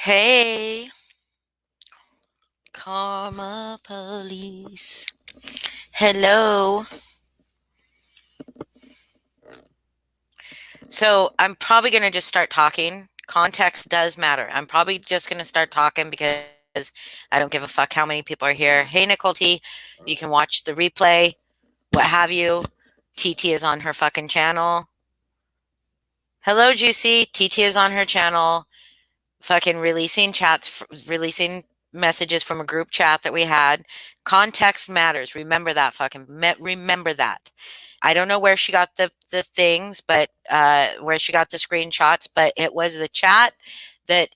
Hey, Karma Police. Hello. So I'm probably going to just start talking. Context does matter. I'm probably just going to start talking because I don't give a fuck how many people are here. Hey, Nicole T, you can watch the replay, what have you. TT is on her fucking channel. Hello, Juicy. TT is on her channel, fucking releasing chats, releasing messages from a group chat that we had. Context matters. Remember that fucking remember that. I don't know where she got the things, but where she got the screenshots, but it was the chat that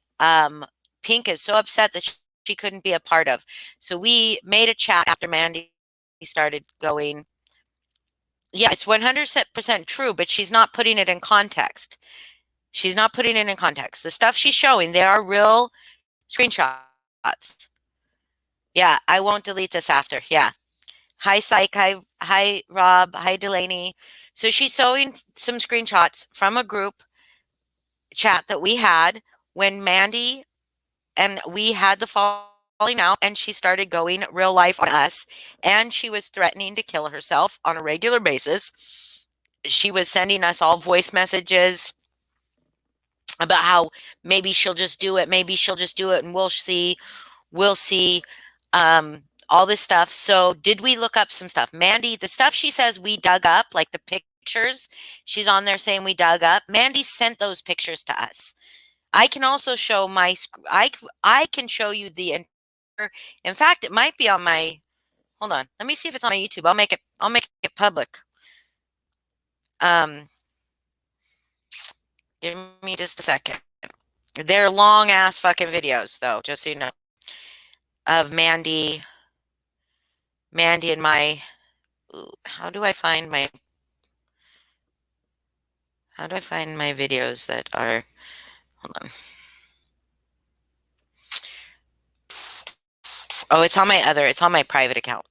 Pink is so upset that she couldn't be a part of. So we made a chat after Mandy started going. Yeah, it's 100% true, but she's not putting it in context. She's not putting it in context. The stuff she's showing, they are real screenshots. Yeah, I won't delete this after. Yeah. Hi, Psych. Hi, Rob. Hi, Delaney. So she's showing some screenshots from a group chat that we had when Mandy and we had the falling out, and she started going real life on us, and she was threatening to kill herself on a regular basis. She was sending us all voice messages about how maybe she'll just do it, maybe she'll just do it, and we'll see, all this stuff. So did we look up some stuff? Mandy, the stuff she says we dug up, like the pictures, she's on there saying we dug up. Mandy sent those pictures to us. I can also show I can show you the entire, in fact, it might be on my, hold on, let me see if it's on my YouTube. I'll make it public. Um, Give me just a second. They're long ass fucking videos though, just so you know, of Mandy and my, ooh, how do I find my videos that are, hold on. Oh, it's on my private account.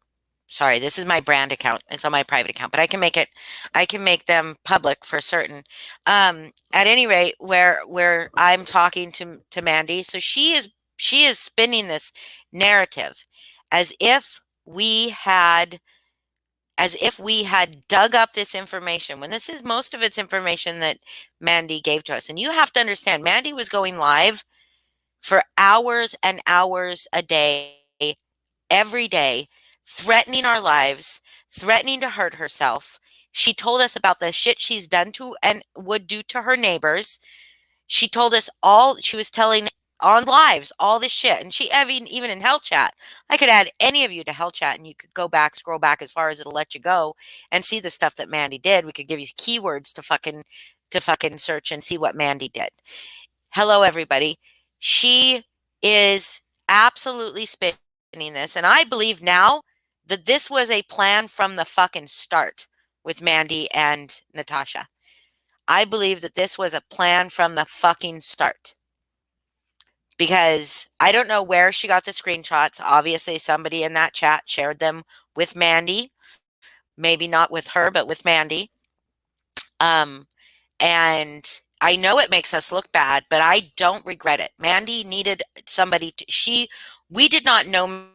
Sorry, this is my brand account. It's on my private account, but I can make them public for certain. At any rate, where I'm talking to Mandy, so she is spinning this narrative as if we had dug up this information when this is most of it's information that Mandy gave to us. And you have to understand, Mandy was going live for hours and hours a day, every day, threatening our lives, threatening to hurt herself. She told us about the shit she's done to and would do to her neighbors. She told us all, she was telling on lives all this shit. And she, even in Hell Chat, I could add any of you to Hell Chat and you could go back, scroll back as far as it'll let you go and see the stuff that Mandy did. We could give you keywords to fucking search and see what Mandy did. Hello, everybody. She is absolutely spinning this. And I believe now that this was a plan from the fucking start with Mandy and Natasha. I believe that this was a plan from the fucking start because I don't know where she got the screenshots. Obviously, somebody in that chat shared them with Mandy. Maybe not with her, but with Mandy. Um, and I know it makes us look bad, but I don't regret it. Mandy needed somebody we did not know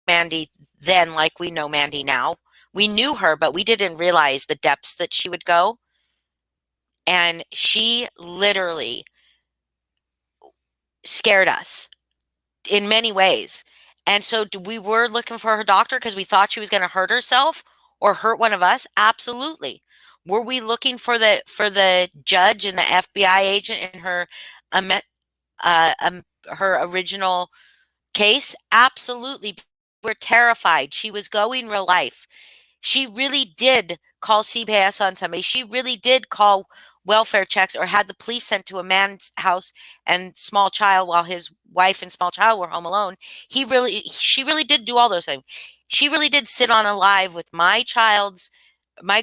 Mandy then like we know Mandy now. We knew her, but we didn't realize the depths that she would go. And she literally scared us in many ways. And so we were looking for her doctor because we thought she was going to hurt herself or hurt one of us? Absolutely. Were we looking for the judge and the FBI agent in um, her original case? Absolutely. We're terrified. She was going real life. She really did call CPS on somebody. She really did call welfare checks or had the police sent to a man's house and small child while his wife and small child were home alone. She really did do all those things. She really did sit on a live with my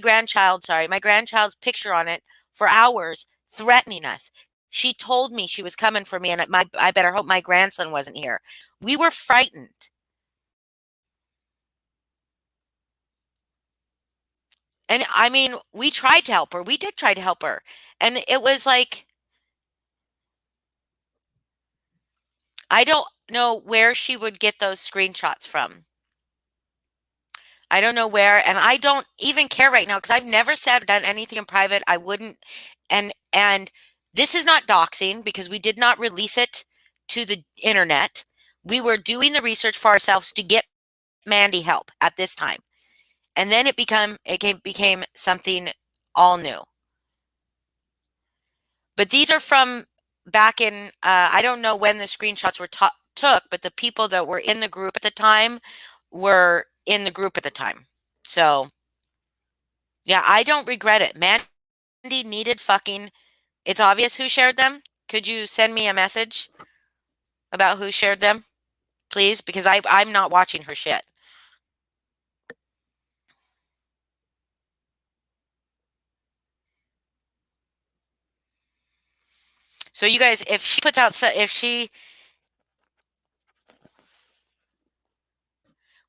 grandchild's picture on it for hours, threatening us. She told me she was coming for me, and I better hope my grandson wasn't here. We were frightened. And I mean, we tried to help her. We did try to help her. And it was like, I don't know where she would get those screenshots from. I don't know where, and I don't even care right now because I've never said or done anything in private. I wouldn't, and this is not doxing because we did not release it to the internet. We were doing the research for ourselves to get Mandy help at this time, and then became something all new. But these are from back in I don't know when the screenshots were took, but the people that were in the group at the time were in the group at the time. So yeah, I don't regret it. Mandy needed fucking. It's obvious who shared them. Could you send me a message about who shared them, please? Because I'm not watching her shit. So you guys, if she puts out, if she,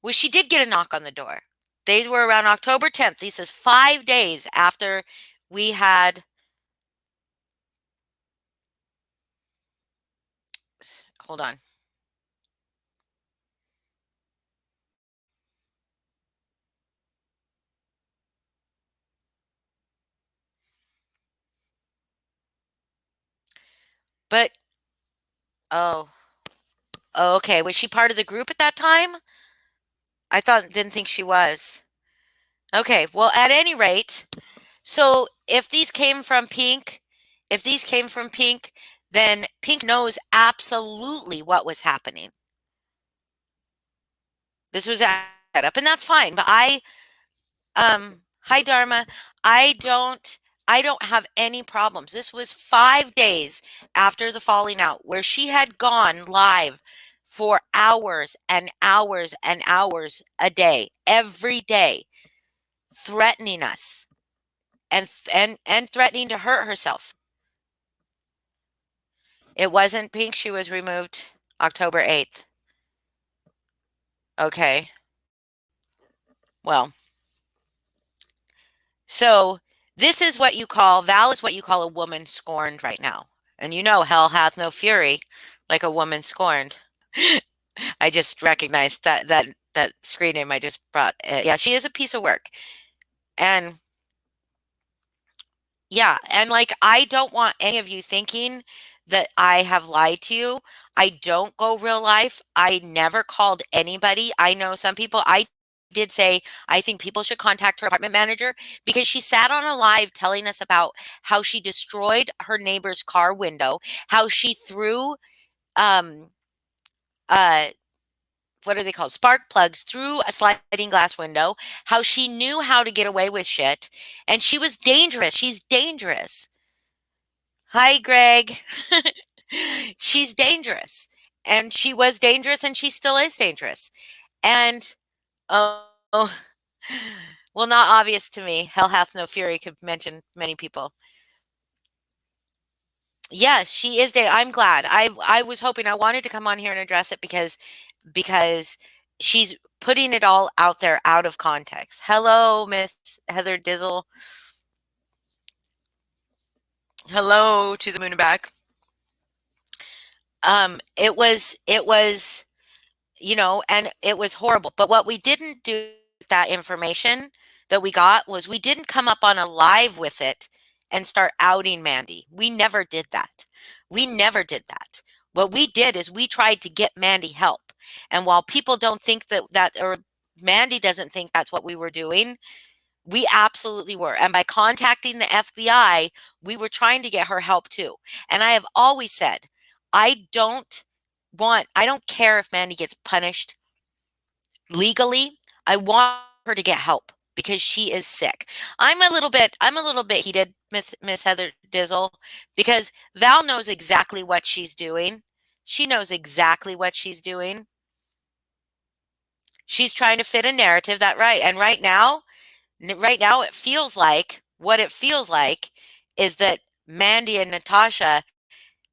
well, she did get a knock on the door. They were around October 10th. This is 5 days after we had. Hold on. But oh, oh, okay. Was she part of the group at that time? Didn't think she was. Okay. Well, at any rate, so if these came from Pink, then Pink knows absolutely what was happening. This was set up, and that's fine. But hi Dharma. I don't, I don't have any problems. This was 5 days after the falling out, where she had gone live for hours and hours and hours a day, every day, threatening us and threatening to hurt herself. It wasn't Pink. She was removed October 8th. Okay. Well, so this is what you call, Val is what you call a woman scorned right now. And you know, hell hath no fury like a woman scorned. I just recognized that screen name I just brought. Yeah, she is a piece of work. And yeah, and like I don't want any of you thinking that I have lied to you. I don't go real life. I never called anybody. I know some people I did say I think people should contact her apartment manager because she sat on a live telling us about how she destroyed her neighbor's car window, how she threw um uh what are they called? Spark plugs through a sliding glass window, how she knew how to get away with shit, and she was dangerous. She's dangerous. Hi, Greg. She's dangerous. And she was dangerous and she still is dangerous. And oh, well, not obvious to me. Hell hath no fury could mention many people. Yes, she is I'm glad. I was hoping I wanted to come on here and address it because she's putting it all out there out of context. Hello, Miss Heather Dizzle. Hello to the moon and back. It was and it was horrible. But what we didn't do with that information that we got was we didn't come up on a live with it and start outing Mandy. We never did that. We never did that. What we did is we tried to get Mandy help. And while people don't think or Mandy doesn't think that's what we were doing, we absolutely were. And by contacting the FBI, we were trying to get her help too. And I have always said, I don't care if Mandy gets punished legally. I want her to get help because she is sick. I'm a little bit heated, Miss Heather Dizzle, because Val knows exactly what she's doing. She knows exactly what she's doing. She's trying to fit a narrative that right. And right now it feels like what it feels like is that Mandy and Natasha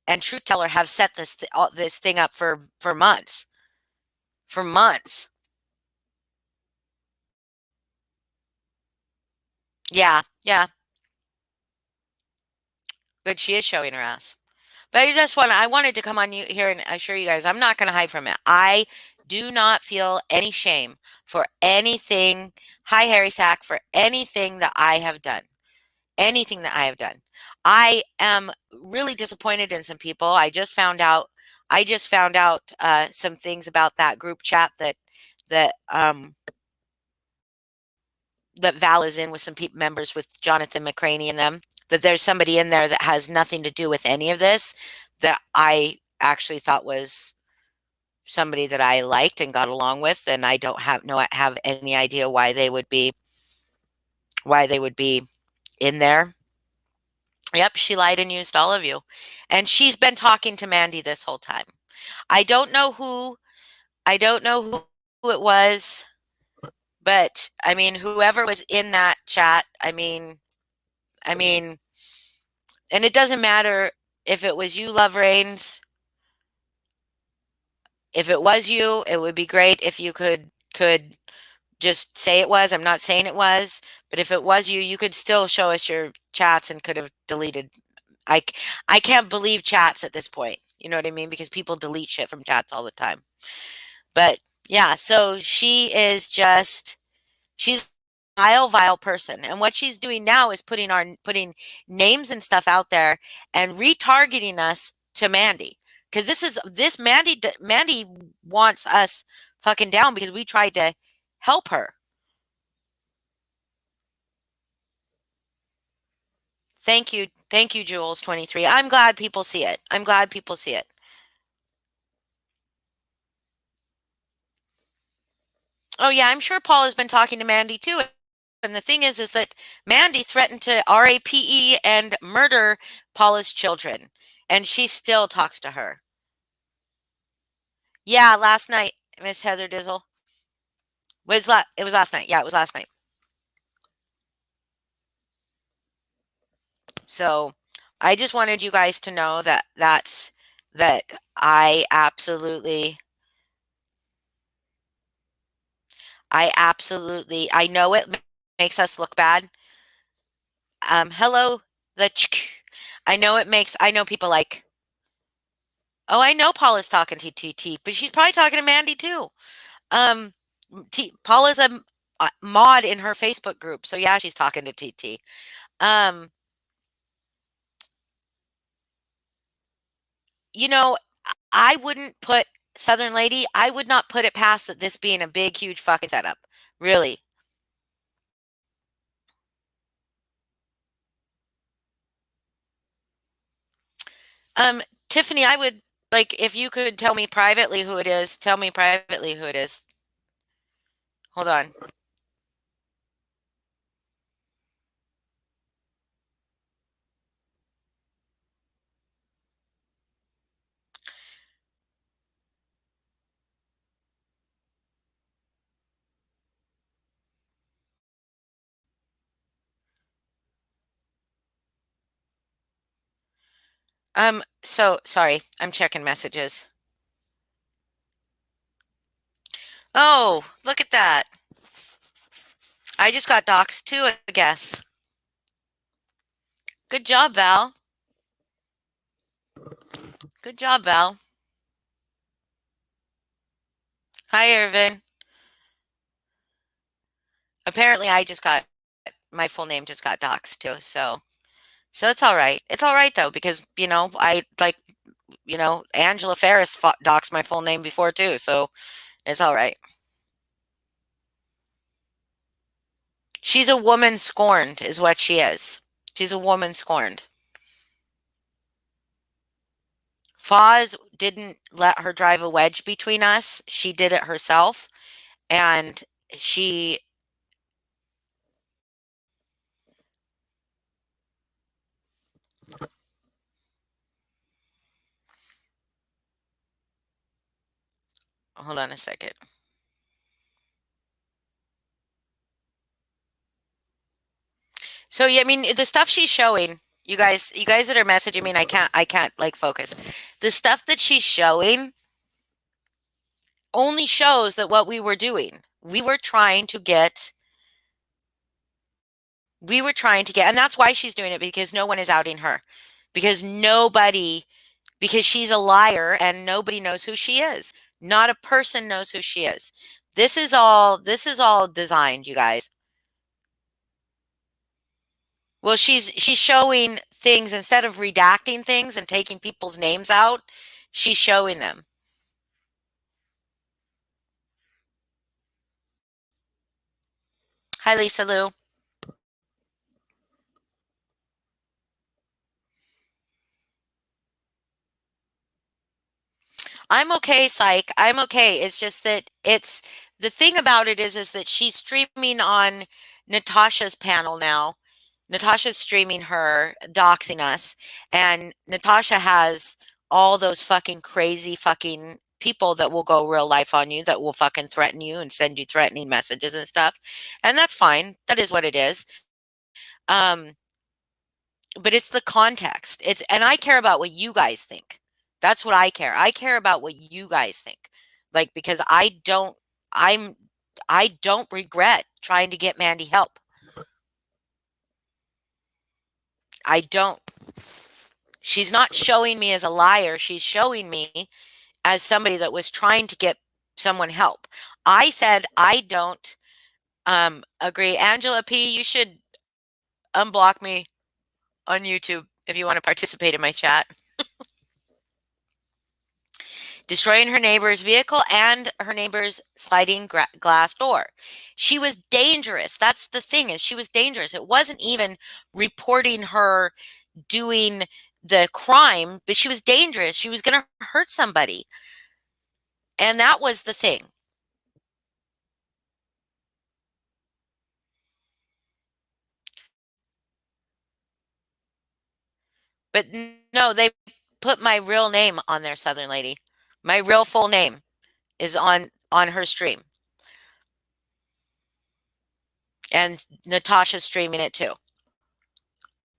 and Truth Teller have set this thing up for months. For months. Yeah, yeah. But she is showing her ass. But I wanted to come on you here and assure you guys, I'm not going to hide from it. I do not feel any shame for anything, hi Harry Sack, for anything that I have done. Anything that I have done. I am really disappointed in some people. I just found out some things about that group chat that that Val is in with some members with Jonathan McCraney and them. That there's somebody in there that has nothing to do with any of this that I actually thought was somebody that I liked and got along with, and I don't have any idea why they would be in there. Yep, she lied and used all of you. And she's been talking to Mandy this whole time. I don't know who I don't know who it was, but I mean whoever was in that chat, I mean and it doesn't matter if it was you, Love Reigns. If it was you, it would be great if you could just say it was. I'm not saying it was, but if it was you, you could still show us your chats and could have deleted. I c- I can't believe chats at this point. You know what I mean? Because people delete shit from chats all the time. But yeah, so she's a vile person. And what she's doing now is putting names and stuff out there and retargeting us to Mandy. Because this Mandy wants us fucking down because we tried to help her. Thank you, Jules23. I'm glad people see it. I'm glad people see it. Oh yeah, I'm sure Paul has been talking to Mandy too. And the thing is that Mandy threatened to RAPE and murder Paula's children, and she still talks to her. Yeah, last night, Miss Heather Dizzle. It was last night. Yeah, it was last night. So, I just wanted you guys to know that I know it makes us look bad. Hello, the I know people like, oh, I know Paula's talking to TT, but she's probably talking to Mandy too. Um, Paula's a mod in her Facebook group, so yeah, she's talking to TT. Um, you know, I wouldn't put Southern Lady. I would not put it past that this being a big, huge fucking setup. Really. Tiffany, I would like if you could tell me privately who it is. Tell me privately who it is. Hold on. So sorry, I'm checking messages. Oh, look at that. I just got doxxed too, I guess. Good job, Val. Good job, Val. Hi, Irvin. Apparently, my full name just got doxxed too, so it's all right. It's all right though because I like Angela Ferris doxed my full name before too, so it's all right. She's a woman scorned, is what she is. She's a woman scorned. Foz didn't let her drive a wedge between us. She did it herself, and she. Hold on a second. So yeah, I mean the stuff she's showing, you guys that are messaging me, and I can't like focus. The stuff that she's showing only shows that what we were doing. We were trying to get, and that's why she's doing it because no one is outing her. Because nobody because she's a liar and nobody knows who she is. Not a person knows who she is. This is all designed, you guys. Well, she's showing things instead of redacting things and taking people's names out, she's showing them. Hi, Lisa Lou. I'm okay, psych. I'm okay. It's just that it's the thing about it is that she's streaming on Natasha's panel now. Natasha's streaming her, doxing us, and Natasha has all those fucking crazy fucking people that will go real life on you, that will fucking threaten you and send you threatening messages and stuff. And that's fine. That is what it is. Um, but it's the context. It's and I care about what you guys think. That's what I care. I care about what you guys think. Like because I'm I don't regret trying to get Mandy help. I don't. She's not showing me as a liar. She's showing me as somebody that was trying to get someone help. I said I don't agree. Angela P, you should unblock me on YouTube if you want to participate in my chat. Destroying her neighbor's vehicle and her neighbor's sliding glass door. She was dangerous. That's the thing, is she was dangerous. It wasn't even reporting her doing the crime, but she was dangerous. She was going to hurt somebody. And that was the thing. But no, they put my real name on there, Southern Lady. My real full name is on her stream. And Natasha's streaming it too.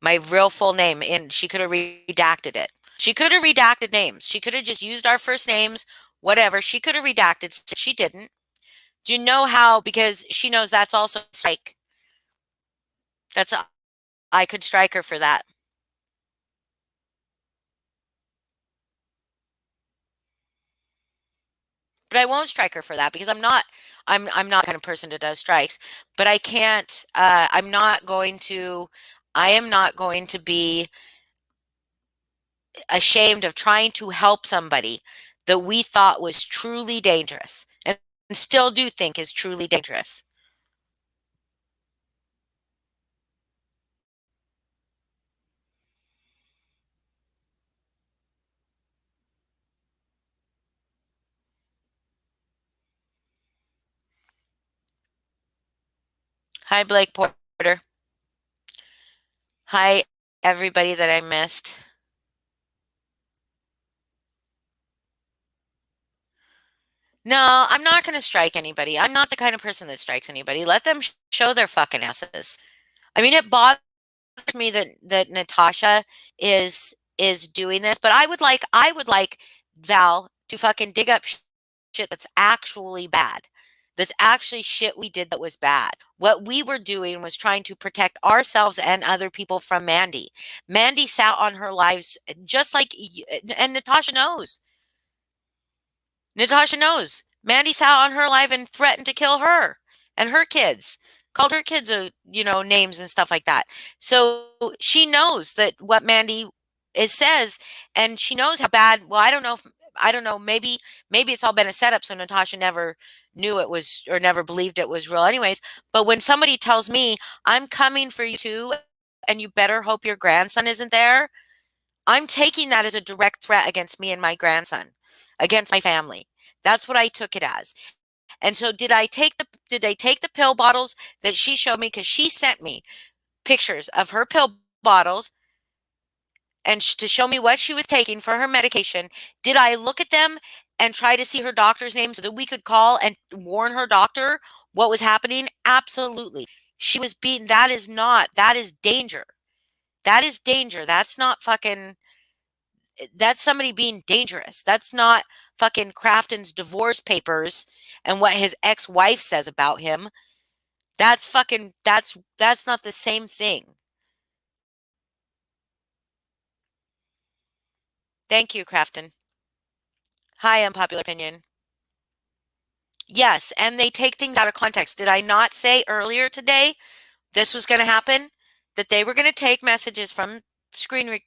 My real full name, and she could have redacted it. She could have redacted names. She could have just used our first names, whatever. She could have redacted. She didn't. Do you know how? Because she knows that's also a strike. I could strike her for that. But I won't strike her for that because I'm not the kind of person that does strikes. But I can't I am not going to be ashamed of trying to help somebody that we thought was truly dangerous and still do think is truly dangerous. Hi, Blake Porter. Hi, everybody that I missed. No, I'm not going to strike anybody. I'm not the kind of person that strikes anybody. Let them show their fucking asses. I mean, it bothers me that Natasha is doing this, but I would like Val to fucking dig up shit that's actually bad. That's actually shit we did that was bad. What we were doing was trying to protect ourselves and other people from Mandy. Mandy sat on her lives just like and Natasha knows. Natasha knows. Mandy sat on her life and threatened to kill her and her kids. Called her kids, names and stuff like that. So she knows that what Mandy says, and she knows how bad. Well, I don't know if I don't know. Maybe it's all been a setup, so Natasha never knew it was or never believed it was real, anyways. But when somebody tells me I'm coming for you too, and you better hope your grandson isn't there, I'm taking that as a direct threat against me and my grandson, against my family. That's what I took it as. And so did I take the pill bottles that she showed me, cuz she sent me pictures of her pill bottles and to show me what she was taking for her medication? Did I look at them and try to see her doctor's name so that we could call and warn her doctor what was happening? Absolutely. She was beaten. That is danger. That is danger. That's somebody being dangerous. That's not fucking Crafton's divorce papers and what his ex-wife says about him. That's not the same thing. Thank you, Crafton. Hi, unpopular opinion. Yes, and they take things out of context. Did I not say earlier today this was going to happen? That they were going to take messages from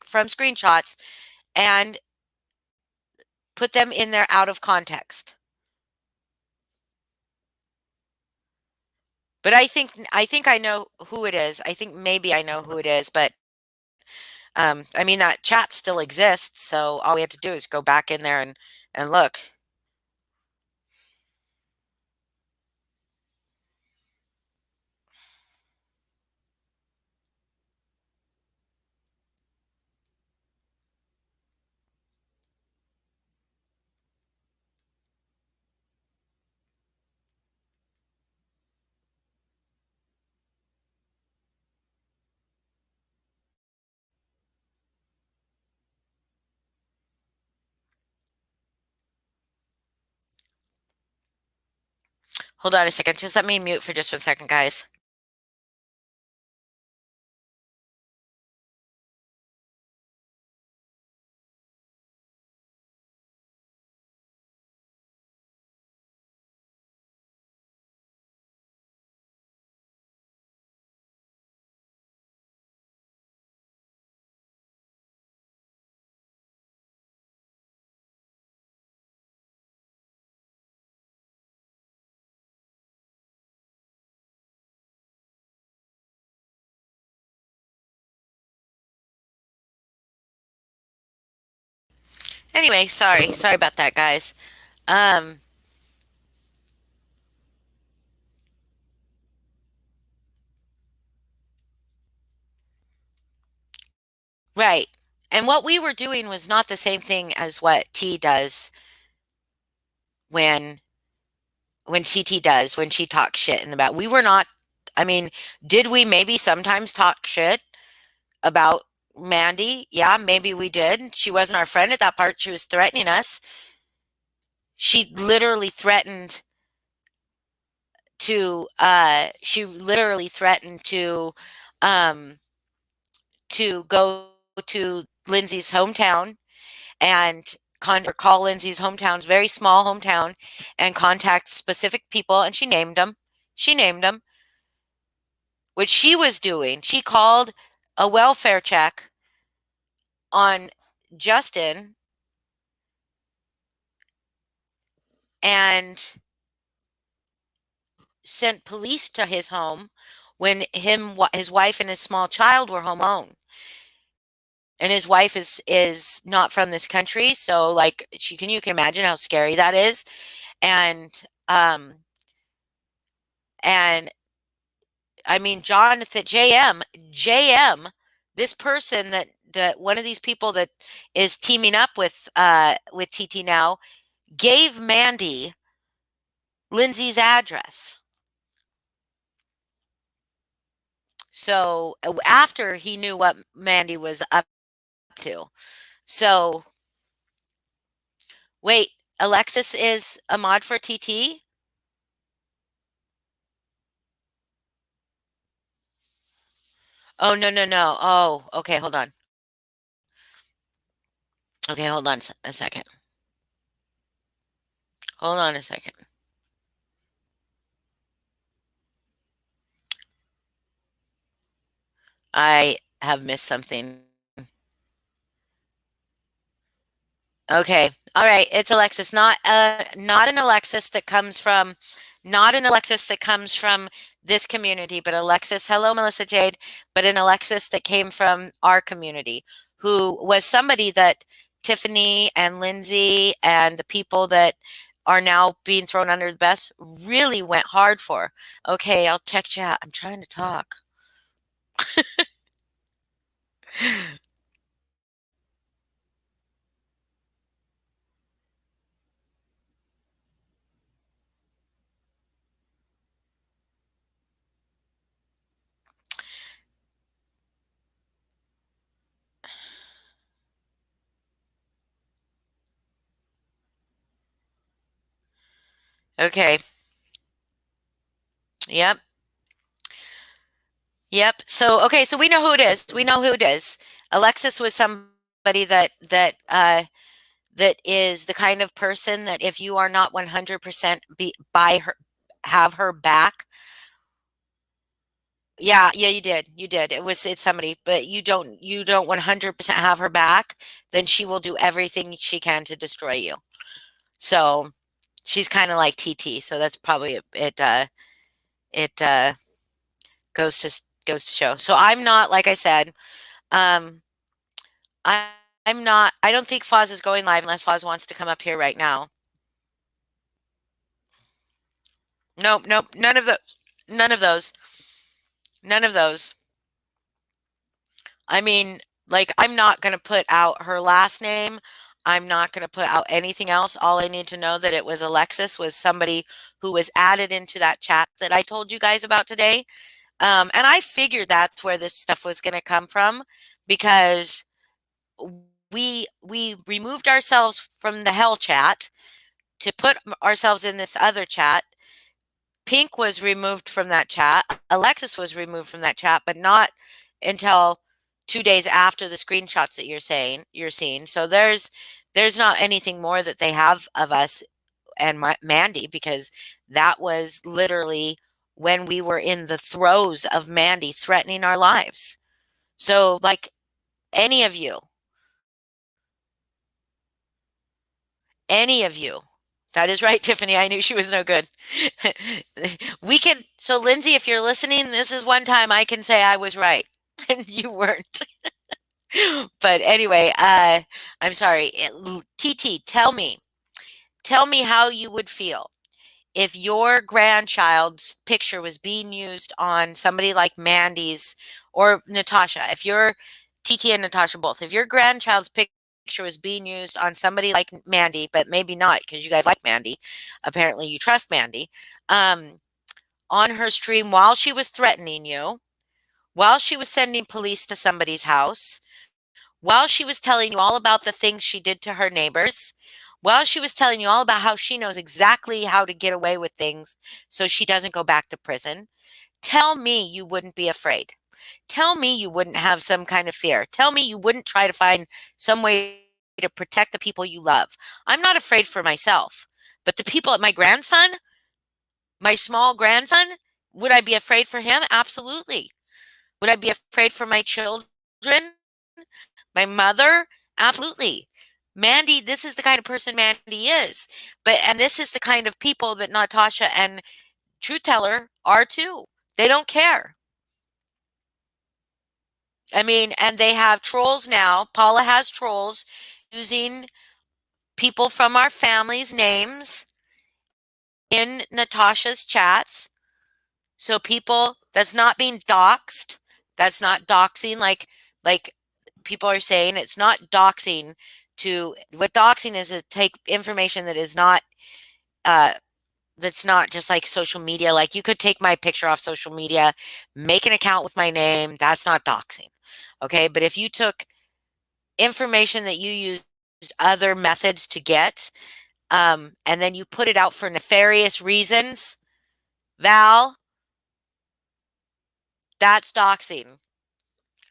from screenshots and put them in there out of context. But I think I know who it is. I think maybe I know who it is, but I mean that chat still exists, so all we had to do is go back in there and look. Hold on a second. Just let me mute for just 1 second, guys. Anyway, sorry about that, guys. Um, right. And what we were doing was not the same thing as what T does when TT does when she talks shit in the back. We were not. I mean, did we maybe sometimes talk shit about Mandy? Yeah, maybe we did. She wasn't our friend at that part. She was threatening us. She literally threatened um to go to Lindsay's hometown and or call Lindsay's hometown, very small hometown, and contact specific people, and she named them. She named them. What she was doing, she called a welfare check on Justin and sent police to his home when his wife and his small child were home alone. And his wife is not from this country, so like you can imagine how scary that is. And um and I mean Jonathan JM, this person that one of these people that is teaming up with TT now gave Mandy Lindsay's address. So after he knew what Mandy was up to. So wait, Alexis is a mod for TT? Oh, no, no, no. Oh, okay, hold on. Okay, hold on a second. Hold on a second. I have missed something. Okay. All right. It's Alexis, not an Alexis that comes from not an Alexis that comes from this community, but Alexis, hello Melissa Jade, but an Alexis that came from our community, who was somebody that Tiffany and Lindsay and the people that are now being thrown under the bus really went hard for. Okay, I'll check chat. I'm trying to talk. Okay. Yep. Yep. So, okay, so we know who it is. We know who it is. Alexis was somebody somebody that is the kind of person that if you are not 100% be by her have her back. Yeah, yeah, you did. You did. It's somebody, but you don't 100% have her back, then she will do everything she can to destroy you. So, she's kind of like TT, so that's probably it goes to show. So I'm not like I said, um I I'm not I don't think Foz is going live unless Foz wants to come up here right now. Nope, nope, none of those. None of those. None of those. I mean, like, I'm not going to put out her last name. I'm not going to put out anything else. All I need to know that it was Alexis was somebody who was added into that chat that I told you guys about today. And I figured that's where this stuff was going to come from because we removed ourselves from the hell chat to put ourselves in this other chat. Pink was removed from that chat. Alexis was removed from that chat, but not until 2 days after the screenshots that you're seeing. So there's not anything more that they have of us and Mandy because that was literally when we were in the throes of Mandy threatening our lives. So like any of you, any of you. That is right, Tiffany. I knew she was no good. We can, so Lindsay, if you're listening, this is one time I can say I was right and you weren't. But anyway, I'm sorry. TT, tell me how you would feel if your grandchild's picture was being used on somebody like Mandy's or Natasha, if your TT and Natasha both, if your grandchild's picture was being used on somebody like Mandy, but maybe not because you guys like Mandy, apparently you trust Mandy, um, on her stream while she was threatening you, while she was sending police to somebody's house, while she was telling you all about the things she did to her neighbors, while she was telling you all about how she knows exactly how to get away with things so she doesn't go back to prison, tell me you wouldn't be afraid. Tell me you wouldn't have some kind of fear. Tell me you wouldn't try to find some way to protect the people you love. I'm not afraid for myself, but the people at my grandson, my small grandson, would I be afraid for him? Absolutely. Would I be afraid for my children? My mother? Absolutely. Mandy, this is the kind of person Mandy is. And this is the kind of people that Natasha and Truth Teller are too. They don't care. I mean, and they have trolls now. Paula has trolls using people from our family's names in Natasha's chats. So people that's not being doxxed, that's not doxing like people are saying it's not doxing to what doxing is to take information that is not uh that's not just like social media. Like you could take my picture off social media, make an account with my name, that's not doxing. Okay? But if you took information that you used other methods to get and then you put it out for nefarious reasons, Val, that's doxing.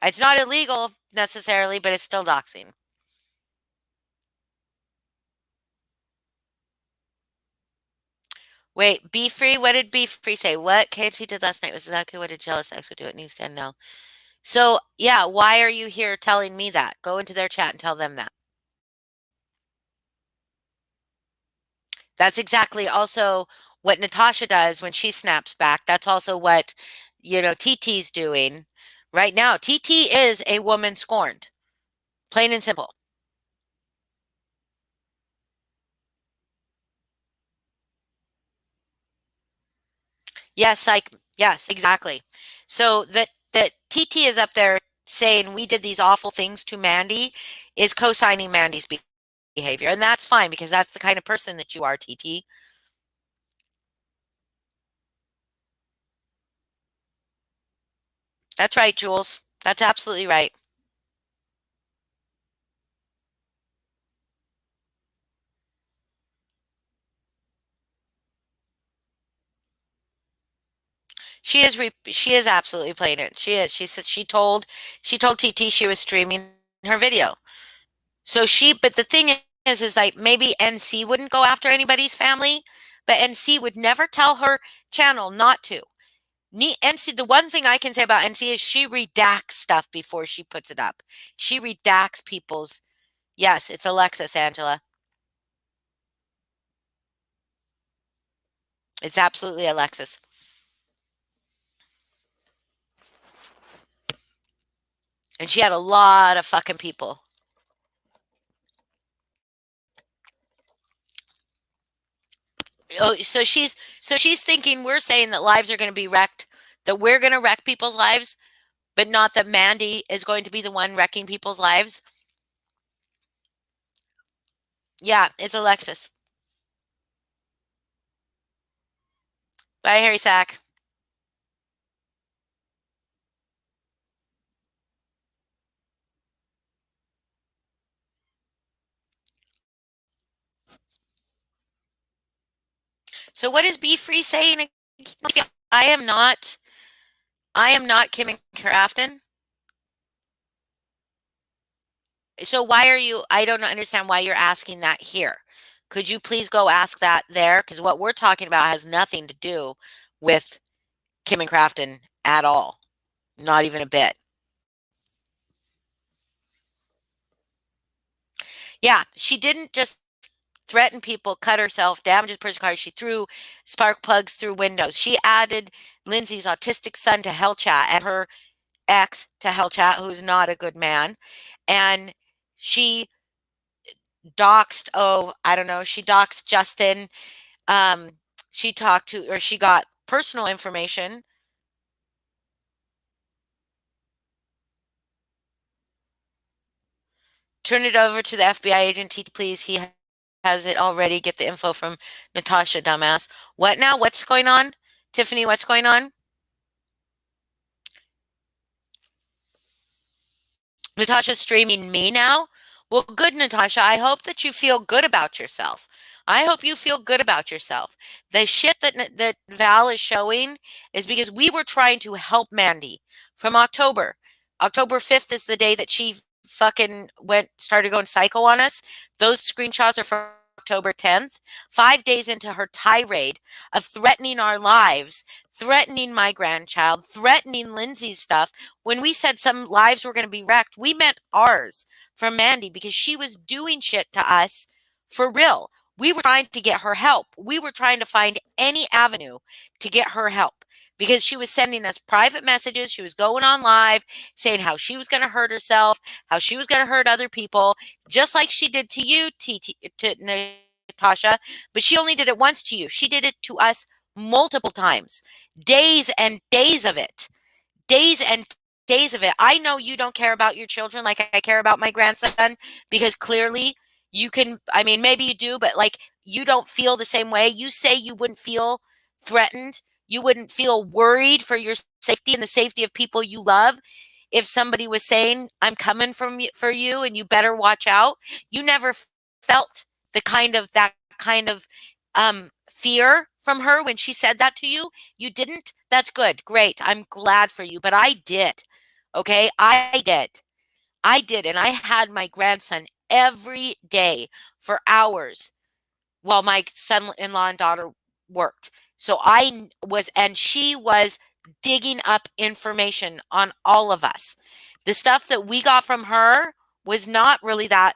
It's not illegal necessarily, but it's still doxing. Wait, Be Free? What did Be Free say? What KFC did last night was exactly what a jealous ex would do. It needs to end now. So, yeah, why are you here telling me that? Go into their chat and tell them that. That's exactly also what Natasha does when she snaps back. That's also what, TT's doing right now. TT is a woman scorned, plain and simple. Yes, yes, exactly. So that TT is up there saying we did these awful things to Mandy is co-signing Mandy's behavior, and that's fine because that's the kind of person that you are, TT. That's right, Jules. That's absolutely right. She is absolutely playing it. She is. She said she told TT she was streaming her video. But the thing is like maybe NC wouldn't go after anybody's family, but NC would never tell her channel not to. NC, the one thing I can say about NC is she redacts stuff before she puts it up. She redacts people's. Yes, it's Alexis, Angela. It's absolutely Alexis. And she had a lot of fucking people. Oh, so she's thinking we're saying that lives are going to be wrecked, that we're going to wreck people's lives, but not that Mandy is going to be the one wrecking people's lives. Yeah, it's Alexis. Bye, Harry Sack. So what is Be Free saying? I am not. I am not Kim Crafton. So why are you? I don't understand why you're asking that here. Could you please go ask that there? Because what we're talking about has nothing to do with Kim and Crafton at all. Not even a bit. Yeah, she didn't just threaten people, cut herself, damage a person's car. She threw spark plugs through windows. She added Lindsay's autistic son to Hell Chat and her ex to Hell Chat, who's not a good man. And she doxed, oh, I don't know, she doxed Justin. Um, she talked to, or she got personal information. Turn it over to the FBI agent, please. He has it already. Get the info from Natasha, dumbass. What now? What's going on? Tiffany, what's going on? Natasha's streaming me now? Well, good, Natasha. I hope that you feel good about yourself. I hope you feel good about yourself. The shit that Val is showing is because we were trying to help Mandy from October. October 5th is the day that she fucking started going psycho on us. Those screenshots are from October 10th, 5 days into her tirade of threatening our lives, threatening my grandchild, threatening Lindsay's stuff. When we said some lives were going to be wrecked, we meant ours from Mandy because she was doing shit to us for real. We were trying to get her help. We were trying to find any avenue to get her help because she was sending us private messages. She was going on live saying how she was going to hurt herself, how she was going to hurt other people, just like she did to you, to Natasha. But she only did it once to you. She did it to us multiple times, days and days of it, days and days of it. I know you don't care about your children like I care about my grandson because clearly you can, I mean, maybe you do, but like you don't feel the same way. You say you wouldn't feel threatened. You wouldn't feel worried for your safety and the safety of people you love if somebody was saying, I'm coming from you, for you and you better watch out. You never felt that kind of fear from her when she said that to you. You didn't. That's good. Great. I'm glad for you. But I did. Okay. I did. And I had my grandson every day for hours while my son in law and daughter worked. So and she was digging up information on all of us. The stuff that we got from her was not really that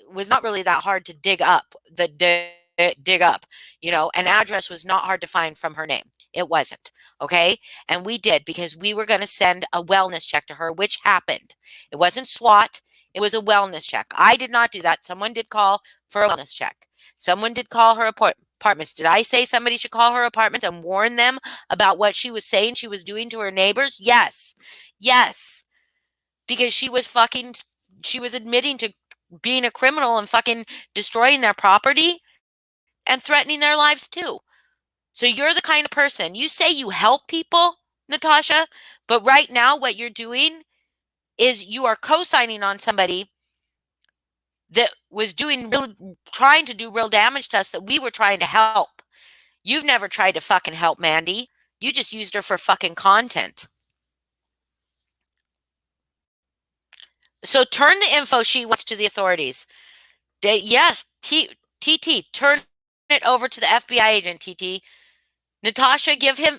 hard to dig up. Dig up, an address was not hard to find from her name. It wasn't. Okay. And we did because we were going to send a wellness check to her, which happened. It wasn't SWAT. It was a wellness check. I did not do that. Someone did call for a wellness check. Someone did call her apartments. Did I say somebody should call her apartments and warn them about what she was saying she was doing to her neighbors? Yes. Yes. Because she was admitting to being a criminal and fucking destroying their property and threatening their lives too. So you're the kind of person, you say you help people, Natasha, but right now what you're doing is you are co-signing on somebody that was trying to do real damage to us that we were trying to help. You've never tried to fucking help Mandy. You just used her for fucking content. So turn the info she wants to the authorities. Yes, TT, turn it over to the FBI agent, TT. Natasha, give TT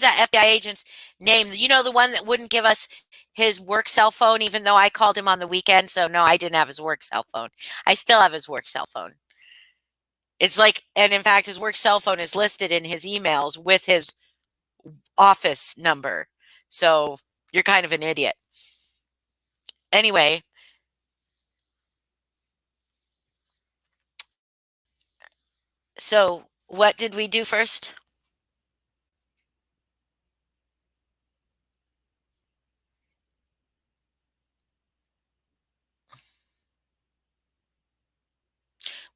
that FBI agent's name. You know, the one that wouldn't give us his work cell phone, even though I called him on the weekend. So no, I didn't have his work cell phone. I still have his work cell phone. It's like, and in fact, his work cell phone is listed in his emails with his office number. So you're kind of an idiot. Anyway, so what did we do first?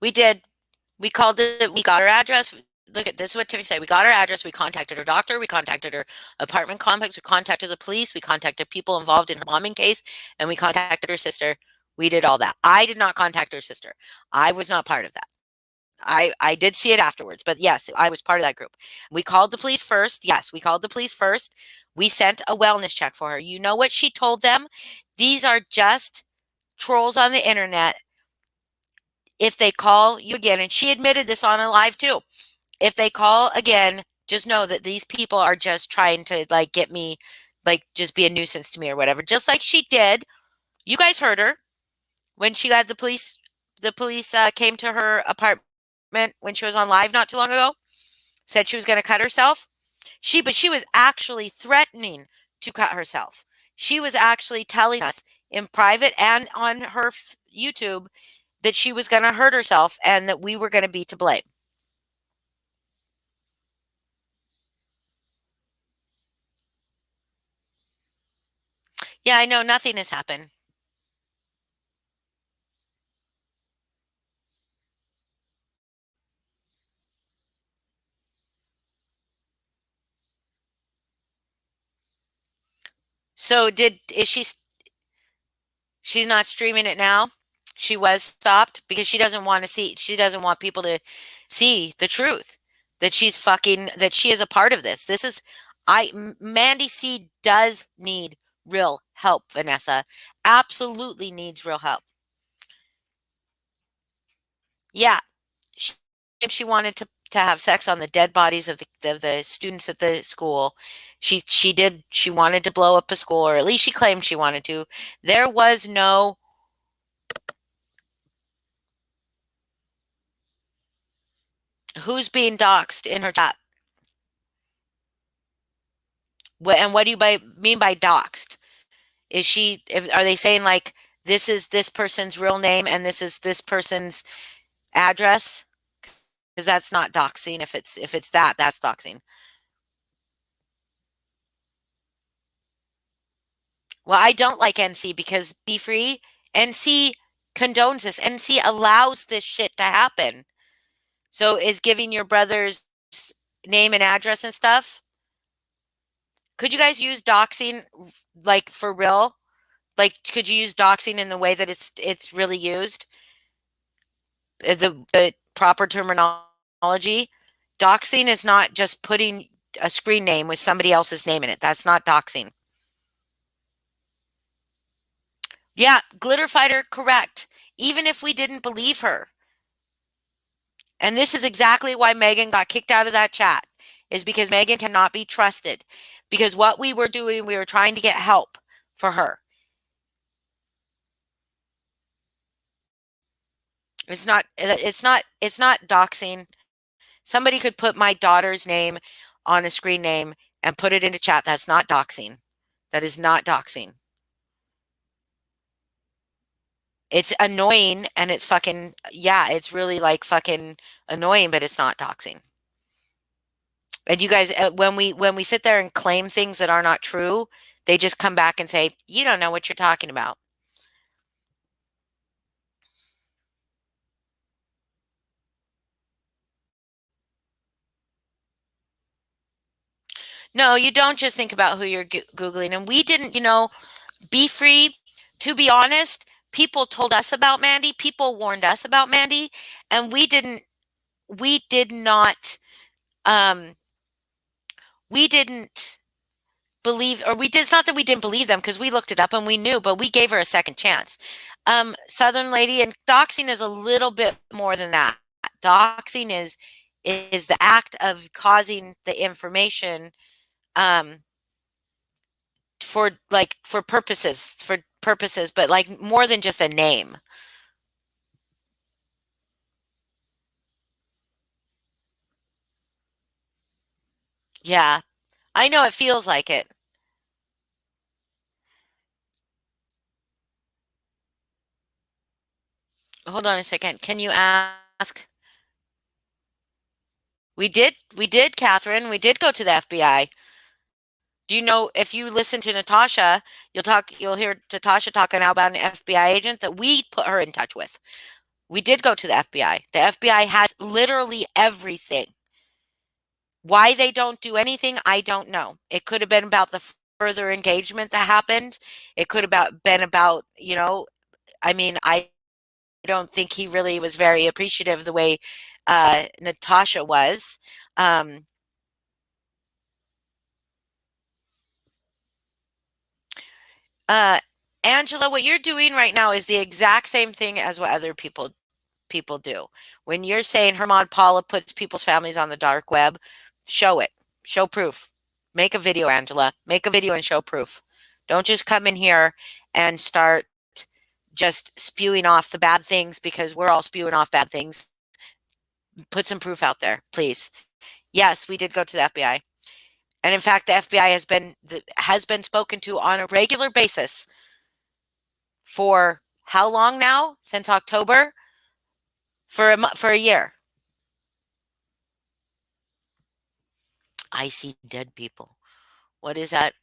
We did. We called it. We got her address. Look at this. Is what Tiffany said. We got her address. We contacted her doctor. We contacted her apartment complex. We contacted the police. We contacted people involved in her bombing case, and we contacted her sister. We did all that. I did not contact her sister. I was not part of that. I did see it afterwards, but yes, I was part of that group. We called the police first. Yes, we called the police first. We sent a wellness check for her. You know what she told them? These are just trolls on the internet. If they call you again, and she admitted this on a live too. If they call again, just know that these people are just trying to like get me, like just be a nuisance to me or whatever. Just like she did. You guys heard her when she had the police. The police came to her apartment when she was on live not too long ago. Said she was going to cut herself. But she was actually threatening to cut herself. She was actually telling us in private and on her YouTube that she was going to hurt herself and that we were going to be to blame. Yeah, I know nothing has happened. So is she's not streaming it now? She was stopped because she doesn't want people to see the truth that that she is a part of this. Mandy C does need real help, Vanessa. Absolutely needs real help. Yeah, she, if she wanted to have sex on the dead bodies of the students at the school, she wanted to blow up a school, or at least she claimed she wanted to. There was no who's being doxxed in her chat. And what do mean by doxxed? Are they saying like this is this person's real name and this is this person's address? Because that's not doxing. If it's that, that's doxing. Well, I don't like NC because Be Free, NC condones this. NC allows this shit to happen. So is giving your brother's name and address and stuff. Could you guys use doxing like for real? Like, could you use doxing in the way that it's really used? The proper terminology. Doxing is not just putting a screen name with somebody else's name in it. That's not doxing. Yeah, Glitter Fighter, correct. Even if we didn't believe her. And this is exactly why Megan got kicked out of that chat, is because Megan cannot be trusted. Because what we were doing, we were trying to get help for her. It's not doxing. Somebody could put my daughter's name on a screen name and put it into chat. That's not doxing. That is not doxing. It's annoying and it's fucking, yeah, it's really like fucking annoying, but it's not doxing. And you guys, when we sit there and claim things that are not true, they just come back and say, "You don't know what you're talking about." No, you don't just think about who you're Googling. And we didn't, Be Free. To be honest, people told us about Mandy. People warned us about Mandy, and we did not, um, we didn't believe, or we did, it's not that we didn't believe them because we looked it up and we knew, but we gave her a second chance. Southern Lady, and doxing is a little bit more than that. Doxing is the act of causing the information um for purposes, but like more than just a name. Yeah. I know it feels like it. Hold on a second. Can you ask? We did, Catherine. We did go to the FBI. Do you know, if you listen to Natasha, you'll hear Natasha talking now about an FBI agent that we put her in touch with. We did go to the FBI. The FBI has literally everything. Why they don't do anything, I don't know. It could have been about the further engagement that happened. It could have been about, I mean, I don't think he really was very appreciative the way Natasha was. Um, uh, Angela, what you're doing right now is the exact same thing as what other people do. When you're saying Herman Paula puts people's families on the dark web, show it. Show proof. Make a video, Angela. Make a video and show proof. Don't just come in here and start just spewing off the bad things because we're all spewing off bad things. Put some proof out there, please. Yes, we did go to the FBI. And in fact, the FBI has been spoken to on a regular basis for how long now? Since October? For a year. I see dead people. What is that?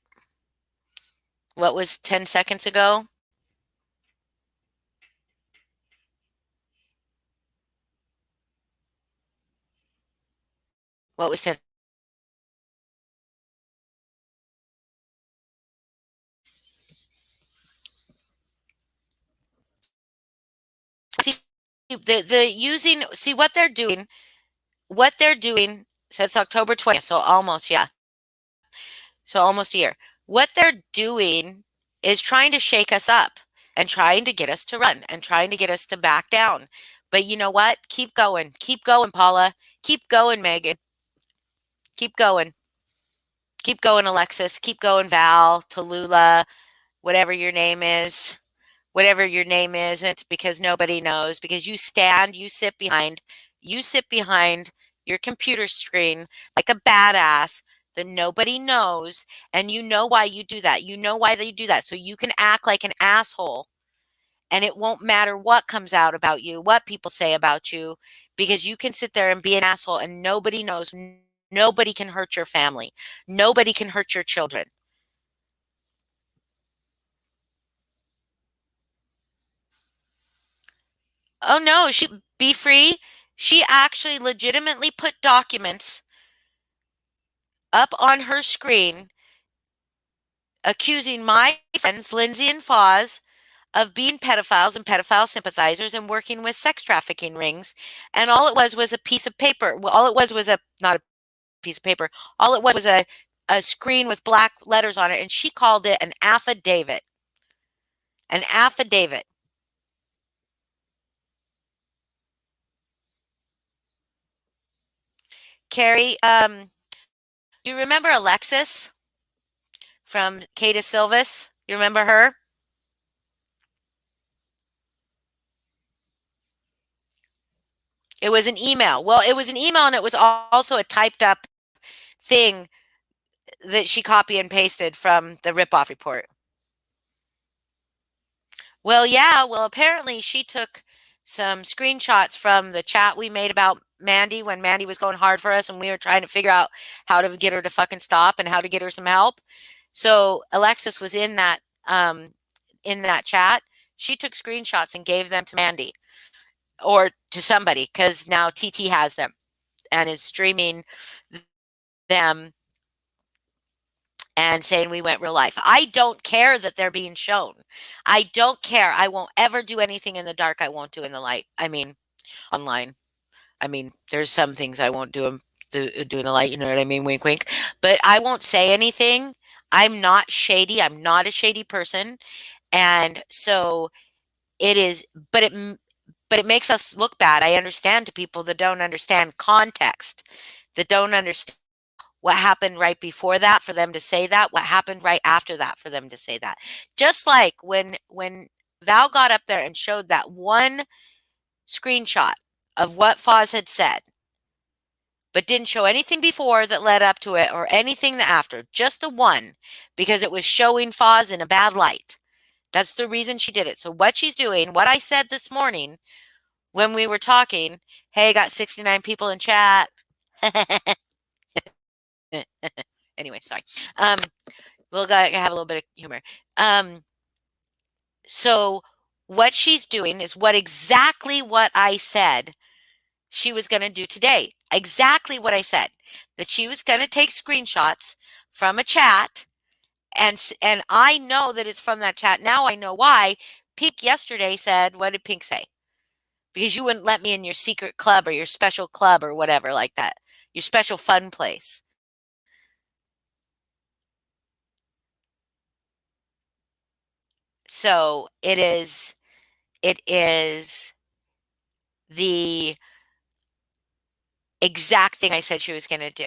What was 10 seconds ago? What was 10? See, the using, see what they're doing since October 20th, so almost, yeah. So almost a year. What they're doing is trying to shake us up and trying to get us to run and trying to get us to back down. But you know what? Keep going. Keep going, Paula. Keep going, Megan. Keep going. Keep going, Alexis. Keep going, Val, Tallulah, whatever your name is. Whatever your name is, and it's because nobody knows, because you sit behind your computer screen like a badass that nobody knows, and you know why you do that. You know why they do that, so you can act like an asshole, and it won't matter what comes out about you, what people say about you, because you can sit there and be an asshole and nobody knows. Nobody can hurt your family. Nobody can hurt your children. Oh no, Be Free, she actually legitimately put documents up on her screen accusing my friends, Lindsay and Foz, of being pedophiles and pedophile sympathizers and working with sex trafficking rings. And all it was a piece of paper. Well, all it was a not a piece of paper. All it was a screen with black letters on it, and she called it an affidavit. An affidavit. Carrie, you remember Alexis from Cada Silvis? You remember her? It was an email. Well, it was an email and it was also a typed up thing that she copy and pasted from the ripoff report. Well, yeah, well, apparently she took some screenshots from the chat we made about Mandy when Mandy was going hard for us and we were trying to figure out how to get her to fucking stop and how to get her some help. So Alexis was in that chat. She took screenshots and gave them to Mandy or to somebody because now TT has them and is streaming them and saying we went real life. I don't care that they're being shown. I don't care. I won't ever do anything in the dark I won't do in the light. I mean, online. I mean, there's some things I won't do in the light, you know what I mean? Wink, wink. But I won't say anything I'm not shady. I'm not a shady person. And so it is, but but it makes us look bad. I understand to people that don't understand context, that don't understand what happened right before that for them to say that, what happened right after that for them to say that. Just like when Val got up there and showed that one screenshot of what Foz had said, but didn't show anything before that led up to it or anything that after, just the one, because it was showing Foz in a bad light. That's the reason she did it. So what she's doing, what I said this morning when we were talking, hey, got 69 people in chat. Anyway, sorry. We'll have a little bit of humor. Um, so what she's doing is exactly what I said she was going to do today. Exactly what I said, that she was going to take screenshots from a chat, and I know that it's from that chat. Now I know why. Pink yesterday said, what did Pink say? Because you wouldn't let me in your secret club or your special club or whatever like that. Your special fun place. So it is the exact thing I said she was going to do.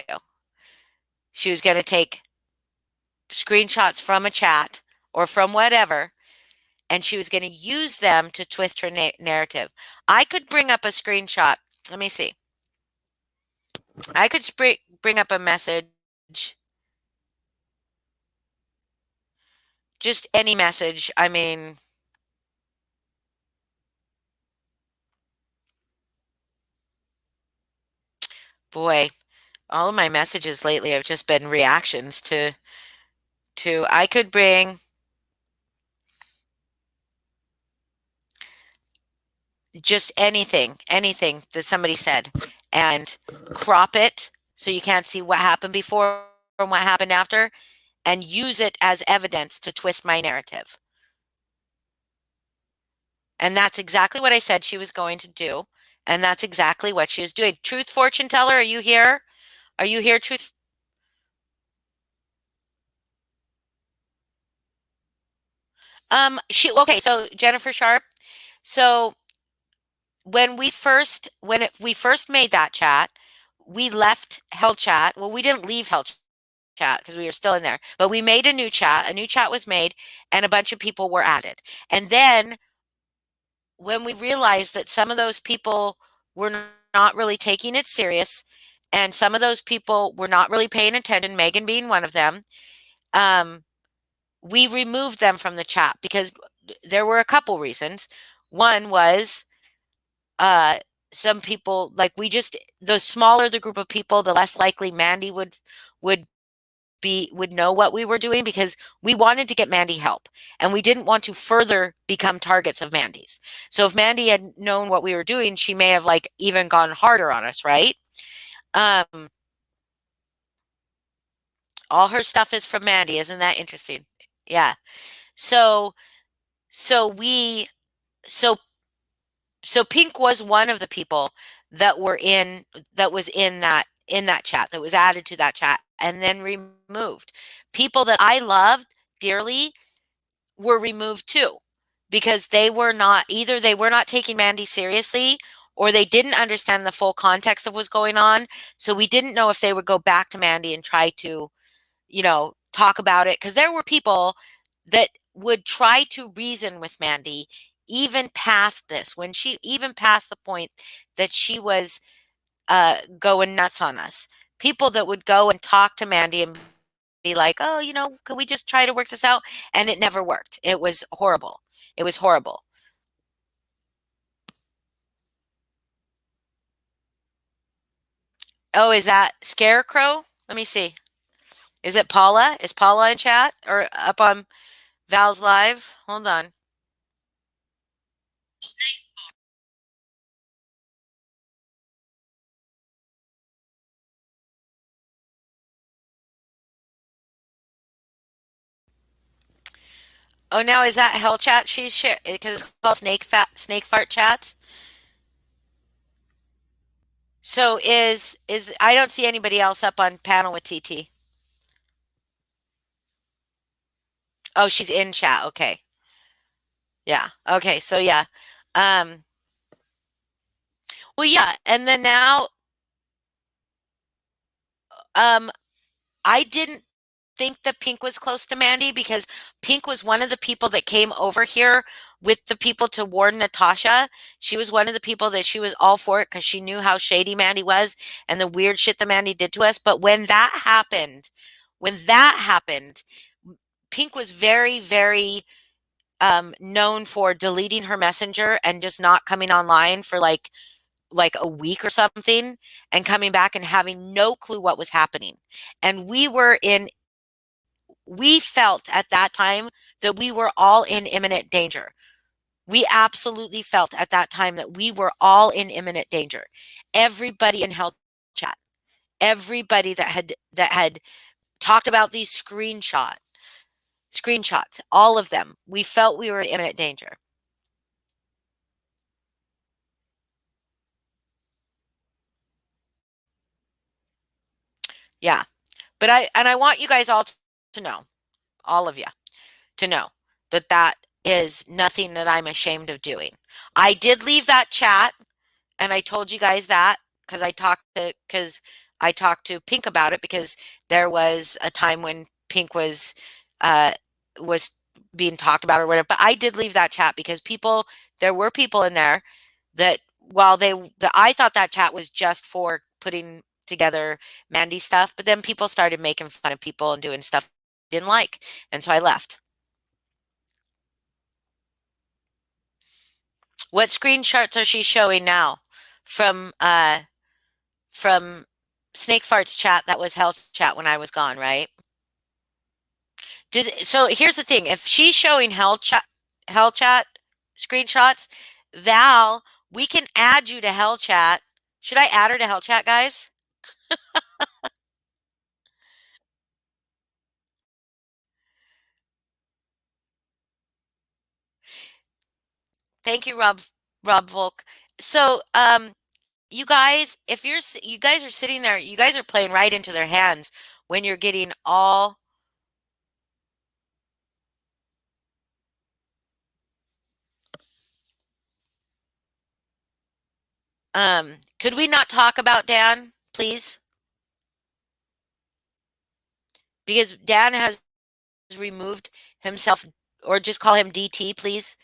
She was going to take screenshots from a chat or from whatever, and she was going to use them to twist her narrative. I could bring up a screenshot. Let me see. I could bring up a message, just any message. I mean, boy, all of my messages lately have just been reactions to I could bring just anything that somebody said and crop it so you can't see what happened before and what happened after and use it as evidence to twist my narrative. And that's exactly what I said she was going to do. And that's exactly what she is doing. Truth fortune teller, are you here? Are you here, truth? She okay, so Jennifer Sharp. So we first made that chat, we left Hell Chat. Well, we didn't leave Hell Chat because we were still in there, but we made a new chat. A new chat was made, and a bunch of people were added. And then when we realized that some of those people were not really taking it serious, and some of those people were not really paying attention, Megan being one of them, um, we removed them from the chat because there were a couple reasons. One was uh some people, like, we just, the smaller the group of people, the less likely Mandy would would know what we were doing, because we wanted to get Mandy help and we didn't want to further become targets of Mandy's. So if Mandy had known what we were doing, she may have, like, even gone harder on us, right? um all her stuff is from Mandy. Isn't that interesting? Yeah. So so we so so Pink was one of the people that were in that was in that chat, that was added to that chat and then removed. People that I loved dearly were removed too, because they were not, either they were not taking Mandy seriously or they didn't understand the full context of what's going on. So we didn't know if they would go back to Mandy and try to, talk about it, because there were people that would try to reason with Mandy even past this, when she even past the point that she was going nuts on us. People that would go and talk to Mandy and be like, "Oh, could we just try to work this out?" And it never worked. It was horrible. It was horrible. Oh, is that Scarecrow? Let me see. Is it Paula? Is Paula in chat or up on Val's live? Hold on. Oh, now is that Hell Chat? She's share because it's called Snake Fart Chats. So is I don't see anybody else up on panel with TT. Oh, she's in chat. Okay. Yeah. Okay. So yeah. Um, well, yeah. And then now, um, I didn't think that Pink was close to Mandy because Pink was one of the people that came over here with the people to warn Natasha. She was one of the people that she was all for it because she knew how shady Mandy was and the weird shit that Mandy did to us. But when that happened, Pink was very, very known for deleting her messenger and just not coming online for like a week or something and coming back and having no clue what was happening. And we felt at that time that we were all in imminent danger. We absolutely felt at that time that we were all in imminent danger. Everybody in Hell Chat, everybody that had talked about these screenshots, all of them, we felt we were in imminent danger. Yeah. But I want you guys all to know, all of you, to know that that is nothing that I'm ashamed of doing. I did leave that chat and I told you guys that because I talked to Pink about it because there was a time when Pink uh was being talked about or whatever. But I did leave that chat because there were people in there that I thought that chat was just for putting together Mandy stuff, but then people started making fun of people and doing stuff I didn't like, and so I left. What screenshots are she showing now from from Snake Farts chat that was Hell Chat when I was gone, right? So here's the thing: if she's showing Hell Chat screenshots, Val, we can add you to Hell Chat. Should I add her to Hell Chat, guys? Thank you, Rob Volk. So, you guys, if you guys are sitting there, you guys are playing right into their hands when you're getting all. Could we not talk about Dan, please? Because Dan has removed himself, or just call him DT, please,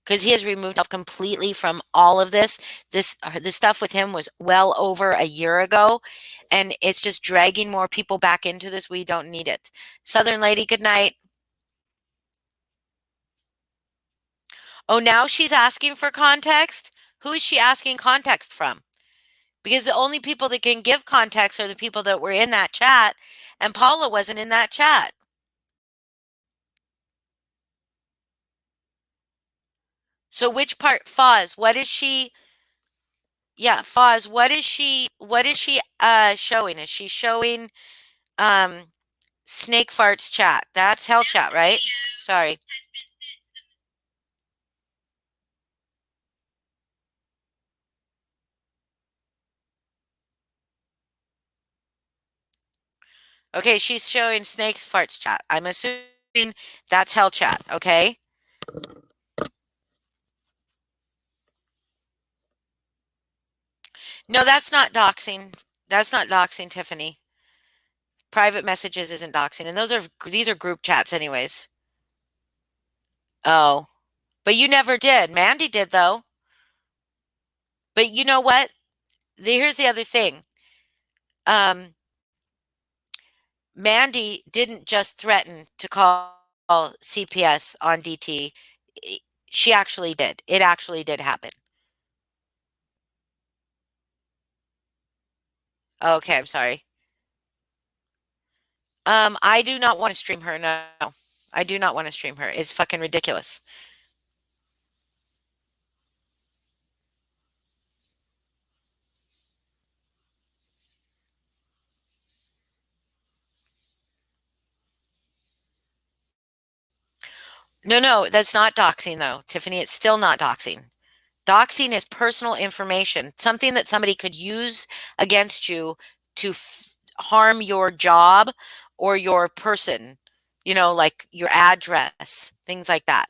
because he has removed himself completely from all of this. This stuff with him was well over a year ago, and it's just dragging more people back into this. We don't need it. Southern Lady, good night. Oh, now she's asking for context? Who is she asking context from? Because the only people that can give context are the people that were in that chat, and Paula wasn't in that chat. So which part, Foz, what is she? Yeah, Foz, what is she showing? Is she showing um Snake Farts chat? That's Hell Chat, right? Sorry. Okay, she's showing Snake Farts chat. I'm assuming that's Hell Chat, okay? No, that's not doxing. That's not doxing, Tiffany. Private messages isn't doxing, and these are group chats anyways. Oh. But you never did. Mandy did though. But you know what? Here's the other thing. Um Mandy didn't just threaten to call CPS on DT. She actually did. It actually did happen. Okay, I'm sorry. I do not want to stream her. No. I do not want to stream her. It's fucking ridiculous. No, no, that's not doxing though, Tiffany. It's still not doxing. Doxing is personal information, something that somebody could use against you to harm your job or your person. You know, like your address, things like that.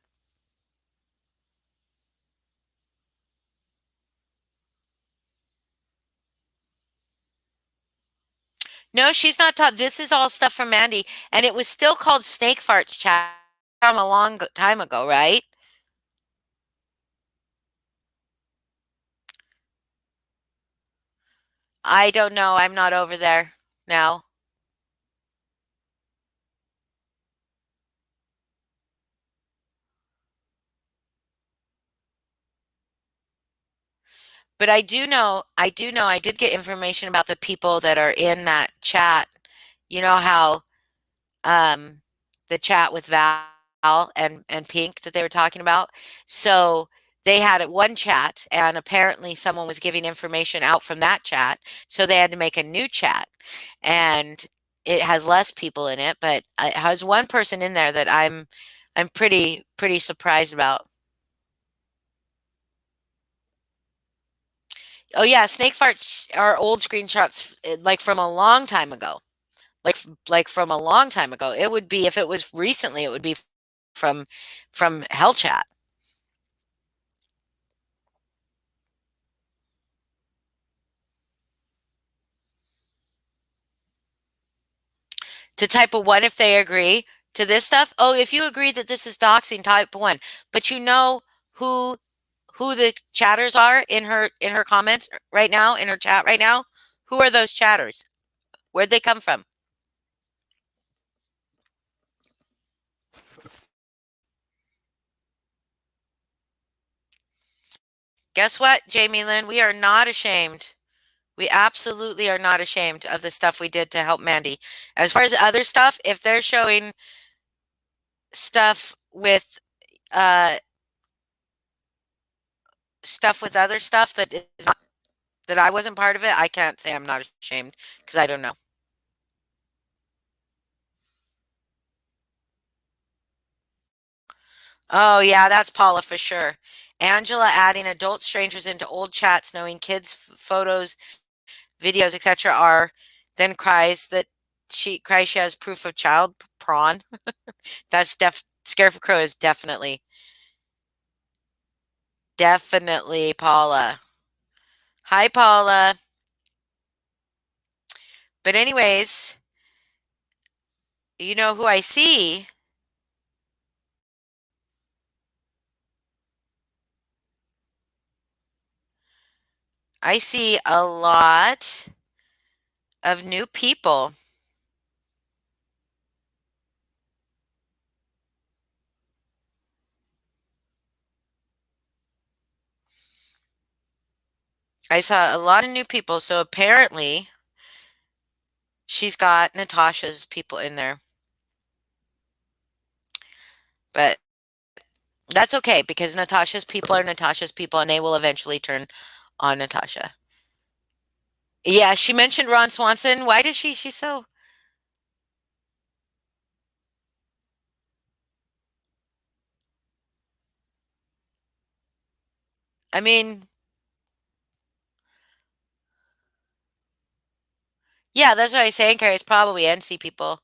No, she's not taught. This is all stuff from Mandy, and it was still called Snake Farts Chat from a long time ago, right? I don't know. I'm not over there now. But I did get information about the people that are in that chat. You know how um the chat with Val and Pink that they were talking about? So they had one chat and apparently someone was giving information out from that chat, so they had to make a new chat. And it has less people in it, but it has one person in there that I'm pretty surprised about. Oh yeah, snake farts are old screenshots, like from a long time ago. Like from a long time ago. It would be if it was recently, it would be from from Hell Chat. To type a one if they agree to this stuff. Oh, if you agree that this is doxing, type one. But you know who who the chatters are in her comments right now, in her chat right now? Who are those chatters? Where'd they come from? Guess what, Jamie Lynn? We are not ashamed. We absolutely are not ashamed of the stuff we did to help Mandy. As far as other stuff, if they're showing stuff with uh stuff with other stuff that is not that I wasn't part of it, I can't say I'm not ashamed because I don't know. Oh yeah, that's Paula for sure. Angela adding adult strangers into old chats, knowing kids' photos, videos, etc. are then cries she has proof of child prawn. That's Scarecrow is definitely Paula. Hi Paula. But anyways, you know who I see? I see a lot of new people. I saw a lot of new people, so apparently she's got Natasha's people in there. But that's okay because Natasha's people are Natasha's people and they will eventually turn on Natasha. Yeah, she mentioned Ron Swanson. Why does she's so I mean, yeah, that's what I was saying, Carrie. It's probably NC people.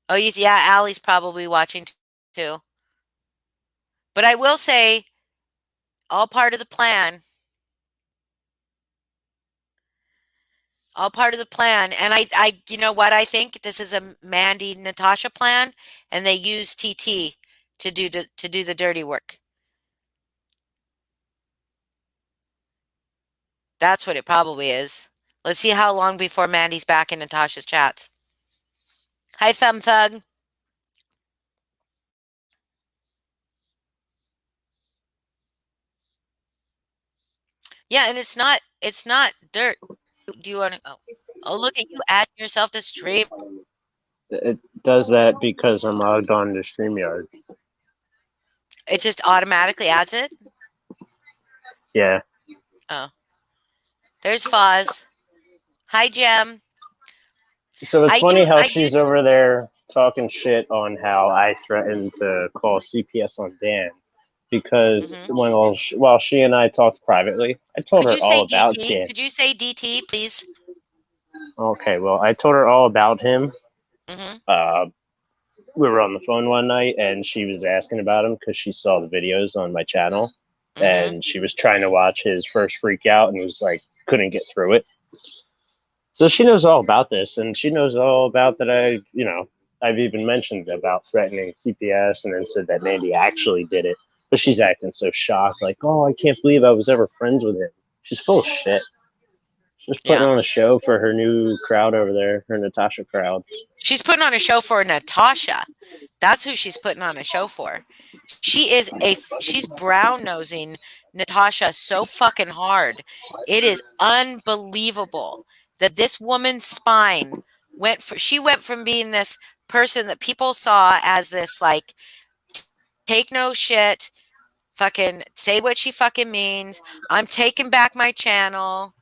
Oh, yeah, Allie's probably watching too. But I will say, all part of the plan. All part of the plan. And you know what? I think this is a Mandy Natasha plan, and they use TT to do the dirty work. That's what it probably is. Let's see how long before Mandy's back in Natasha's chats. Hi, Thumb Thug. Yeah, and it's not dirt. Do you want to? Oh, look at you adding yourself to stream. It does that because I'm logged on to StreamYard. It just automatically adds it. Yeah. Oh, there's Foz. Hi, Jem. So it's funny how I do. she's over there talking shit on how I threatened to call CPS on Dan because Mm-hmm. while she and I talked privately, I told Could her you all say about DT? Dan. Could you say DT, please? Okay, well, I told her all about him, Mm-hmm. We were on the phone one night, and she was asking about him because she saw the videos on my channel, Mm-hmm. and she was trying to watch his first freak out, and was like, couldn't get through it. So she knows all about this, and she knows all about that. I've even mentioned about threatening CPS, and then said that Mandy actually did it. But she's acting so shocked, like, "Oh, I can't believe I was ever friends with him." She's full of shit. She's putting Yeah. on a show for her new crowd over there, her Natasha crowd. She's putting on a show for Natasha. That's who she's putting on a show for. She's brown nosing Natasha so fucking hard. It is unbelievable that this woman's spine she went from being this person that people saw as this like take no shit, fucking say what she fucking means. I'm taking back my channel.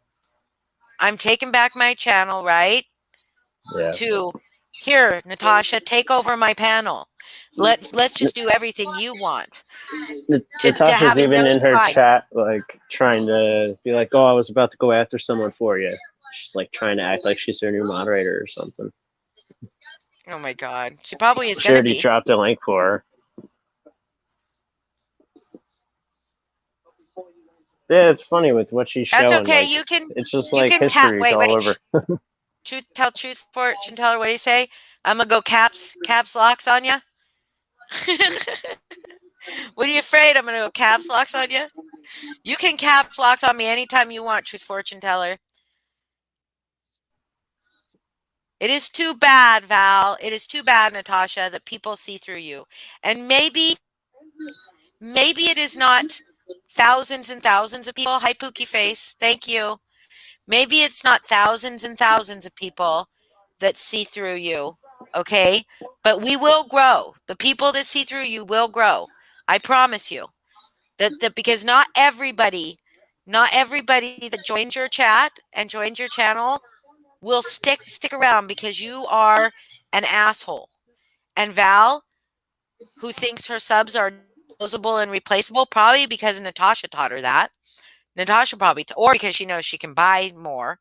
I'm taking back my channel, right? Yeah. To here, Natasha, take over my panel. Let's just do everything you want. To Natasha's having even no in her spine. chat, like trying to be like, "Oh, I was about to go after someone for you." She's like trying to act like she's her new moderator or something. Oh my god. She probably is She gonna already be. dropped a link for her. Yeah, it's funny with what she's That's showing. okay. Like, it's just You like can cap history wait, all wait. over. Truth fortune teller, what do you say? I'm gonna go caps locks on you. What are you afraid? I'm gonna go caps locks on you? You can caps locks on me anytime you want, truth fortune teller. It is too bad, Val. It is too bad, Natasha, that people see through you. And maybe it is not thousands and thousands of people. Hi, Pookie Face. Thank you. Maybe it's not thousands and thousands of people that see through you. Okay. But we will grow. The people that see through you will grow. I promise you that because not everybody that joins your chat and joins your channel will stick around because you are an asshole. And Val, who thinks her subs are disposable and replaceable, probably because Natasha taught her that. Natasha probably, or because she knows she can buy more.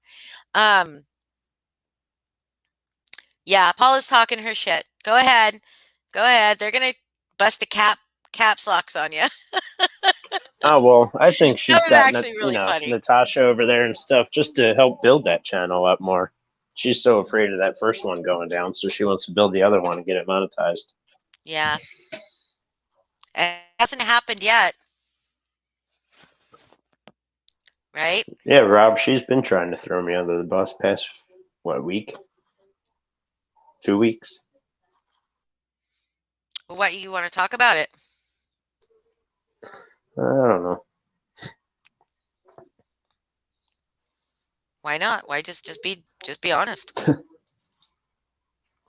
Yeah, Paula's talking her shit. Go ahead. They're gonna bust a caps locks on you. Oh well, I think That she's was got actually really funny. Natasha over there and stuff just to help build that channel up more. She's so afraid of that first one going down, so she wants to build the other one and get it monetized. Yeah. And it hasn't happened yet. Right? Yeah, Rob, she's been trying to throw me under the bus past week? 2 weeks. What you want to talk about it? I don't know. Why not? Why just be honest?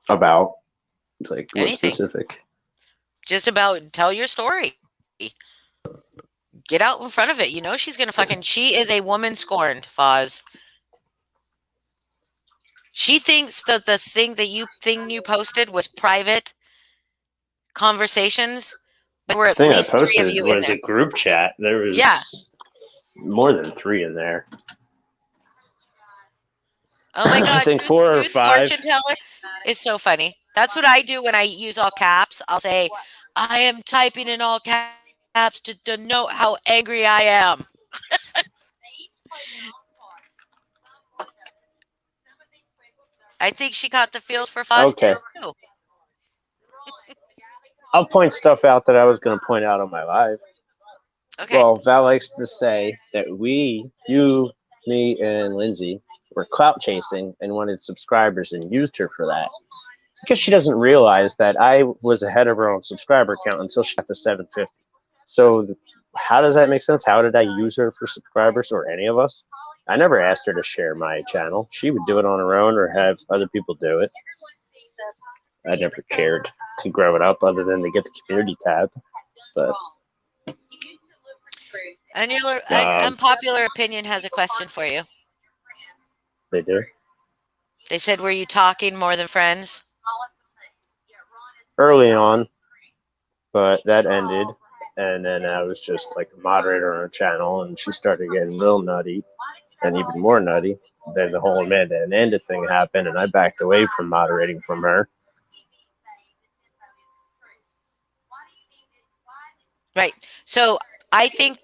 About like what Anything. specific? Just about tell your story. Get out in front of it. You know she's gonna she is a woman scorned, Foz. She thinks that the thing you posted was private conversations. There were The at thing I least 3 of posted you in was there. a group chat. There was more than 3 in there. Oh my god, I think 4 or 5. fortune teller is so funny. That's what I do when I use all caps. I'll say, I am typing in all caps to denote how angry I am. I think she got the feels for Foz Okay. too. I'll point stuff out that I was going to point out on my live. Okay. Well, Val likes to say that you, me, and Lindsay were clout chasing and wanted subscribers and used her for that. Because she doesn't realize that I was ahead of her own subscriber count until she got to 750. So how does that make sense? How did I use her for subscribers or any of us? I never asked her to share my channel. She would do it on her own or have other people do it. I never cared to grow it up other than to get the community tab. But Unpopular opinion has a question for you. they do. They said, were you talking more than friends? Early on, but that ended. And then I was just like a moderator on her channel, and she started getting real nutty and even more nutty. Then the whole Amanda and Ananda thing happened, and I backed away from moderating from her. Right. So I think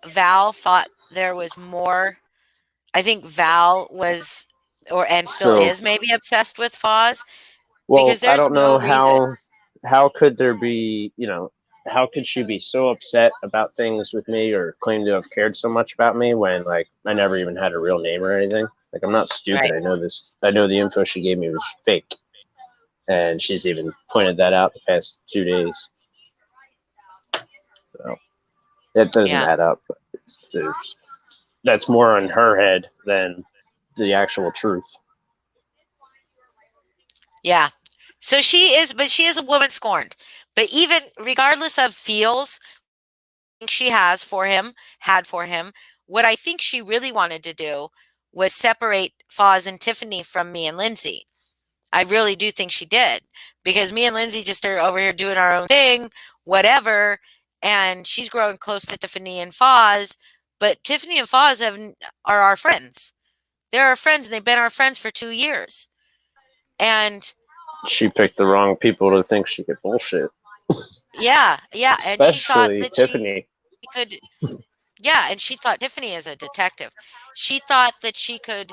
Val thought there was more. I think Val was and still So, is maybe obsessed with Foz well, because I there's don't no know reason. how could there be, how could she be so upset about things with me or claim to have cared so much about me when like I never even had a real name or anything? Like I'm not stupid. Right. I know this. I know the info she gave me was fake, and she's even pointed that out the past 2 days. So it doesn't Yeah. add up. There's, that's more on her head than the actual truth. Yeah. So but she is a woman scorned. But even regardless of feels she has for him, had for him, what I think she really wanted to do was separate Foz and Tiffany from me and Lindsay. I really do think she did because me and Lindsay just are over here doing our own thing, whatever, and she's growing close to Tiffany and Foz. But Tiffany and Foz are our friends. They're our friends, and they've been our friends for 2 years. And She picked the wrong people to think she could bullshit, yeah, yeah, and she thought especially that she Tiffany. could. Yeah, and she thought Tiffany is a detective. She thought that she could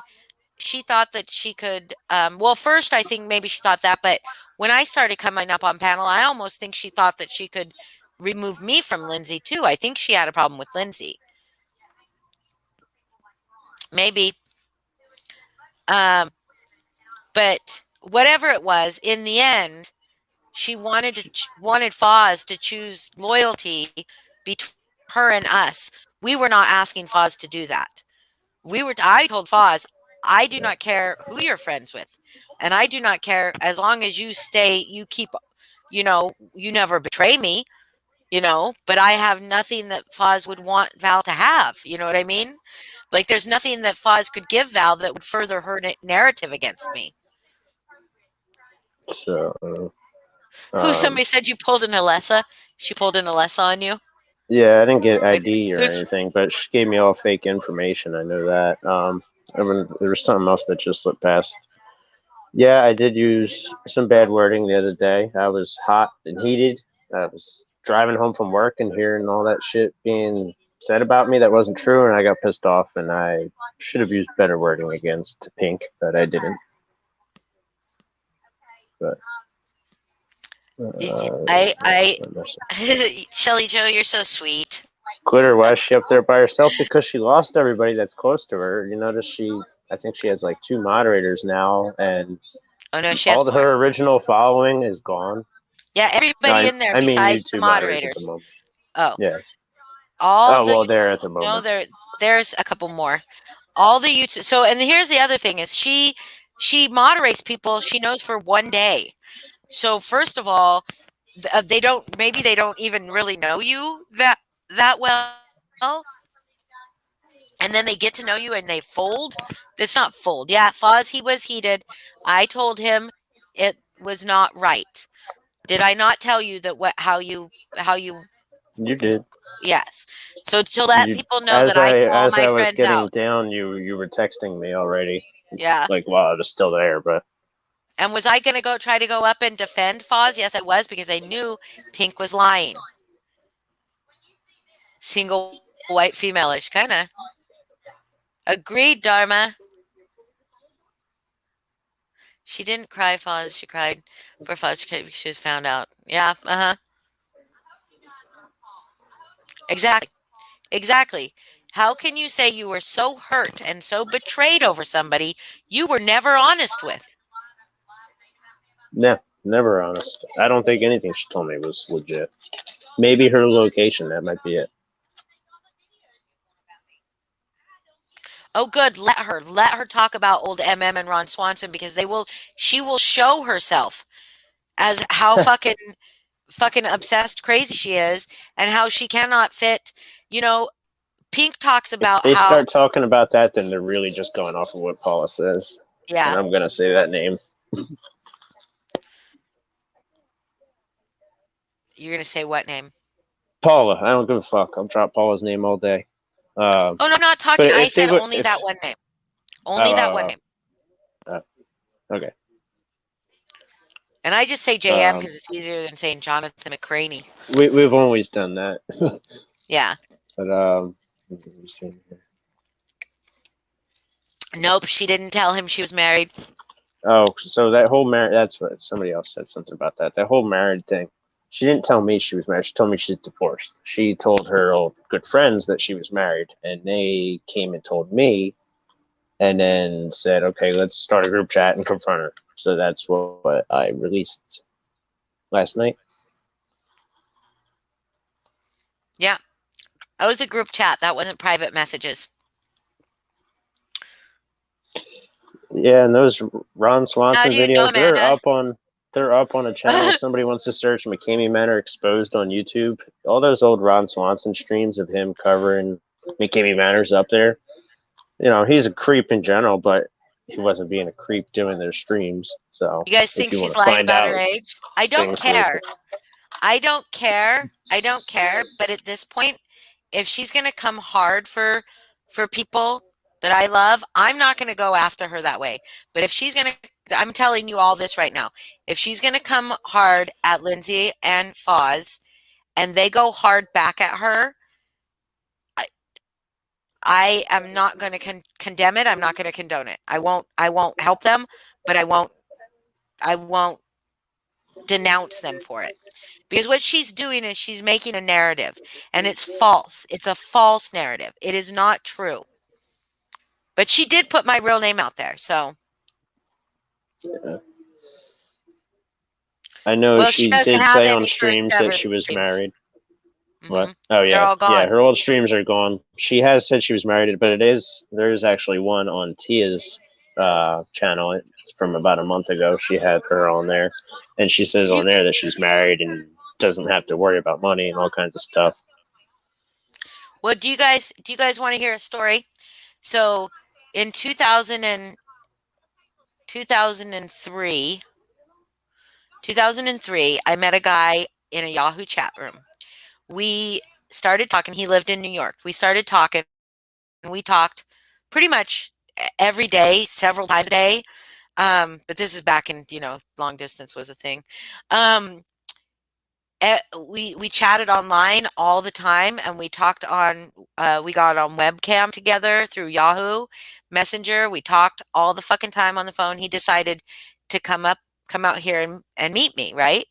she thought that she could well, first I think maybe she thought that, but when I started coming up on panel, I almost think she thought that she could remove me from Lindsay too. I think she had a problem with Lindsay. Maybe. Um, but whatever it was, in the end, she wanted Foz to choose loyalty between her and us. We were not asking Foz to do that. I told Foz, I do Yeah. not care who you're friends with. And I do not care as long as you keep, you never betray me, but I have nothing that Foz would want Val to have. You know what I mean? Like there's nothing that Foz could give Val that would further her narrative against me. So, Who um, somebody said you pulled an Alessa? She pulled an Alessa on you? yeah, I didn't get Like, ID or who's anything, but she gave me all fake information. I know that. I mean, there was something else that just slipped past. Yeah, I did use some bad wording the other day. I was hot and heated. I was driving home from work and hearing all that shit being said about me that wasn't true, and I got pissed off. And I should have used better wording against Pink, but I didn't. But I my message. Shelly Joe, you're so sweet. Quit her. Why is she up there by herself? Because she lost everybody that's close to her. You notice I think she has like two moderators now, and Oh no, she all has of more. her original following is gone. Yeah, No, everybody in there I mean you besides the two moderators at the moderators. moment. Oh, Yeah. all Oh the well, there at the no, moment. there's a couple more. All the YouTube. So, and here's the other thing: is she moderates people she knows for 1 day. So, first of all, they don't maybe they don't even really know you that well, and then they get to know you and they fold. It's not fold. Yeah, Foz, he was heated. I told him it was not right. Did I not tell you that how you You did. yes. So to let You people know that I call as my I was friends getting out. down, you were texting me already. Yeah. Like while I was still there, but And was I going to try to go up and defend Foz? Yes, I was because I knew Pink was lying. Single white female-ish kind of. Agreed, Dharma. She didn't cry, Foz. She cried for Foz because she was found out. Yeah, uh-huh. Exactly. Exactly. How can you say you were so hurt and so betrayed over somebody you were never honest with? yeah, never honest. I don't think anything she told me was legit. Maybe her location, that might be it. Oh, good. Let her. Let her talk about old MM and Ron Swanson because she will show herself as how fucking obsessed crazy she is and how she cannot fit, you know, Pink talks If about they how start talking about that, then they're really just going off of what Paula says. And yeah, I'm gonna say that name. you're going to say what name? Paula. I don't give a fuck. I'll drop Paula's name all day. Oh, no, I'm not But talking. I if they said would, only if that one name. Only that one oh, name. okay, And I just say JM because it's easier than saying Jonathan McCraney. We've always done that. Yeah. But let me see here. Nope, she didn't tell him she was married. Oh, so that whole marriage, that's what somebody else said something about that. That whole married thing. She didn't tell me she was married. She told me she's divorced. She told her old good friends that she was married, and they came and told me, and then said, okay, let's start a group chat and confront her. So that's what I released last night. Yeah. That was a group chat. That wasn't private messages. Yeah, and those Ron Swanson do you know videos, they're Amanda? up on a channel. If somebody wants to search McCamey Manor Exposed on YouTube, all those old Ron Swanson streams of him covering McCamey Manor's up there. You know, he's a creep in general, but he wasn't being a creep doing their streams. So You guys if think you she's want to lying find about out her age? I don't things like care. I don't care. I don't care. But at this point, if she's gonna come hard for people that I love, I'm not gonna go after her that way. But if she's gonna, I'm telling you all this right now. If she's gonna come hard at Lindsay and Foz, and they go hard back at her, I am not going to condemn it. I'm not going to condone it. I won't help them, but I won't denounce them for it. Because what she's doing is she's making a narrative, and it's false. It's a false narrative. It is not true. But she did put my real name out there, so. yeah. I know Well, she she doesn't did have say on any first streams that ever she was streams. married. What? Oh They're yeah, all yeah. gone. Her old streams are gone. She has said she was married, but there is actually one on Tia's channel. It's from about a month ago. She had her on there, and she says on there that she's married and doesn't have to worry about money and all kinds of stuff. Well, do you guys want to hear a story? So, in 2003, 2003, I met a guy in a Yahoo chat room. We started talking. He lived in New York. We started talking, and we talked pretty much every day, several times a day. But this is back in, long distance was a thing. We chatted online all the time, and we talked on. We got on webcam together through Yahoo Messenger. We talked all the fucking time on the phone. He decided to come out here and meet me, right?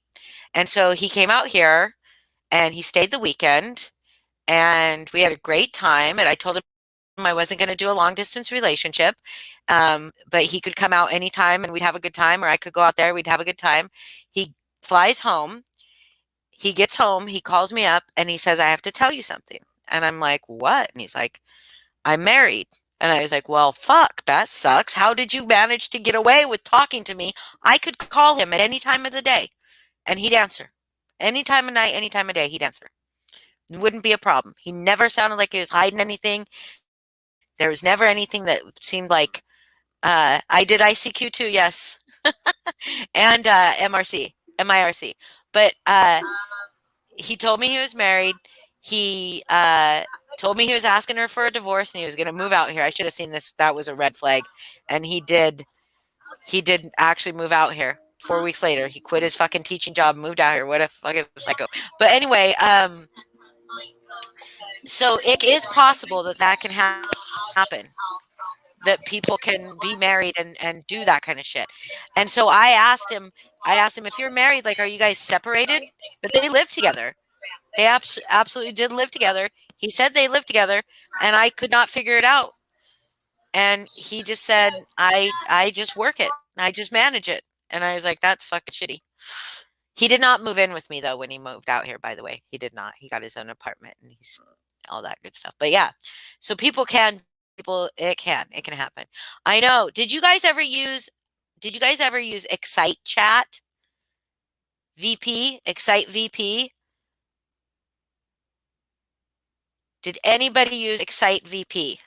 And so he came out here, and he stayed the weekend, and we had a great time. And I told him I wasn't going to do a long distance relationship, but he could come out anytime, and we'd have a good time, or I could go out there, we'd have a good time. He flies home. He gets home, he calls me up, and he says, I have to tell you something. And I'm like, what? And he's like, I'm married. And I was like, well, fuck, that sucks. How did you manage to get away with talking to me? I could call him at any time of the day, and he'd answer. Any time of night, any time of day, he'd answer. It wouldn't be a problem. He never sounded like he was hiding anything. There was never anything that seemed like, I did ICQ too, yes. And MIRC. But he told me he was married. He told me he was asking her for a divorce, and he was going to move out here. I should have seen this. That was a red flag. And he did actually move out here. 4 weeks later, he quit his fucking teaching job, moved out here. What a fucking psycho. But anyway, so it is possible that can happen. That people can be married and do that kind of shit. And so I asked him, if you're married, like, are you guys separated? But they live together. They absolutely did live together. He said they lived together, and I could not figure it out. And he just said, I just work it. I just manage it. And I was like, that's fucking shitty. He did not move in with me, though, when he moved out here, by the way. He did not. He got his own apartment, and he's all that good stuff. But yeah, so it can happen. I know. Did you guys ever use Excite Chat? Excite VP? Did anybody use Excite VP?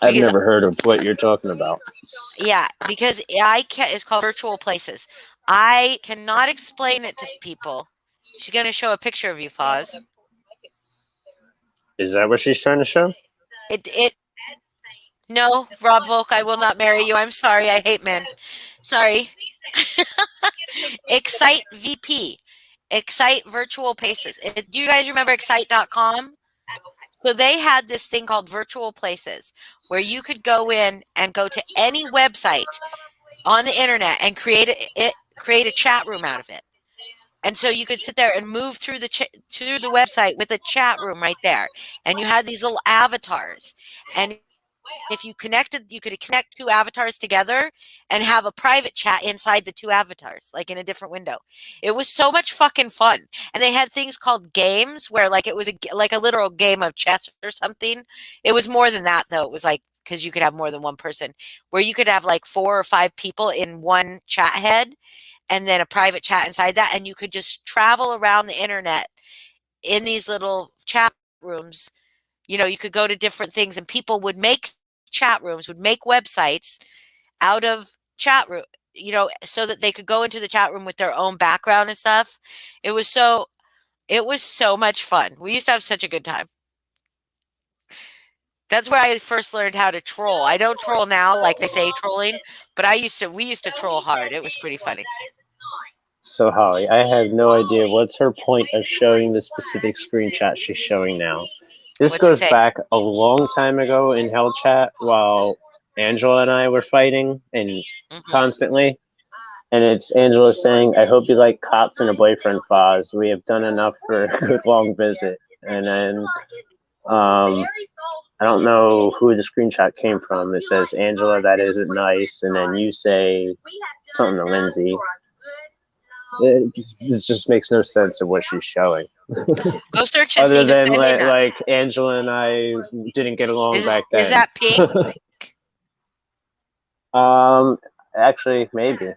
I've never heard of what you're talking about. Yeah, because it's called Virtual Places. I cannot explain it to people. She's going to show a picture of you, Foz. Is that what she's trying to show? No, Rob Volk, I will not marry you. I'm sorry. I hate men. Sorry. Excite VP, Excite Virtual Places. Do you guys remember Excite.com? So they had this thing called Virtual Places where you could go in and go to any website on the internet and create a chat room out of it. And so you could sit there and move through through the website with a chat room right there. And you had these little avatars. And if you connected, you could connect two avatars together and have a private chat inside the two avatars, like in a different window. It was so much fucking fun. And they had things called games where like it was like a literal game of chess or something. It was more than that though. It was like, because you could have more than one person, where you could have like 4 or 5 people in one chat head and then a private chat inside that. And you could just travel around the internet in these little chat rooms. You know, you could go to different things and people would make chat rooms, would make websites out of chat room, you know, so that they could go into the chat room with their own background and stuff. It was so much fun. We used to have such a good time. That's where I first learned how to troll. I don't troll now like they say trolling, but we used to troll hard. It was pretty funny. So Holly, I have no idea what's her point of showing the specific screenshot she's showing now. This What's it goes say? back a long time ago in Hell Chat while Angela and I were fighting and constantly. And it's Angela saying, I hope you like cops and a boyfriend, Foz. We have done enough for a good long visit. And then I don't know who the screenshot came from. It says, Angela, that isn't nice. And then you say something to Lindsay. It just makes no sense of what she's showing. Go search and Other see who's than sending that. like Angela and I didn't get along back then. Is that pink? Actually, maybe.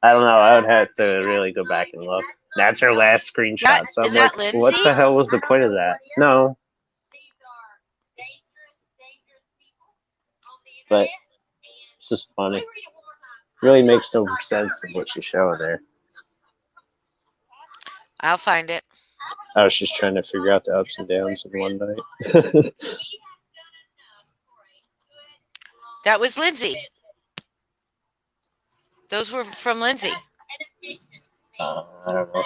I don't know. I would have to really go back and look. That's her last screenshot. So I'm like, Lindsay? what the hell was the point of that? No. But it's just funny. Really makes no sense of what she's showing there. I'll find it. I was just trying to figure out the ups and downs of one night. That was Lindsay. Those were from Lindsay. I don't know.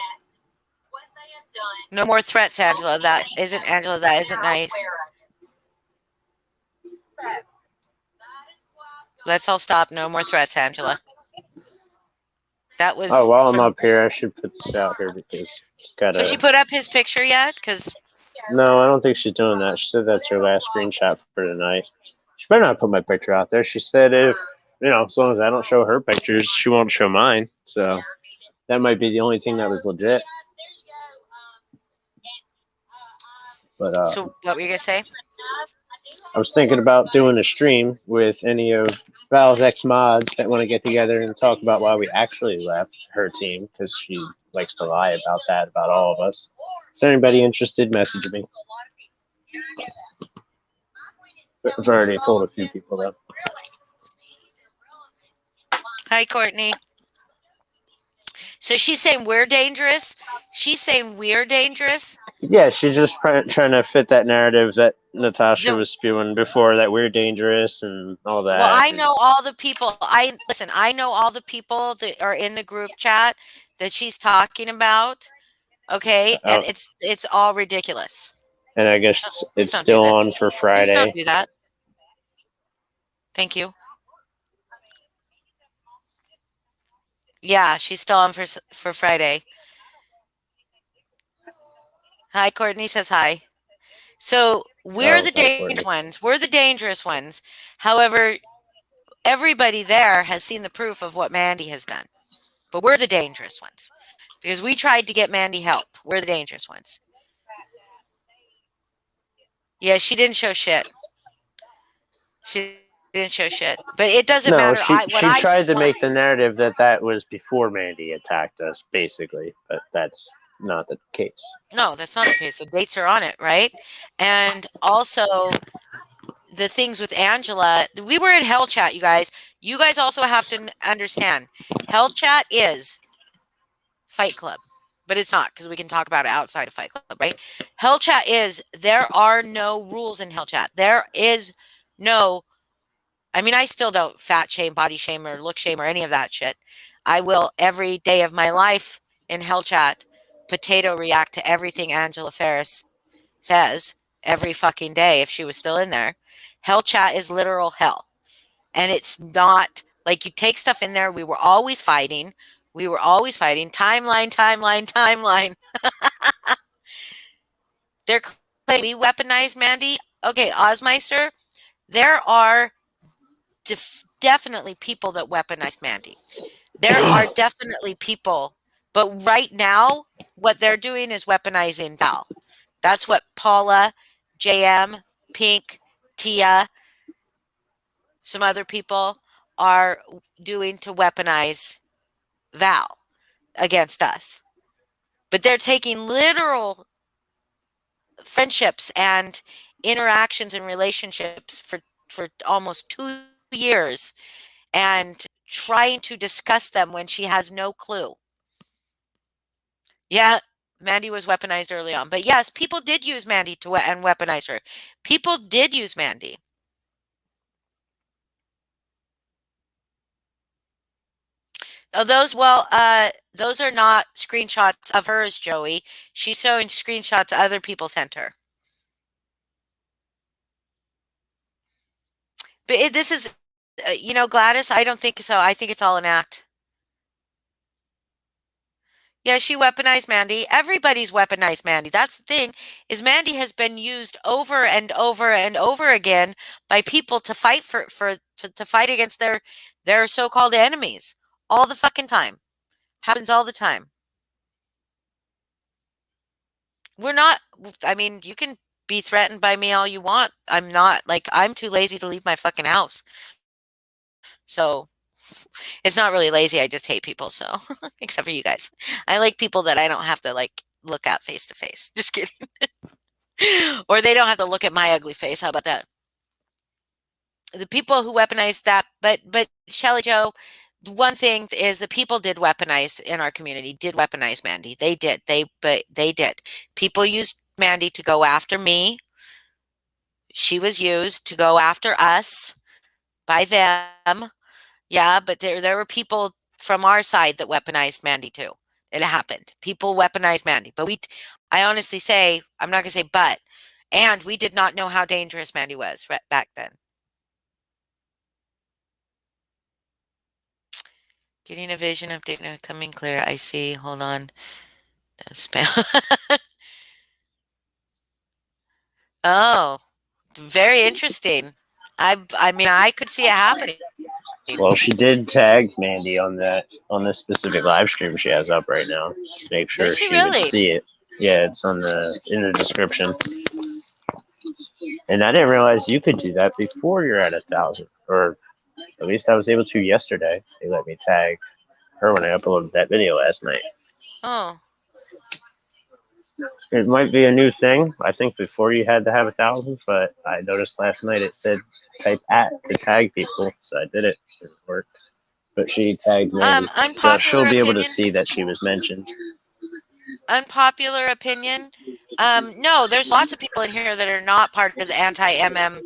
No more threats, Angela. That isn't nice. Let's all stop. No more threats, Angela. That was. Oh, while I'm up here, I should put this out here because it's got. So she put up his picture yet? Because. No, I don't think she's doing that. She said that's her last screenshot for tonight. She better not put my picture out there. She said if, as long as I don't show her pictures, she won't show mine. So that might be the only thing that was legit. But so what were you gonna say? I was thinking about doing a stream with any of Val's ex-mods that want to get together and talk about why we actually left her team, because she likes to lie about that, about all of us. Is there anybody interested? Message me. I've already told a few people, though. Hi, Courtney. So she's saying we're dangerous? She's saying we're dangerous? Yeah, she's just trying to fit that narrative that Natasha was spewing before, that we're dangerous and all that. Well, I know all the people. I know all the people that are in the group chat that she's talking about. Okay, and it's all ridiculous. And I guess it's still on for Friday. Please don't do that. Thank you. Yeah, she's still on for Friday. Hi, Courtney says hi. So we're the dangerous ones. We're the dangerous ones. However, everybody there has seen the proof of what Mandy has done. But we're the dangerous ones. Because we tried to get Mandy help. We're the dangerous ones. Yeah, she didn't show shit. She didn't show shit. But it doesn't matter. She tried to make the narrative that was before Mandy attacked us, basically. But that's not the case. No, that's not the case. The dates are on it, right? And also the things with Angela. We were in Hell Chat, you guys. You guys also have to understand. Hell Chat is Fight Club. But it's not, because we can talk about it outside of Fight Club, right? Hell Chat there are no rules in Hell Chat. There is no, I mean, I still don't fat shame, body shame, or look shame, or any of that shit. I will every day of my life in Hell Chat potato react to everything Angela Ferris says every fucking day if she was still in there. Hell Chat is literal hell. And it's not like you take stuff in there. We were always fighting. We were always fighting. Timeline, timeline, timeline. They're claiming we weaponized Mandy. Okay, Ozmeister, there are definitely people that weaponize Mandy. There are definitely people, but right now, what they're doing is weaponizing Val. That's what Paula, JM, Pink, Tia, some other people are doing to weaponize Val against us. But they're taking literal friendships and interactions and relationships for almost 2 years and trying to discuss them when she has no clue. Yeah, Mandy was weaponized early on. But yes, people did use Mandy to and weaponize her. People did use Mandy. Oh, those are not screenshots of hers, Joey. She's showing screenshots other people sent her. But this is, Gladys, I don't think so. I think it's all an act. Yeah, she weaponized Mandy. Everybody's weaponized Mandy. That's the thing, is Mandy has been used over and over and over again by people to fight to fight against their so-called enemies all the fucking time. Happens all the time. We're not. I mean, you can be threatened by me all you want. I'm not like I'm too lazy to leave my fucking house. So it's not really lazy. I just hate people. So except for you guys, I like people that I don't have to like look at face to face. Just kidding. Or they don't have to look at my ugly face. How about that? The people who weaponize that, but Shelly Joe, one thing is the people did weaponize in our community, did weaponize Mandy. They did. They did. People used Mandy to go after me. She was used to go after us by them. Yeah, but there were people from our side that weaponized Mandy too. It happened. People weaponized Mandy, but I honestly say, I'm not gonna say but, and we did not know how dangerous Mandy was back then. Getting a vision update now coming clear. I see. Hold on. Spam. Oh, very interesting. I mean, I could see it happening. Well, she did tag Mandy on this specific live stream she has up right now to make sure Did she she would really? see it. Yeah, it's in the description. And I didn't realize you could do that before you're at 1,000, or at least I was able to yesterday. They let me tag her when I uploaded that video last night. Oh. It might be a new thing. I think before you had to have 1,000, but I noticed last night it said type @ to tag people, so I did it. It worked. But she tagged Mandy, so Unpopular she'll be able to opinion. see that she was mentioned. Unpopular opinion. No, there's lots of people in here that are not part of the anti-MM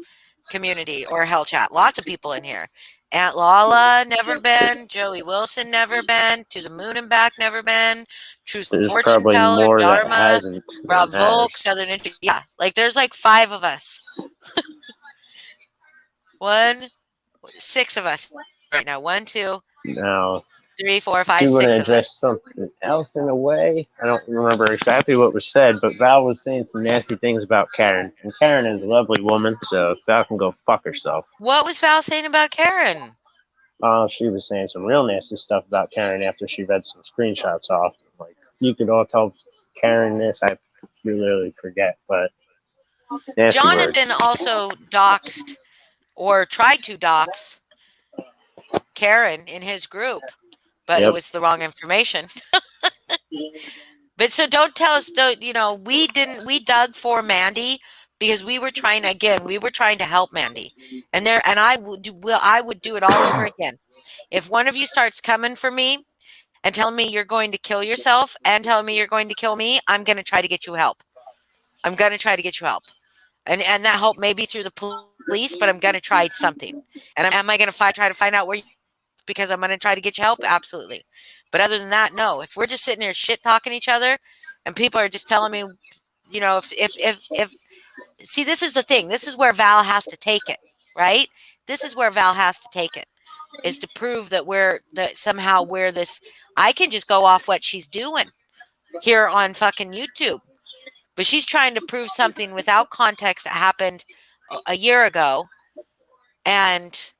community or Hell Chat. Lots of people in here. Aunt Lala never been. Joey Wilson never been. To the Moon and Back never been. Truth There's Fortune probably Teller, more that Dharma, hasn't Rob than Volk, has. Southern Ninja. Yeah, like there's like 5 of us. 6 of us right now. 1, 2, Now, 3, 4, do 5, you want to 6 of address us. something else in a way? I don't remember exactly what was said, but Val was saying some nasty things about Karen. And Karen is a lovely woman, so Val can go fuck herself. What was Val saying about Karen? She was saying some real nasty stuff about Karen after she read some screenshots off. Like, you could all tell Karen this. I literally forget, but nasty Jonathan words. also doxed or tried to dox Karen in his group, but it Yep. was the wrong information. But so don't tell us though, we dug for Mandy because we were trying to help Mandy. And I would do it all over again. If one of you starts coming for me and telling me you're going to kill yourself and telling me you're going to kill me, I'm going to try to get you help. I'm going to try to get you help. And that help may be through the police, but I'm going to try something. And am I going to try to find out where because I'm going to try to get you help, absolutely. But other than that, no. If we're just sitting here shit talking each other, and people are just telling me, you know, if see, this is the thing. This is where Val has to take it, right? This is where Val has to take it, is to prove that somehow we're this. I can just go off what she's doing here on fucking YouTube, but she's trying to prove something without context that happened a year ago, and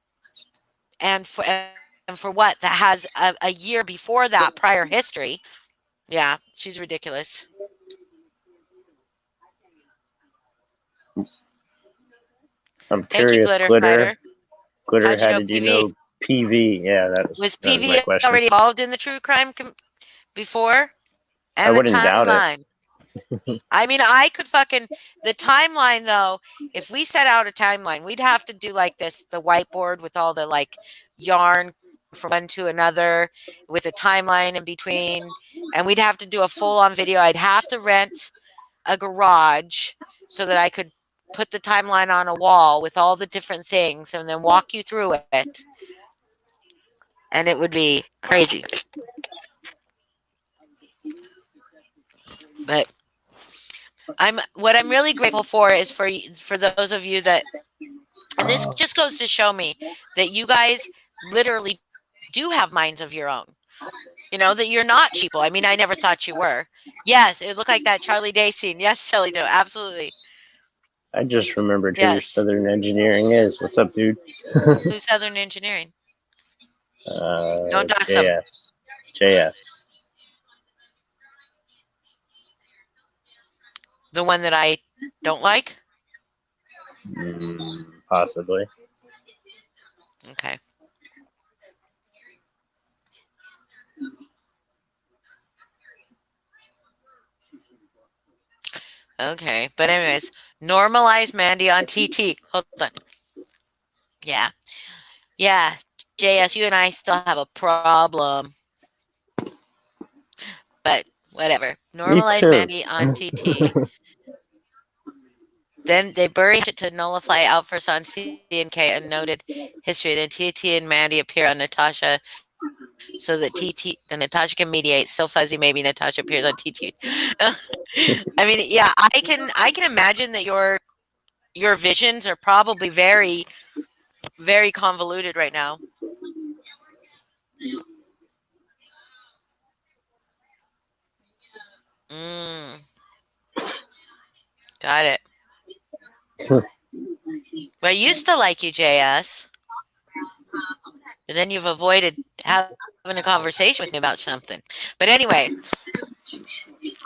for what, that has a year before that prior history. Yeah, she's ridiculous. I'm Thank you, curious, Glitter Glitter. Fighter. Glitter, How'd you how know did you PV? know PV? Yeah, that Was was my PV question. already involved in the true crime before? I And the wouldn't doubt it. timeline. I mean, I could fucking the timeline though. If we set out a timeline, we'd have to do like this, the whiteboard with all the like yarn from one to another, with a timeline in between, and we'd have to do a full-on video. I'd have to rent a garage so that I could put the timeline on a wall with all the different things, and then walk you through it, and it would be crazy. But what I'm really grateful for is for those of you that, and this just goes to show me that you guys literally do have minds of your own. You know, that you're not sheeple. I mean, I never thought you were. Yes, it looked like that Charlie Day scene. Yes, Shelly, do absolutely. I just remembered who Yes. Southern Engineering is. What's up, dude? Who's Southern Engineering? Don't dox them. JS. JS. The one that I don't like? Possibly. Okay. Okay. But anyways, normalize Mandy on TT. Hold on. Yeah. Yeah. JS, you and I still have a problem. But whatever. Normalize Mandy on TT. Then they buried it to nullify out first on CNK and noted history. Then TT and Mandy appear on Natasha so that the Natasha can mediate. So fuzzy, maybe Natasha appears on TT. I mean, yeah, I can imagine that your visions are probably very, very convoluted right now. Got it. Well, I used to like you, JS. And then you've avoided having a conversation with me about something. But anyway,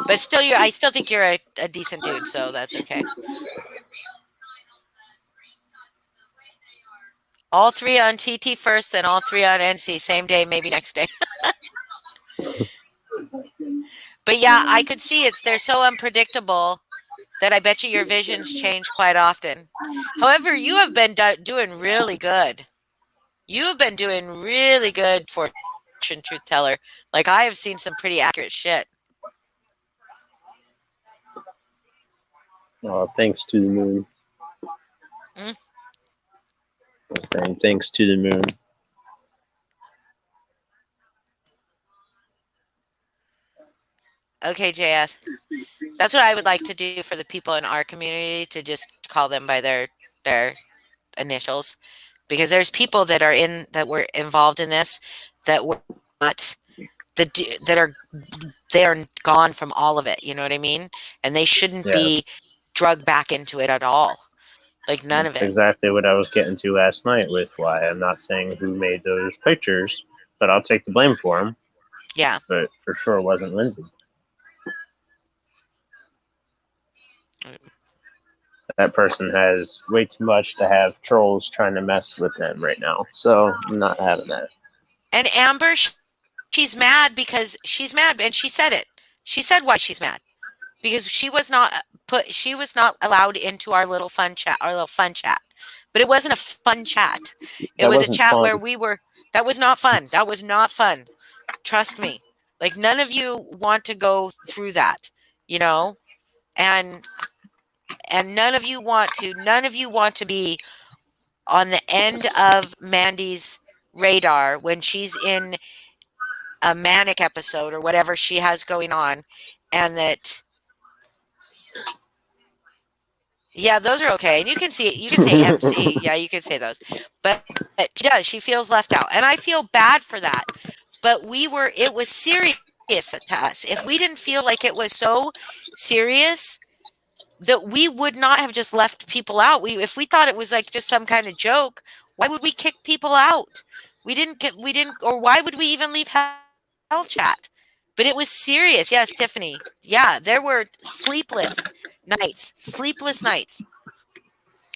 but still, I still think you're a decent dude, so that's okay. All 3 on TT first, then all 3 on NC, same day, maybe next day. But yeah, I could see they're so unpredictable that I bet you your visions change quite often. However, you have been doing really good. You have been doing really good, fortune truth teller. Like, I have seen some pretty accurate shit. Oh, thanks to the moon. Saying thanks to the moon. Okay, JS. That's what I would like to do for the people in our community, to just call them by their initials, because there's people that were involved in this that were not they're gone from all of it. You know what I mean? And they shouldn't be drugged back into it at all. Like, none of it. That's exactly what I was getting to last night with why I'm not saying who made those pictures, but I'll take the blame for them. Yeah. But for sure it wasn't Lindsay. That person has way too much to have trolls trying to mess with them right now. So I'm not having that. And Amber, she's mad because she's mad, and she said it. She said why she's mad. Because she was not allowed into our little fun chat. But it wasn't a fun chat. It was a chat where that was not fun. That was not fun. Trust me. Like, none of you want to go through that, you know? And none of you want to be on the end of Mandy's radar when she's in a manic episode or whatever she has going on, and that, yeah, those are okay. And you can say MC, yeah, you can say those, but she does. She feels left out, and I feel bad for that. But it was serious to us. If we didn't feel like it was so serious, that we would not have just left people out. If we thought it was like just some kind of joke, why would we kick people out? Or why would we even leave hell chat? But it was serious. Yes, Tiffany. Yeah, there were sleepless nights. Sleepless nights.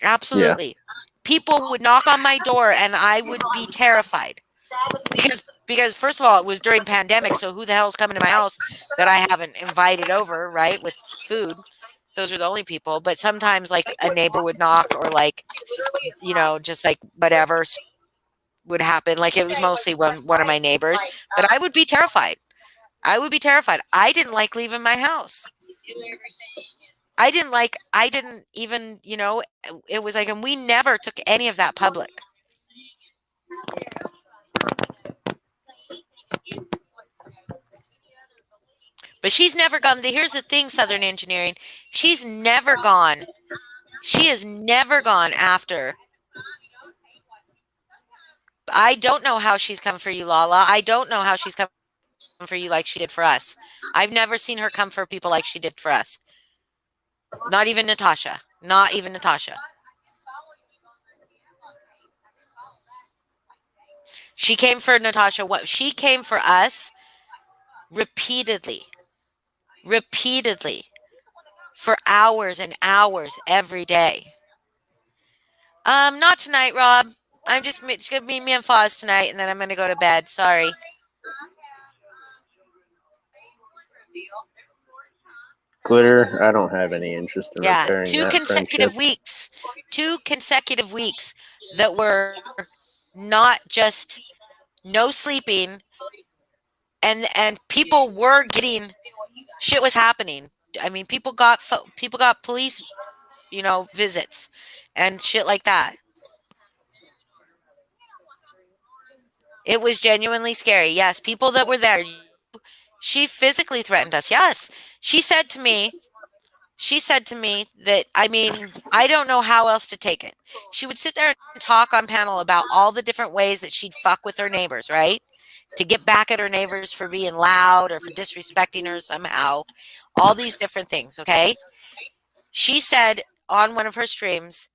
Absolutely. People would knock on my door and I would be terrified. Because first of all, it was during pandemic, so who the hell's coming to my house that I haven't invited over, right, with food? Those are the only people. But sometimes like a neighbor would knock, or like, just like whatever would happen. Like it was mostly one of my neighbors, but I would be terrified. I would be terrified. I didn't like leaving my house. I didn't even, it was like, and we never took any of that public. But she's never gone. Here's the thing, Southern Engineering. She's never gone. She has never gone after. I don't know how she's come for you, Lala. I don't know how she's come for you like she did for us. I've never seen her come for people like she did for us. Not even Natasha. Not even Natasha. She came for Natasha. She came for us repeatedly. Repeatedly. For hours and hours every day. Not tonight, Rob. It's gonna be me and Foz tonight, and then I'm gonna go to bed. Sorry. Glitter, I don't have any interest in repairing Two that consecutive friendship. weeks. 2 consecutive weeks that were not just no sleeping, and people were getting, shit was happening. I mean, people got police, visits and shit like that. It was genuinely scary. Yes, people that were there. She physically threatened us. Yes. She said to me that, I mean, I don't know how else to take it. She would sit there and talk on panel about all the different ways that she'd fuck with her neighbors, right? To get back at her neighbors for being loud or for disrespecting her somehow. All these different things, okay? She said on one of her streams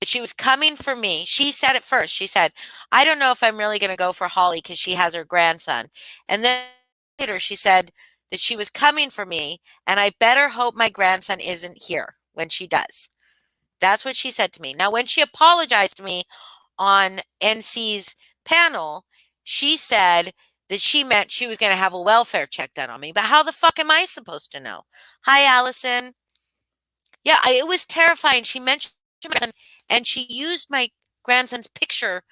that she was coming for me. She said it first. She said, I don't know if I'm really going to go for Holly because she has her grandson. And then later she said that she was coming for me, and I better hope my grandson isn't here when she does. That's what she said to me. Now, when she apologized to me on NC's panel, she said that she meant she was going to have a welfare check done on me. But how the fuck am I supposed to know? Hi, Allison. Yeah, it was terrifying. She mentioned my grandson, and she used my grandson's picture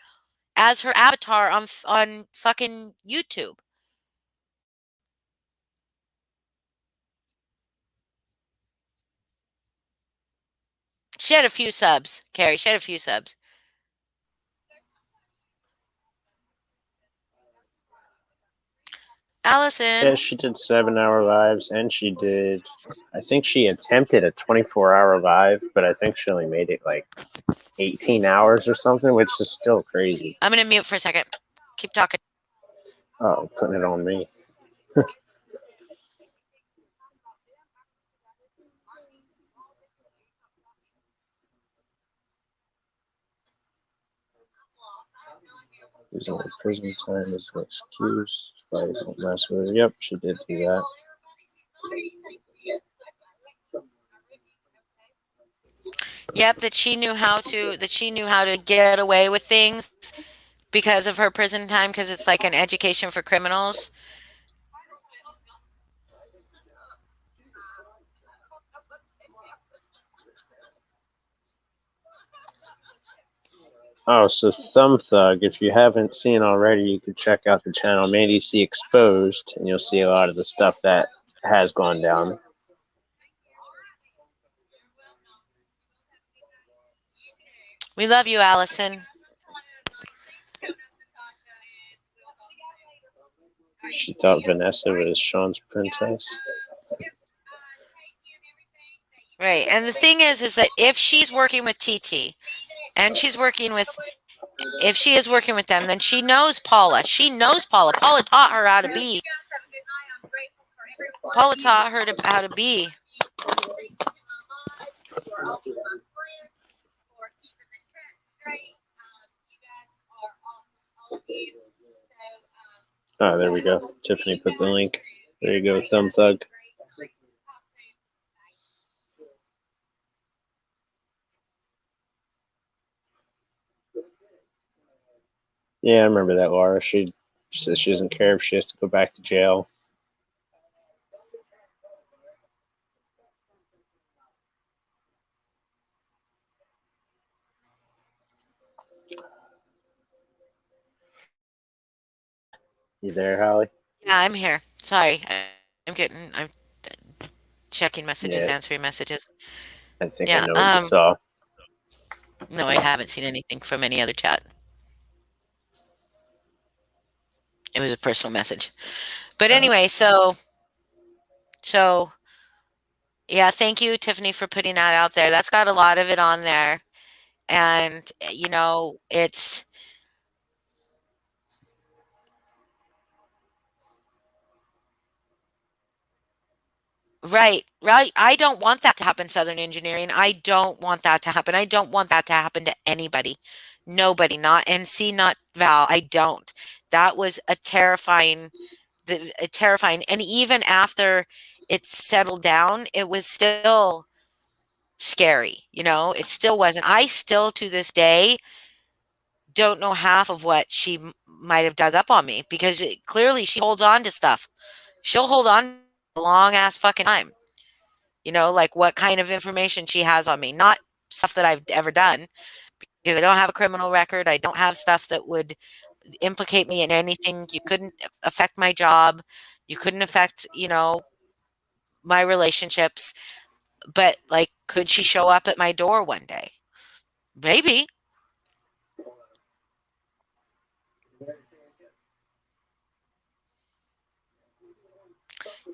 as her avatar on fucking YouTube. She had a few subs, Carrie. She had a few subs. Allison. Yeah, she did 7-hour lives, and I think she attempted a 24-hour live, but I think she only made it like 18 hours or something, which is still crazy. I'm going to mute for a second. Keep talking. Oh, putting it on me. Using prison time as an excuse. Probably don't mess with her. Yep, she did do that. Yep, that she knew how to get away with things because of her prison time, because it's like an education for criminals. Oh, so Thumb Thug, if you haven't seen already, you can check out the channel Mandy C Exposed, and you'll see a lot of the stuff that has gone down. We love you, Allison. She thought Vanessa was Sean's princess. Right. And the thing is that if she's working with TT and she's working with, if she is working with them, then she knows Paula. She knows Paula. Paula taught her how to be. Paula taught her how to be. Oh, there we go. Tiffany put the link. There you go, Thumb Thug. Yeah, I remember that, Laura. She says she doesn't care if she has to go back to jail. You there, Holly? Yeah, I'm here. Sorry. I'm checking messages, Yeah, answering messages. I think I Yeah. know what you saw. No, I haven't seen anything from any other chat. It was a personal message. But anyway, so yeah, thank you, Tiffany, for putting that out there. That's got a lot of it on there. And it's right, right. I don't want that to happen, Southern Engineering. I don't want that to happen. I don't want that to happen to anybody. Nobody, not NC, not Val. I don't. That was terrifying. And even after it settled down, it was still scary. It still wasn't. I still to this day don't know half of what she might have dug up on me because clearly she holds on to stuff. She'll hold on a long ass fucking time. Like what kind of information she has on me. Not stuff that I've ever done because I don't have a criminal record. I don't have stuff that would implicate me in anything. You couldn't affect my job. You couldn't affect, my relationships. But like, could she show up at my door one day? Maybe.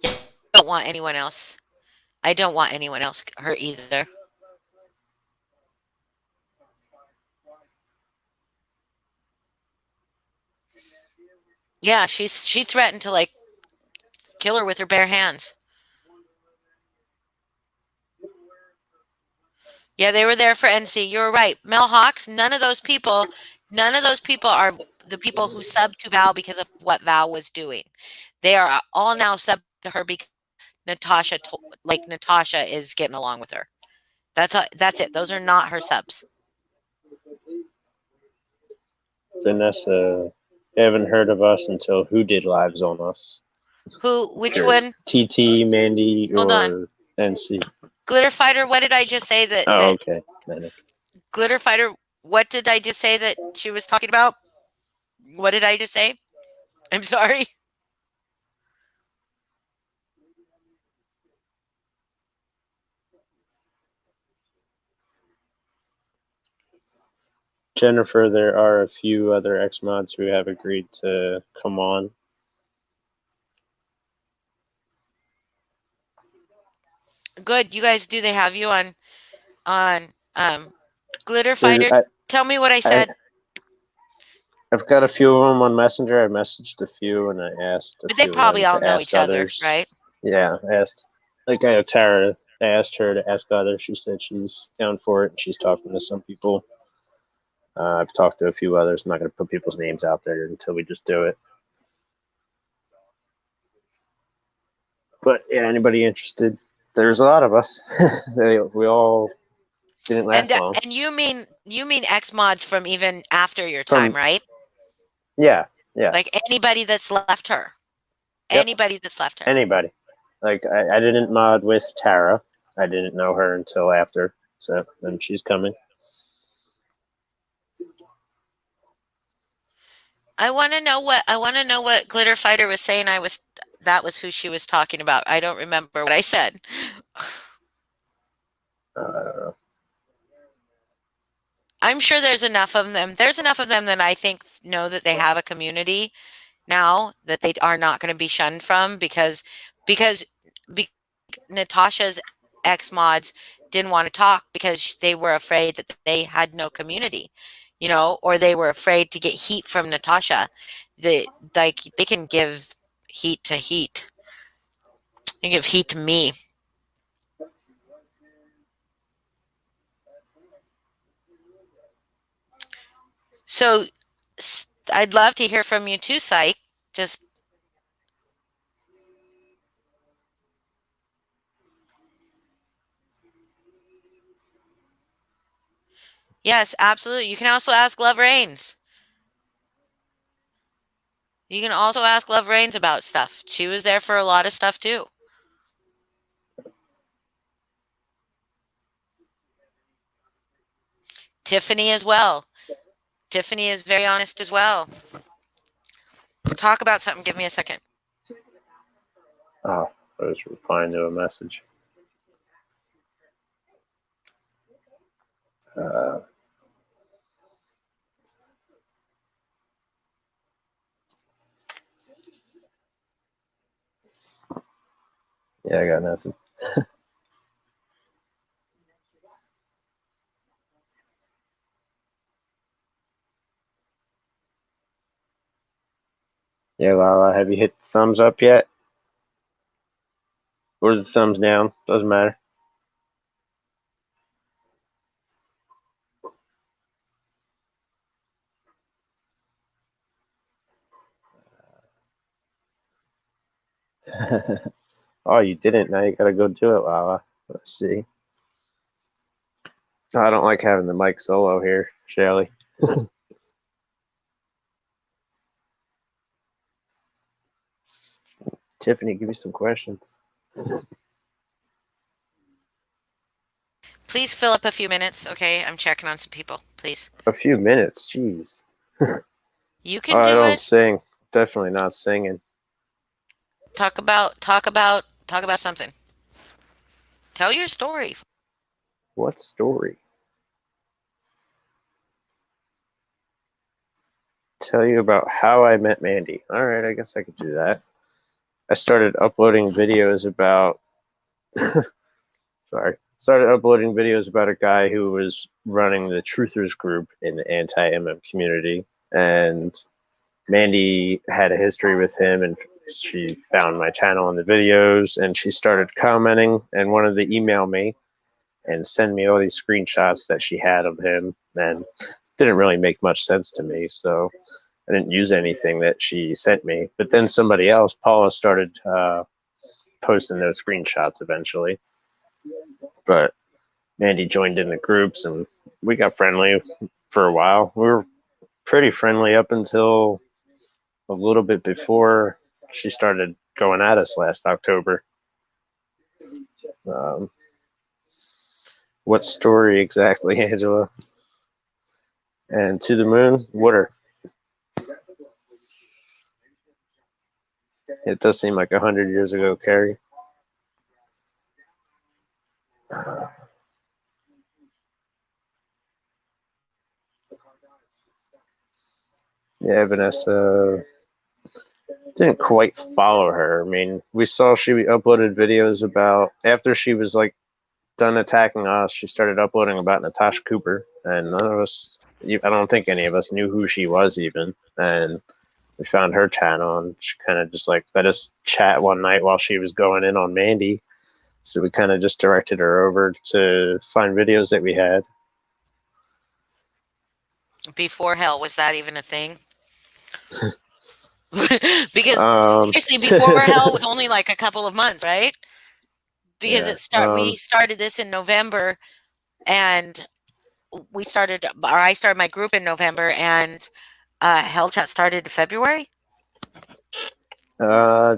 Yeah, I don't want anyone else. I don't want anyone else hurt either. Yeah, she threatened to like kill her with her bare hands. Yeah, they were there for NC. You were right. Mel Hawks, none of those people are the people who subbed to Val because of what Val was doing. They are all now subbed to her because Natasha is getting along with her. That's it. Those are not her subs. Vanessa, haven't heard of us until who did lives on us? Which There's one? TT, Mandy, Hold on. or NC. Glitter Fighter, what did I just say Oh, okay. Glitter Fighter, what did I just say that she was talking about? What did I just say? I'm sorry. Jennifer, there are a few other X mods who have agreed to come on. Good. You guys, do they have you on Glitter Fighter? Tell me what I said. I've got a few of them on Messenger. I messaged a few and I asked a But few they probably of all them to know ask each other, others. right? Yeah, I asked. Like I know Tara, I asked her to ask others. She said she's down for it and she's talking to some people. I've talked to a few others. I'm not going to put people's names out there until we just do it. But yeah, anybody interested? There's a lot of us. We all didn't last long. And you mean X mods from even after your time, right? Yeah. Like anybody that's left her. Yep. Anybody that's left her. Anybody. Like I didn't mod with Tara. I didn't know her until after. So then she's coming. I want to know what Glitter Fighter was saying. That was who she was talking about. I don't remember what I said. I'm sure there's enough of them. There's enough of them that I think know that they have a community now that they are not going to be shunned from because Natasha's ex mods didn't want to talk because they were afraid that they had no community, or they were afraid to get heat from Natasha. They can give heat to heat. They give heat to me. So I'd love to hear from you too, Psych. Just yes, absolutely. You can also ask Love Reigns. You can also ask Love Reigns about stuff. She was there for a lot of stuff too. Tiffany as well. Tiffany is very honest as well. Talk about something. Give me a second. Oh, I was replying to a message. Yeah, I got nothing. Yeah, Lala, have you hit the thumbs up yet? Or the thumbs down? Doesn't matter. Oh, you didn't. Now you gotta go do it, Lala. Let's see. Oh, I don't like having the mic solo here, Shelly. Tiffany, give me some questions. Please fill up a few minutes, okay? I'm checking on some people. Please. A few minutes, jeez. You Oh, can I do don't it. sing. Definitely not singing. Talk about something. Tell your story. What story? Tell you about how I met Mandy. All right, I guess I could do that. I started uploading videos about started uploading videos about a guy who was running the Truthers group in the anti-MM community, and Mandy had a history with him, and she found my channel and the videos, and she started commenting and wanted to email me and send me all these screenshots that she had of him, and didn't really make much sense to me, so I didn't use anything that she sent me. But then somebody else, Paula, started posting those screenshots eventually. But Mandy joined in the groups, and we got friendly for a while. We were pretty friendly up until a little bit before she started going at us last October. Um, what story exactly, Angela? And to the moon, water. It does seem like 100 years ago, Carrie. Yeah, Vanessa didn't quite follow her. I mean, we saw she uploaded videos about after she was like done attacking us. She started uploading about Natasha Cooper, and none of us, I don't think any of us knew who she was even. And we found her channel, and she kind of just like let us chat one night while she was going in on Mandy. So we kind of just directed her over to find videos that we had. Before hell, was that even a thing? Because Um, seriously, before hell was only like a couple of months, right? Because yeah. we started this in November, and I started my group in November, and Hell Chat started in February. Uh,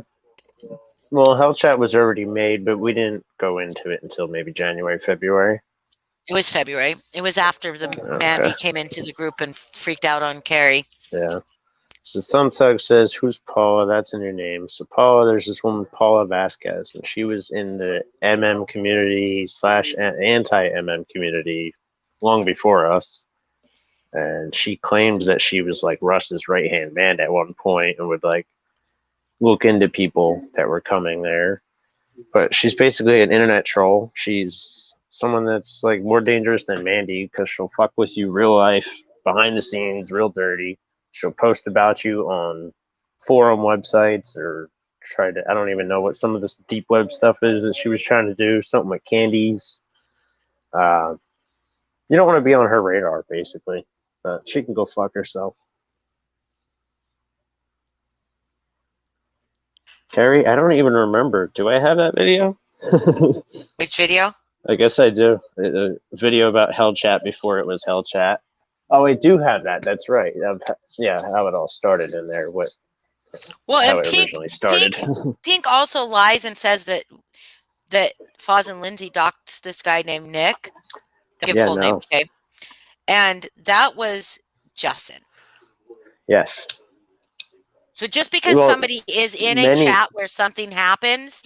well, Hell Chat was already made, but we didn't go into it until maybe January, February. It was February. It was after the Okay. Mandy came into the group and freaked out on Carrie. Yeah. So Thumb Thug says, "Who's Paula?" That's in your name. So Paula, there's this woman Paula Vasquez, and she was in the MM community / anti MM community long before us. and she claims that she was like Russ's right hand man at one point and would like look into people that were coming there. But she's basically an internet troll. She's someone that's like more dangerous than Mandy because she'll fuck with you real life, behind the scenes, real dirty. She'll post about you on forum websites or try to, I don't even know what some of this deep web stuff is that she was trying to do, something with candies. Uh, you don't want to be on her radar, basically. But she can go fuck herself. Carrie, I don't even remember. Do I have that video? Which video? I guess I do. A video about Hell Chat before it was Hell Chat. Oh, I do have that. That's right. Yeah, how it all started in there. Well, How and it originally started. Pink also lies and says that Foz and Lindsay doxed this guy named Nick. Give Yeah, full name, no. okay? And that was Justin. Yes. So just because Well, somebody is in a chat where something happens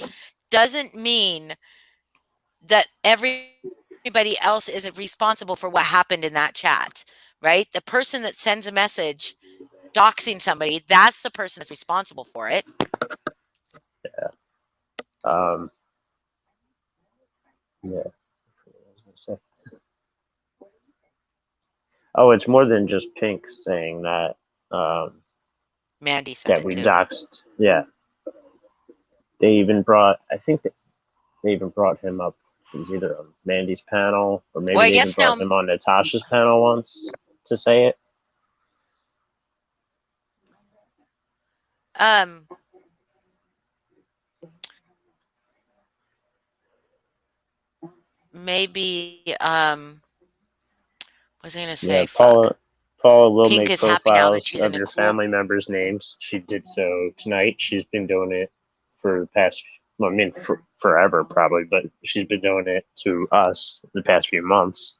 doesn't mean that everybody else isn't responsible for what happened in that chat, right? The person that sends a message doxing somebody, that's the person that's responsible for it. Yeah. Yeah. Oh, it's more than just Pink saying that. Mandy said That it we too. doxed. Yeah. They even brought, I think that they even brought him up. It was either on Mandy's panel or maybe Well, I they even guess brought now him on Natasha's panel once to say it. maybe what was I gonna Yeah, say? Fuck. Paula will Pink make is happy now that profiles she's of in a your cool. family members' names. She did so tonight. She's been doing it for the past, well, I mean, forever probably, but she's been doing it to us the past few months.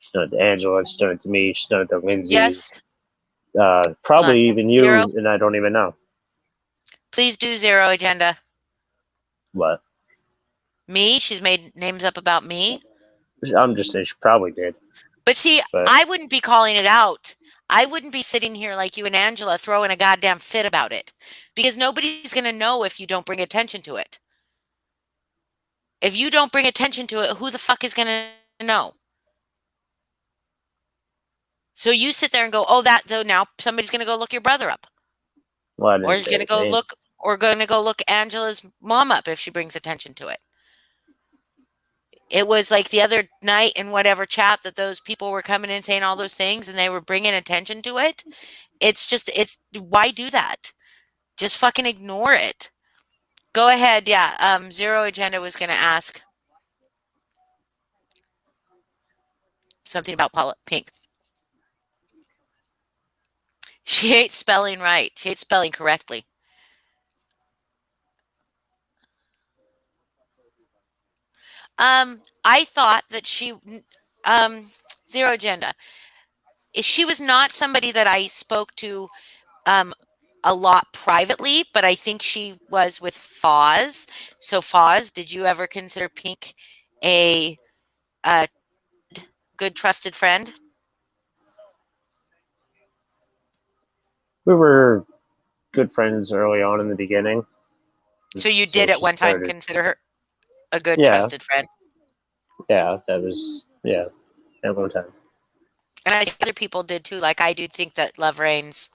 She's done it to Angela. She's done it to me. She's done it to Lindsay. Yes. Hold Probably on. even Zero. you, and I don't even know. Please do zero agenda. What? Me? She's made names up about me. I'm just saying she probably did. But see, But I wouldn't be calling it out. I wouldn't be sitting here like you and Angela throwing a goddamn fit about it because nobody's going to know if you don't bring attention to it. If you don't bring attention to it, who the fuck is going to know? So you sit there and go, "Oh, that though now somebody's going to go look your brother up." well, I Or didn't is say going to his go name. look Angela's mom up if she brings attention to it. It was like the other night in whatever chat that those people were coming in saying all those things and they were bringing attention to it. It's why do that? Just fucking ignore it. Go ahead. Yeah. Zero Agenda was going to ask something about Pink. She hates spelling right. She hates spelling correctly. I thought that Zero Agenda. She was not somebody that I spoke to um, a lot privately, but I think she was with Foz. So Foz, did you ever consider Pink a, a good trusted friend? We were good friends early on in the beginning. So you So did at she one time started. consider her a good Yeah, trusted friend. that was, yeah, at one time. And I think other people did too. Like I do think that Love Reigns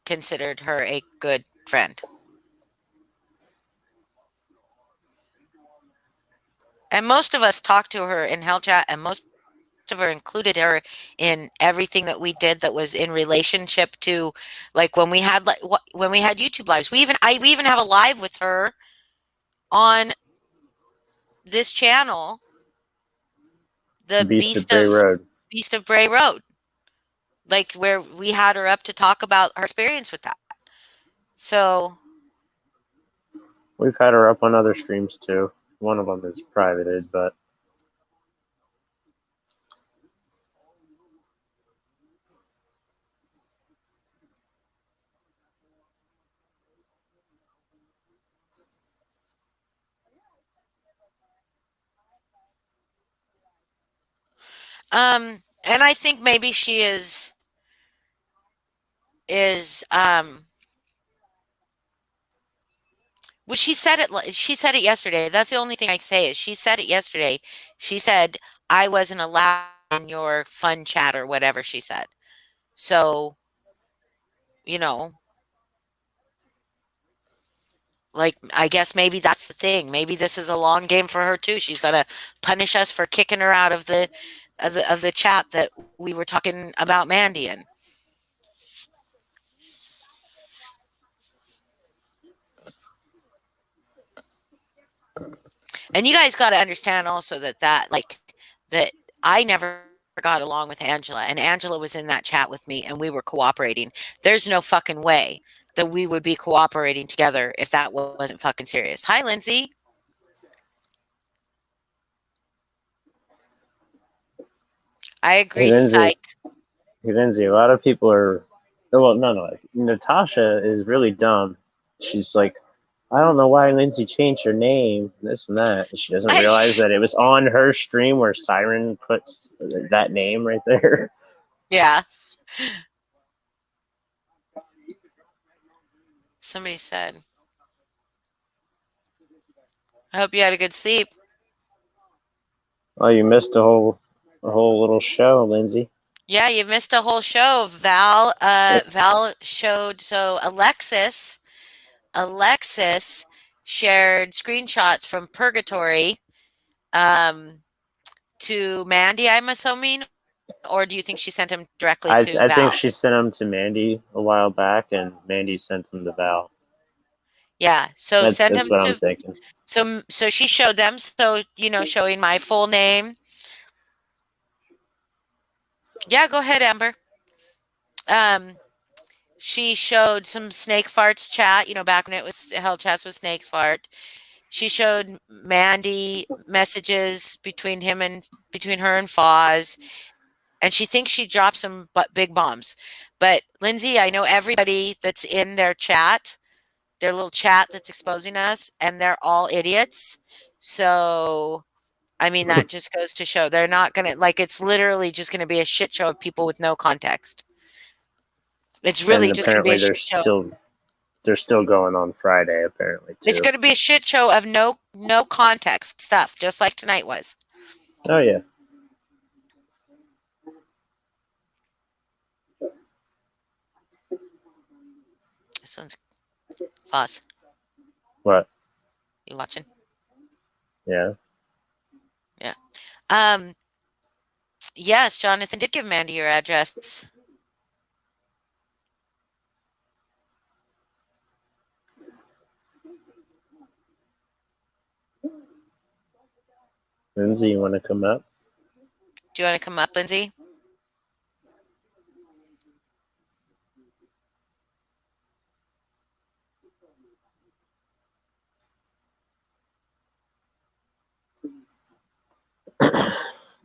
considered her a good friend. And most of us talked to her in Hell Chat, and most of her included her in everything that we did that was in relationship to, like when we had when we had YouTube lives. We even have a live with her on this channel, the Beast of Bray Road. Beast of Bray Road, like where we had her up to talk about her experience with that. So We've had her up on other streams too. One of them is privated, but um And I think maybe she is well, she said it yesterday. That's the only thing I can say is she said it yesterday. She said I wasn't allowed in your fun chat or whatever she said. So, you know, like I guess maybe that's the thing. Maybe this is a long game for her too. She's gonna punish us for kicking her out of the chat that we were talking about Mandy in. And you guys got to understand also that I never got along with Angela, and Angela was in that chat with me, and we were cooperating. There's no fucking way that we would be cooperating together if that wasn't fucking serious. Hi, Lindsay. I Hey, agree, Lindsay. psych. Hey, Lindsay. A lot of people are. Well, no. Natasha is really dumb. She's like, I don't know why Lindsay changed her name, this and that. She doesn't realize that it was on her stream where Siren puts that name right there. Yeah. Somebody said, I hope you had a good sleep. Oh, you missed a whole little show, Lindsay. Yeah, you missed a whole show. Val showed so Alexis shared screenshots from Purgatory um to Mandy, I'm assuming, or do you think she sent him directly to I think Val? she sent them to Mandy a while back, and Mandy sent them to Val. Yeah, so send That's him what I'm to thinking. so she showed them, so showing my full name. Yeah, go ahead, Amber. Um she showed some snake farts chat, back when it was held chats with snakes fart. She showed Mandy messages between her and Foz, and she thinks she dropped some big bombs. But Lindsay, I know everybody that's in their little chat that's exposing us, and they're all idiots. So, I mean, that just goes to show they're not gonna it's literally just gonna be a shit show of people with no context. It's And really just gonna be apparently a shit show. they're still going on Friday apparently It's too. gonna be a shit show of no context stuff, just like tonight was. Oh yeah. This one's Foz. What? You watching? Yeah. Yeah. Yes, Jonathan did give Mandy your address. Lindsay, you want to come up? Do you want to come up, Lindsay?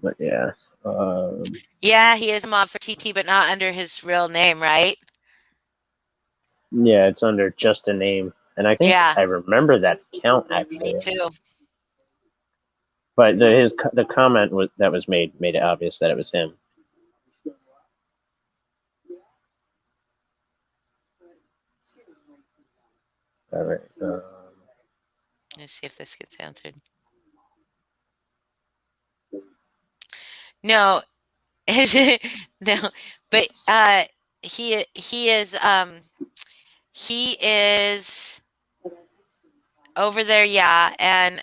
But yeah. Yeah, he is a mob for TT, but not under his real name, right? Yeah, it's under just a name, and I think Yeah, I remember that count me actually. too. But the comment that was made it obvious that it was him. All right. Let's see if this gets answered. No, no, but he is over there, yeah, and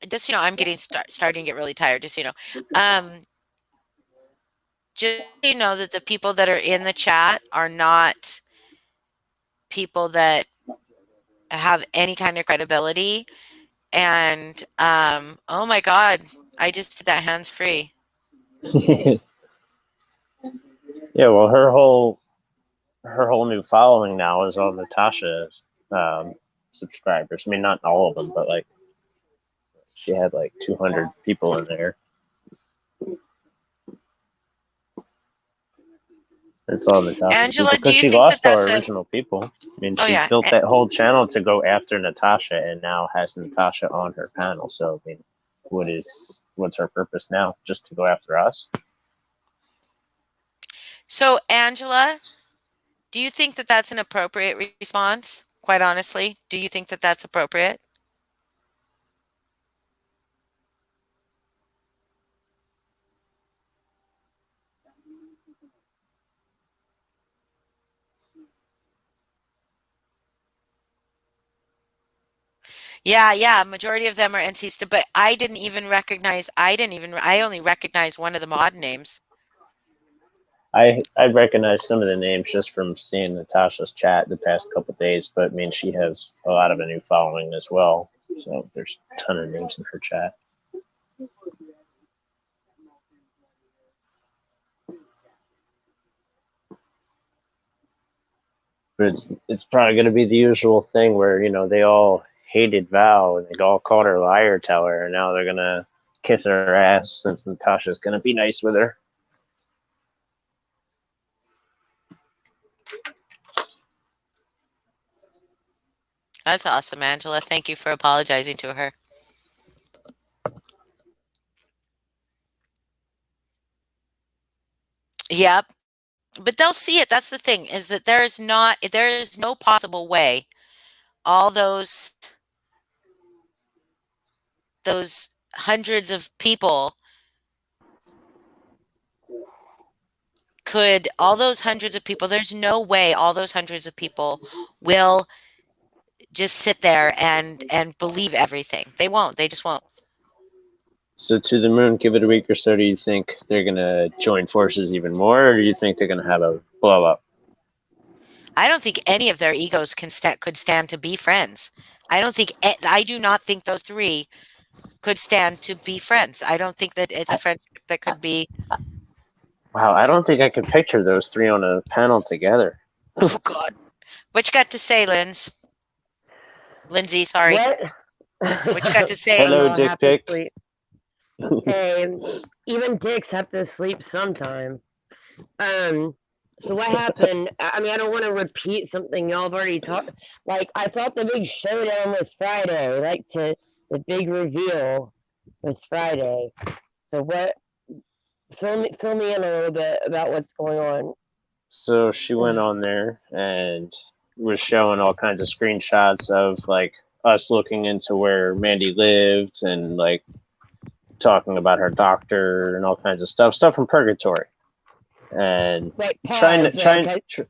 just I'm getting starting to get really tired. Just just that the people that are in the chat are not people that have any kind of credibility. And oh my God, I just did that hands free. yeah, well, her whole new following now is all Natasha's subscribers. I mean, not all of them, but like she had like 200 people in there. It's all Natasha Angela, people do because you she think that lost our that's a? original people. I mean, Oh she yeah, built that whole channel to go after Natasha, and now has Natasha on her panel. So I mean, what's her purpose now? Just to go after us? So, Angela, do you think that that's an appropriate response? Quite honestly, do you think that that's appropriate? Yeah, yeah, majority of them are NC State, but I only recognize one of the mod names. I recognize some of the names just from seeing Natasha's chat the past couple days, but I mean she has a lot of a new following as well. So there's a ton of names in her chat. But it's probably going to be the usual thing where they all hated Val and they all called her liar teller, and now they're gonna kiss her ass since Natasha's gonna be nice with her. That's awesome, Angela. Thank you for apologizing to her. Yep. But they'll see it. That's the thing, is that there is no possible way all those hundreds of people all those hundreds of people, there's no way all those hundreds of people will just sit there and believe everything. They won't. They just won't. So to the moon, give it a week or so. Do you think they're gonna join forces even more, or do you think they're gonna have a blow up? I don't think any of their egos could stand to be friends. I do not think those three could stand to be friends. I don't think that it's a friendship that could be. Wow, I don't think I can picture those three on a panel together. Oh God, what you got to say, Lindsay? Sorry, What? what you got to say? Hello, I'm all dick happy pic. sleep. Hey, even dicks have to sleep sometime. So what happened? I mean, I don't want to repeat something y'all have already talked. Like, I thought the big showdown was Friday. The big reveal was Friday. So what? Fill me in a little bit about what's going on. So she went on there and was showing all kinds of screenshots of like us looking into where Mandy lived and like talking about her doctor and all kinds of stuff from Purgatory, and Wait, trying to pause. Okay.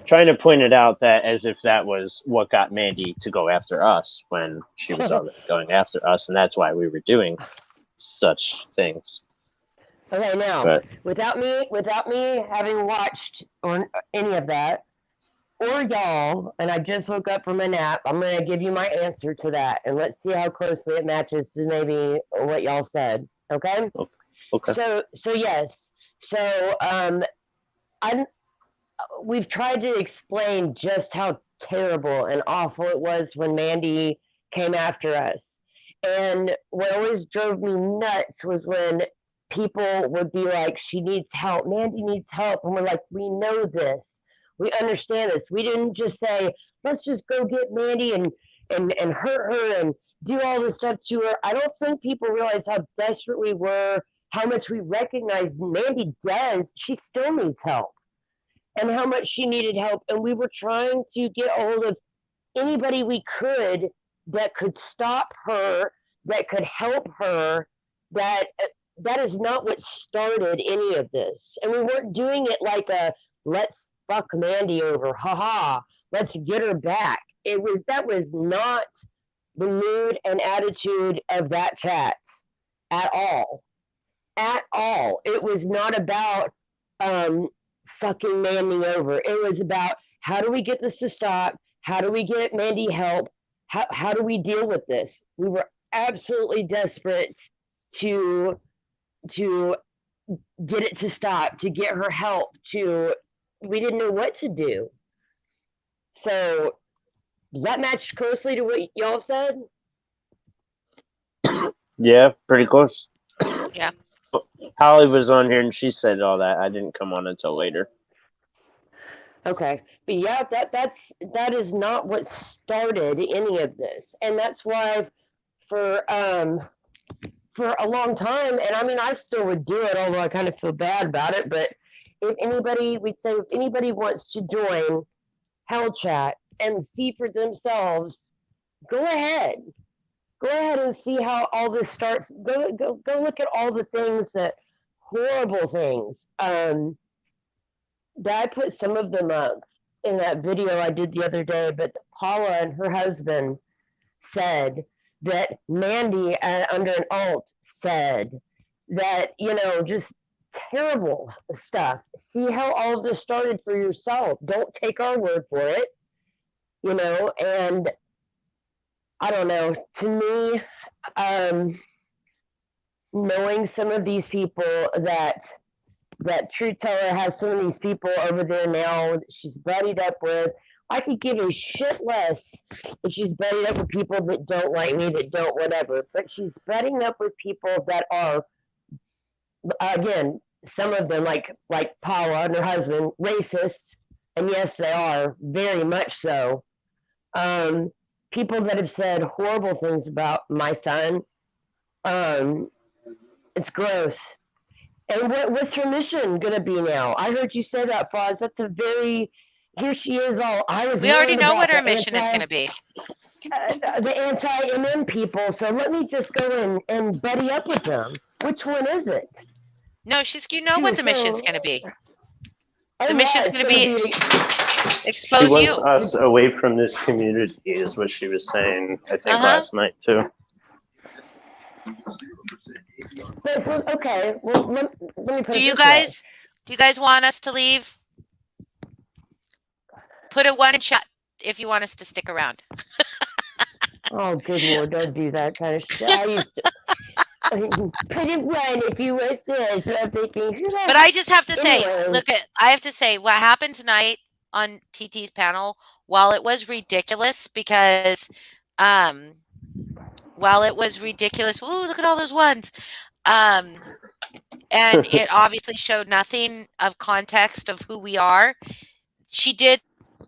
trying to point it out that as if that was what got Mandy to go after us when she was already going after us, and that's why we were doing such things. Okay, now But without me having watched or any of that, or y'all, and I just woke up from a nap, I'm gonna give you my answer to that, and let's see how closely it matches to maybe what y'all said. Okay. okay, So yes. So I'm we've tried to explain just how terrible and awful it was when Mandy came after us. And what always drove me nuts was when people would be like, she needs help. Mandy needs help. And we're like, we know this. We understand this. We didn't just say, let's just go get Mandy and hurt her and do all this stuff to her. I don't think people realize how desperate we were, how much we recognize Mandy does. She still needs help and how much she needed help. And we were trying to get a hold of anybody we could that could stop her, that could help her, that is not what started any of this. And we weren't doing it like a let's fuck Mandy over, haha, let's get her back. That was not the mood and attitude of that chat at all. At all. It was not about um fucking Mandy over. It was about how do we get this to stop? How do we get Mandy help? How do we deal with this? We were absolutely desperate to to get it to stop, to get her help, to we didn't know what to do. So does that match closely to what y'all said? yeah, pretty close. Yeah. Holly was on here and she said all that. I didn't come on until later. Okay, but yeah, that is not what started any of this, and that's why for for a long time, and I mean, I still would do it, although I kind of feel bad about it, but if anybody wants to join Hell Chat and see for themselves, go ahead. Go ahead and see how all this starts. Go look at all the things horrible things. I put some of them up in that video I did the other day, but Paula and her husband said that Mandy under an alt said that, just terrible stuff. See how all of this started for yourself. Don't take our word for it, and I don't know. To me, knowing some of these people that Truth Teller has some of these people over there now that she's buddied up with. I could give a shit less if she's buddied up with people that don't like me, that don't whatever. But she's budding up with people that are, again, some of them like Paula and her husband, racist, and yes, they are very much so. People that have said horrible things about my son. It's gross. And what's her mission going to be now? I heard you say that, Foz. That's a very... Here she is all... We already know what her mission is going to be. The anti-MM people. So let me just go and buddy up with them. Which one is it? No, you know what the mission's going to be. The mission's going to be expose she you. wants us away from this community, is what she was saying, I think, last night, too. Okay, well, let me put Do you guys want us to leave? Put a 1 in chat if you want us to stick around. Oh, good Lord, don't do that kind of shit. I used to put it 1 if you want this. So I'm thinking, but I just have to say, anyway. I have to say what happened tonight on TT's panel, while it was ridiculous because ooh, look at all those ones. And it obviously showed nothing of context of who we are. She did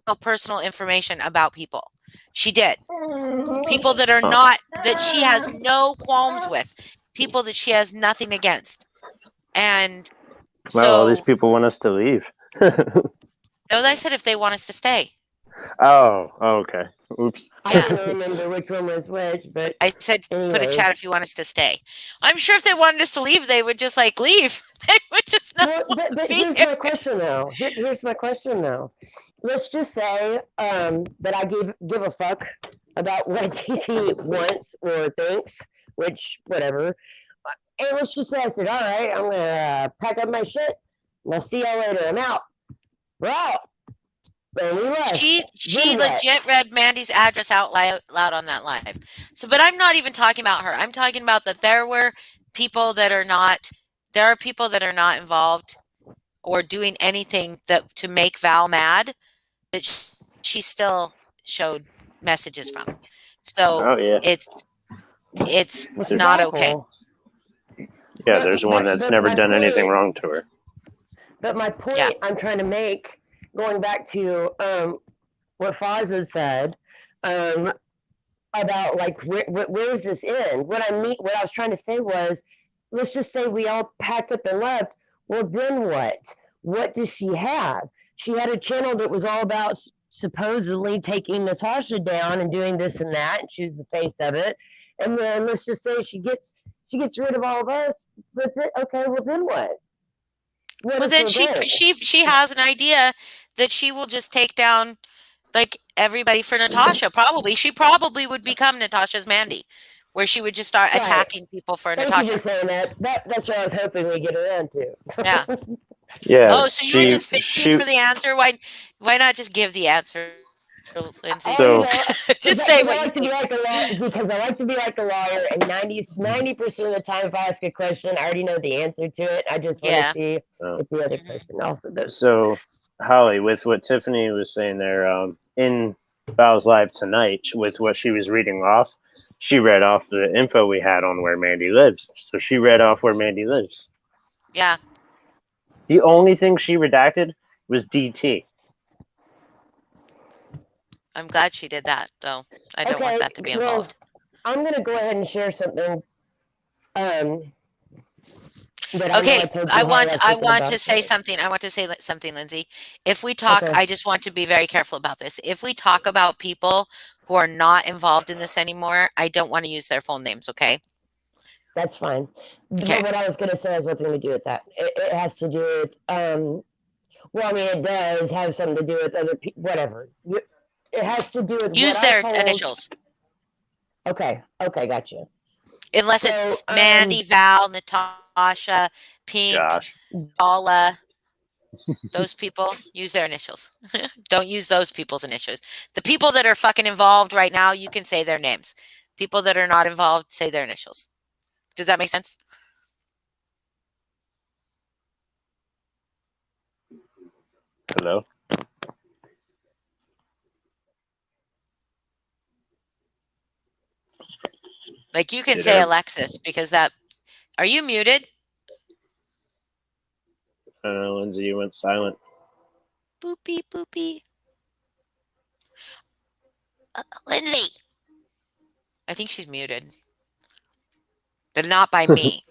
know personal information about people. She did. People that are not, that she has no qualms with. People that she has nothing against. And well, all these people want us to leave. No, I said if they want us to stay. Oh, okay. Oops. I don't remember which one was which, but I said anyway. put a chat if you want us to stay. I'm sure if they wanted us to leave, they would just leave. They would just not. But here's my question though. Here's my question though. Let's just say that I give a fuck about what TT wants or thinks, which whatever. And let's just say I said, all right, I'm gonna pack up my shit. And I'll see y'all later. I'm out. We're out. And we left. She legit read Mandy's address out loud on that live. So, but I'm not even talking about her. I'm talking about that there were people that are not. There are people that are not involved or doing anything to make Val mad that she still showed messages from. So it's not okay. Yeah, there's one that's never done anything wrong to her. But my point I'm trying to make, going back to what Foz had said about where does this end? What I was trying to say was, let's just say we all packed up and left. Well, then what? What does she have? She had a channel that was all about supposedly taking Natasha down and doing this and that, and she was the face of it. And then let's just say she gets rid of all of us. But okay, well then what? Well, then she has an idea that she will just take down everybody for Natasha. Probably she would become Natasha's Mandy, where she would just start attacking people for Natasha. Thank you for saying that. That's what I was hoping we get around to. Yeah. Yeah. Oh, so you were just fishing for the answer? Why not just give the answer, Lindsay? So just say what you think. Because I like to be like a lawyer, and 90% of the time, if I ask a question, I already know the answer to it. I just want to see if the other person also does. So, Holly, with what Tiffany was saying there, in Val's live tonight, with what she was reading off, she read off the info we had on where Mandy lives. So she read off where Mandy lives. Yeah. The only thing she redacted was DT. I'm glad she did that, though. I don't want that to be involved. I'm going to go ahead and share something. But I know Okay, I told I you how want that's I looking want to about. say something. I want to say something, Lindsay. If we talk, Okay, I just want to be very careful about this. If we talk about people who are not involved in this anymore, I don't want to use their full names, okay? that's fine. Okay. But what I was going to say has nothing to do with that. It has to do with, well, I mean, it does have something to do with other people, whatever. It has to do with what Use I their told. initials. Okay, gotcha. Unless it's So, Mandy, Val, Natasha, Pink, Josh. Paula, those people, use their initials. Don't use those people's initials. The people that are fucking involved right now, you can say their names. People that are not involved, say their initials. Does that make sense? Hello. Like you can Did say every, Alexis because that. Are you muted? I don't know, Lindsay, you went silent. Boopy boopy. Lindsay. I think she's muted, but not by me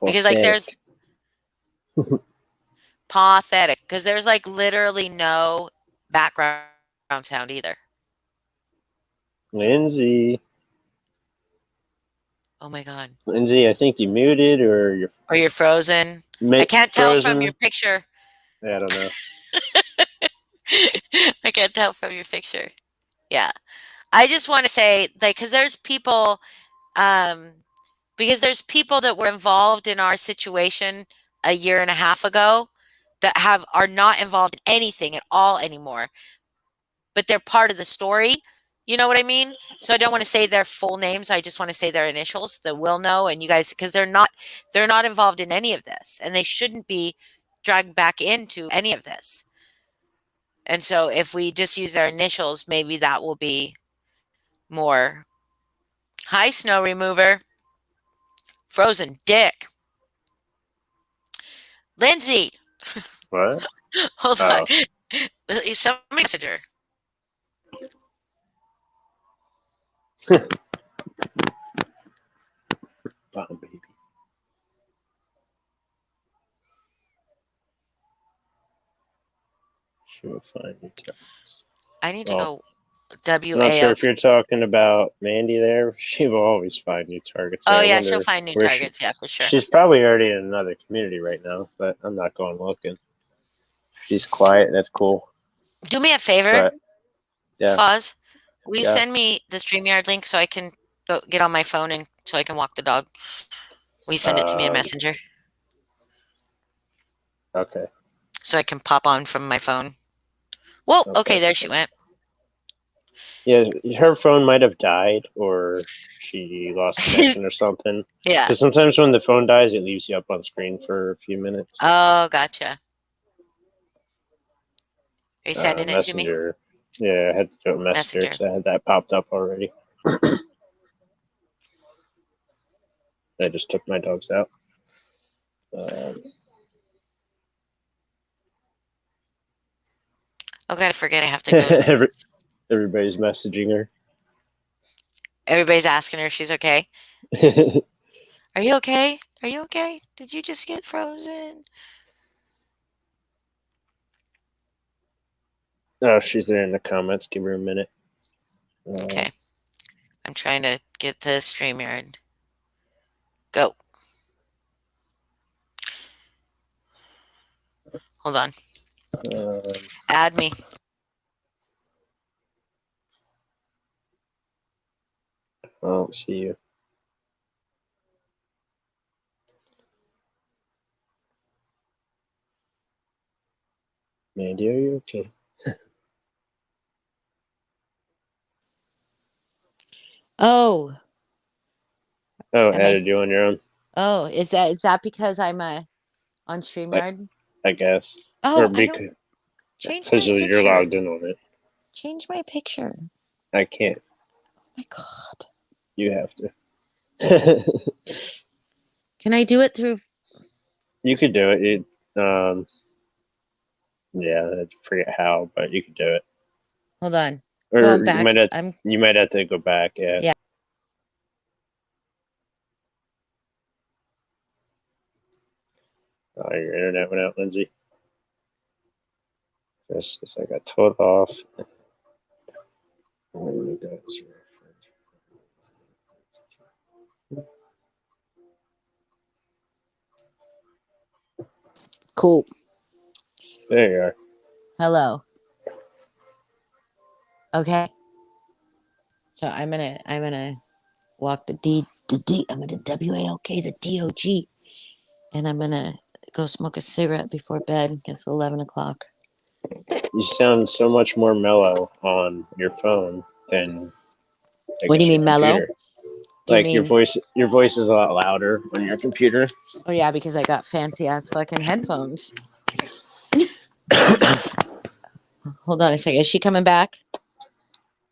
because like there's pathetic because there's like literally no background sound either. Lindsay. Oh my god. Lindsay, I think you muted or you're Or you're frozen. I can't tell from your frozen. picture. I don't know. I can't tell from your picture. Yeah. I just want to say, like, um, because there's people that were involved in our situation a year and a half ago that are not involved in anything at all anymore, but they're part of the story. You know what I mean? So I don't want to say their full names. I just want to say their initials that we'll know. And you guys, because they're not involved in any of this and they shouldn't be dragged back into any of this. And so if we just use their initials, maybe that will be more. Hi, snow remover. Frozen dick. Lindsay, What? hold on. Oh, Somebody message her. oh, baby. She will find you targets. I need to Well, go I'm not sure WAO. if you're talking about Mandy there. She will always find new targets there. Oh, I yeah, she'll wonder find new where targets. Yeah, for sure. she's probably already in another community right now, but I'm not going looking. She's quiet. That's cool. Do me a favor, But yeah, Foz. Will you yeah. send me the StreamYard link so I can go get on my phone and so I can walk the dog? Will you send it to me in Messenger Okay. so I can pop on from my phone? Whoa, okay, Okay. there she went. Yeah, her phone might have died or she lost connection or something. Yeah. Because sometimes when the phone dies, it leaves you up on screen for a few minutes. Oh, gotcha. Are you sending it to me? Messenger. Yeah, I had to do it Messenger Messenger. because I had that popped up already. I just took my dogs out. Oh, God, I forget I have to go to. Everybody's messaging her. Everybody's asking her if she's okay. Are you okay? Are you okay? Did you just get frozen? Oh, she's there in the comments. Give her a minute. Okay. I'm trying to get to StreamYard. Go. Hold on. Add me. I don't see you. Mandy, are you okay? Oh, Oh, am I? added you on your own, Oh, is that because I'm on StreamYard? I guess. Or Oh, I don't because change my you're picture. logged in on it. Change my picture. I can't. Oh my God. You have to. Can I do it through? You could do it. Yeah, I forget how, but you could do it. Hold on. Or Going back. you might have to go back. Yeah. Yeah. Oh, your internet went out, Lindsay. Just a sec. I told off. There we go. Cool. There you are. Hello. Okay. So I'm gonna walk the D. I'm gonna WALK the DOG, and I'm gonna go smoke a cigarette before bed. It's 11 o'clock. You sound so much more mellow on your phone than I What do guess you your mean mellow? computer. Do you Like mean? your voice is a lot louder on your computer. Oh yeah, because I got fancy ass fucking headphones. Hold on a second. Is she coming back?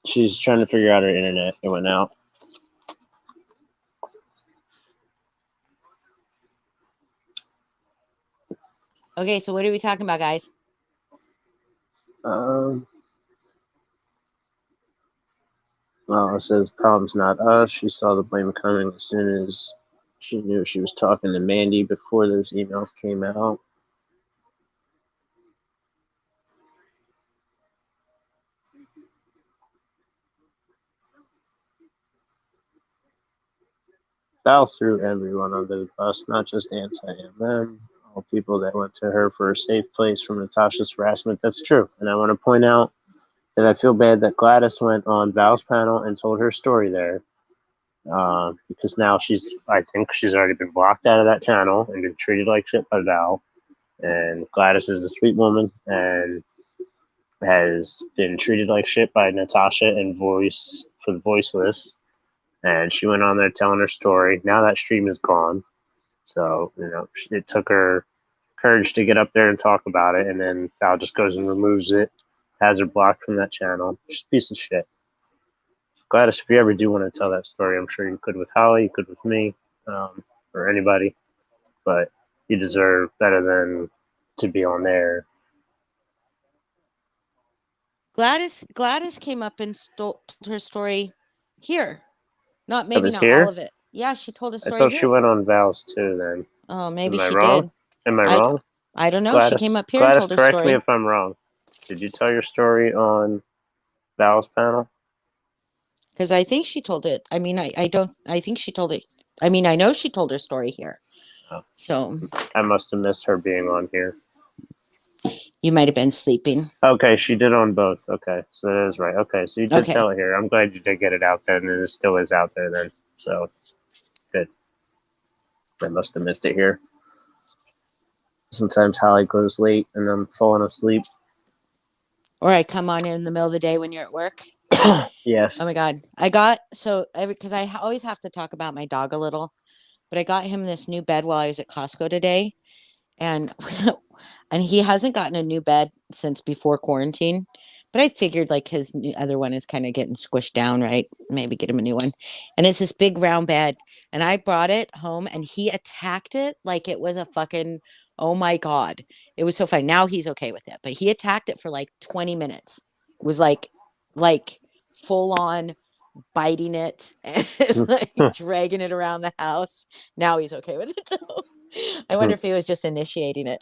She's trying to figure out her internet. It went out. Okay, so what are we talking about, guys? Well, it says problem's not us. She saw the blame coming as soon as she knew she was talking to Mandy before those emails came out. Val threw everyone under the bus, not just anti-MM, all people that went to her for a safe place from Natasha's harassment. That's true. And I want to point out that I feel bad that Gladys went on Val's panel and told her story there. Because now I think she's already been blocked out of that channel and been treated like shit by Val. And Gladys is a sweet woman and has been treated like shit by Natasha and Voice for the Voiceless. And she went on there telling her story. Now that stream is gone. So, it took her courage to get up there and talk about it. And then Val just goes and removes it, has her blocked from that channel. She's a piece of shit. Gladys, if you ever do want to tell that story, I'm sure you could with Holly, you could with me, or anybody. But you deserve better than to be on there. Gladys came up and told her story here. Not maybe was not all here? of it. Yeah, she told a I story thought she here. went on Val's too then. Oh, maybe Am I she wrong? did. Am I I wrong? I don't know. She came up here and Gladys, told her correct me story. if I'm wrong. Did you tell your story on Val's panel? Because I think she told it. I mean, I don't. I think she told it. I mean, I know she told her story here. Oh. So I must have missed her being on here. you might have been sleeping. Okay, she did on both. Okay, so that is right. Okay, so you did Okay. tell it here. I'm glad you did get it out then, and it still is out there then. So, good. I must have missed it here. Sometimes Holly goes late and I'm falling asleep. Or I come on in the middle of the day when you're at work. Yes. Oh my God. Because I always have to talk about my dog a little, but I got him this new bed while I was at Costco today. And and he hasn't gotten a new bed since before quarantine. But I figured like his other one is kind of getting squished down, right? Maybe get him a new one. And it's this big round bed. And I brought it home and he attacked it like it was a fucking, oh my God. It was so fun. Now he's okay with it. But he attacked it for like 20 minutes. It was like full on biting it and like dragging it around the house. Now he's okay with it though. I wonder if he was just initiating it.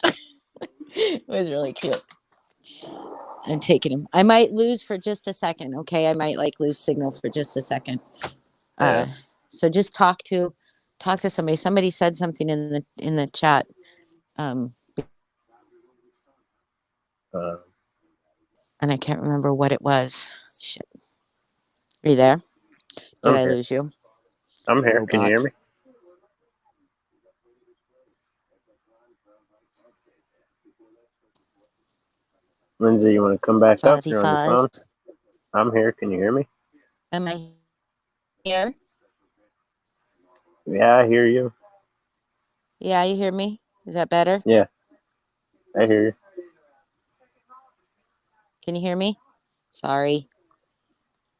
It was really cute. I'm taking him. I might lose for just a second. Okay, I might like lose signal for just a second. Yeah. So just talk to somebody. Somebody said something in the chat. And I can't remember what it was. Shit. Are you there? Did I lose you? I'm here. Can you hear me? Lindsay, you want to come back up? You're on your phone. I'm here. Can you hear me? Am I here? Yeah, I hear you. Yeah, you hear me? Is that better? Yeah, I hear you. Can you hear me? Sorry.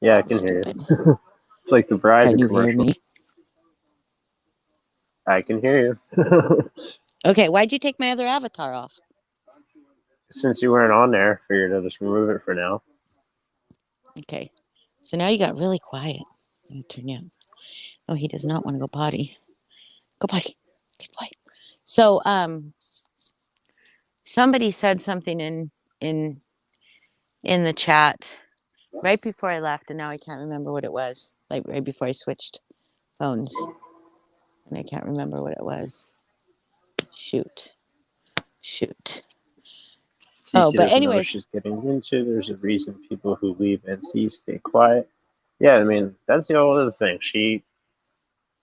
Yeah, I can hear you. It's like the Verizon Can you commercial. hear me? I can hear you. Okay, why'd you take my other avatar off? Since you weren't on there, figured I'll just remove it for now. Okay. So now you got really quiet. Let me turn you up. Oh, he does not want to go potty. Go potty. Get quiet. So, somebody said something in in the chat right before I left, and now I can't remember what it was. Like right before I switched phones, and I can't remember what it was. Shoot. Oh, TT but doesn't know what anyways, she's getting into. There's a reason people who leave NC stay quiet. Yeah, I mean, that's the whole other thing.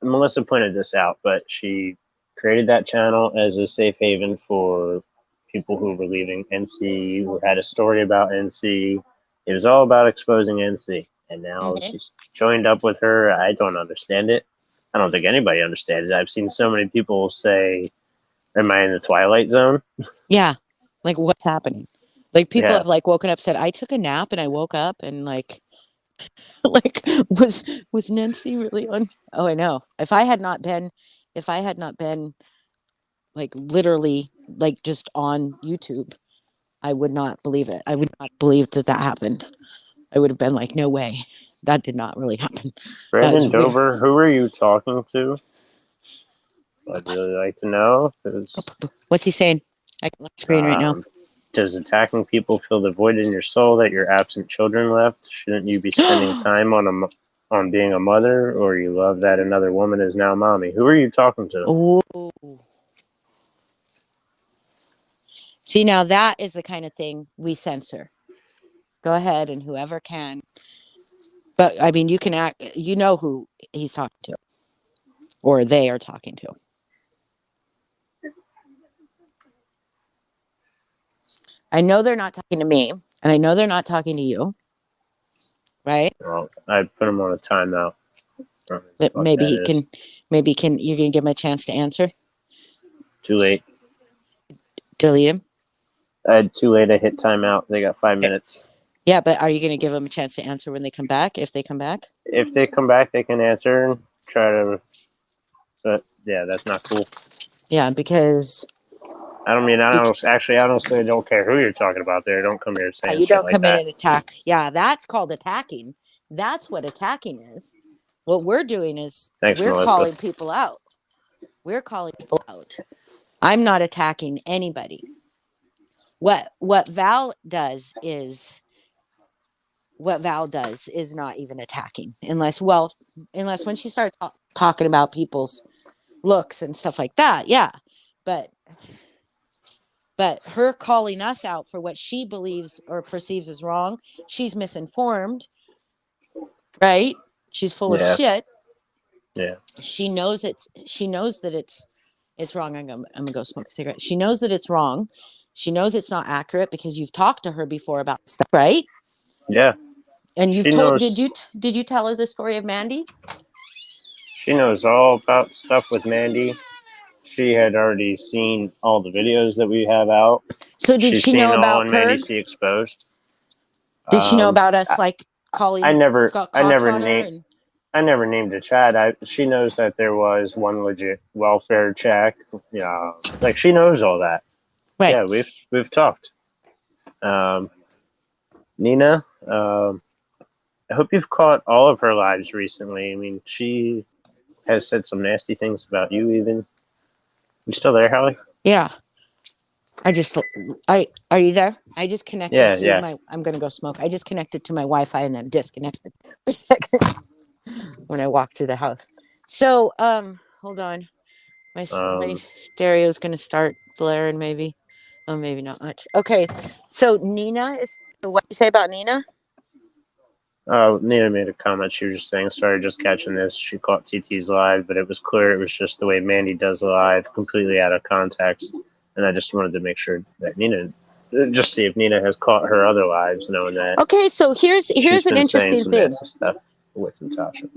Melissa pointed this out, but she created that channel as a safe haven for people who were leaving NC, who had a story about NC. It was all about exposing NC. And now mhm. she's joined up with her. I don't understand it. I don't think anybody understands it. I've seen so many people say, am I in the Twilight Zone? Yeah, like what's happening? Like people Yeah. have like woken up, said, I took a nap and I woke up and like like was Nancy really on? Oh, I know. If I had not been like literally like just on YouTube, I would not believe it. I would not believe that that happened. I would have been like, no way, that did not really happen. Brandon That's weird. Dover, who are you talking to? I'd really like to know. 'Cause, What's he saying? I can look screen right now. does attacking people fill the void in your soul that your absent children left? Shouldn't you be spending time on being a mother, or you love that another woman is now mommy? Who are you talking to? Oh. See, now that is the kind of thing we censor. Go ahead and whoever can. But I mean, you can act, you know who he's talking to or they are talking to. I know they're not talking to me and I know they're not talking to you. Right? Well, I put him on a timeout. But maybe he can, you're going to give him a chance to answer. Too late. Delete him. Too late. I hit timeout. They got 5 minutes. Yeah, but are you going to give them a chance to answer when they come back? If they come back? If they come back, they can answer and try to. But yeah, that's not cool. Yeah, because I don't say don't care who you're talking about there. Don't come here saying you don't shit come like in that. and attack. Yeah, that's called attacking. That's what attacking is. What we're doing is we're Melissa. calling people out. We're calling people out. I'm not attacking anybody. What Val does is not even attacking unless when she starts talking about people's looks and stuff like that. Yeah. But her calling us out for what she believes or perceives as wrong, she's misinformed, right? She's full of shit. Yeah. She knows that it's wrong. I'm gonna go smoke a cigarette. She knows that it's wrong. She knows it's not accurate because you've talked to her before about stuff, right? Yeah. And you've told. Did you tell her the story of Mandy? She knows all about stuff with Mandy. She had already seen all the videos that we have out. So did she know about Mandy C Exposed. Did she know about us like calling? I never named a chat. She knows that there was one legit welfare check. Yeah, like she knows all that. Right. Yeah, we've talked. Nina, I hope you've caught all of her lives recently. I mean, she has said some nasty things about you even. You still there, Hallie? Yeah. Are you there? I just connected to my, I'm going to go smoke. I just connected to my Wi-Fi and then disconnected for a second when I walked through the house. So, hold on. My stereo is going to start blaring maybe. Oh, maybe not much. Okay. So Nina what do you say about Nina? Nina made a comment. She was just saying, sorry, just catching this. She caught TT's live, but it was clear it was just the way Mandy does live, completely out of context. And I just wanted to make sure that Nina, just see if Nina has caught her other lives, knowing that. Okay, so here's an interesting thing. Stuff with Natasha.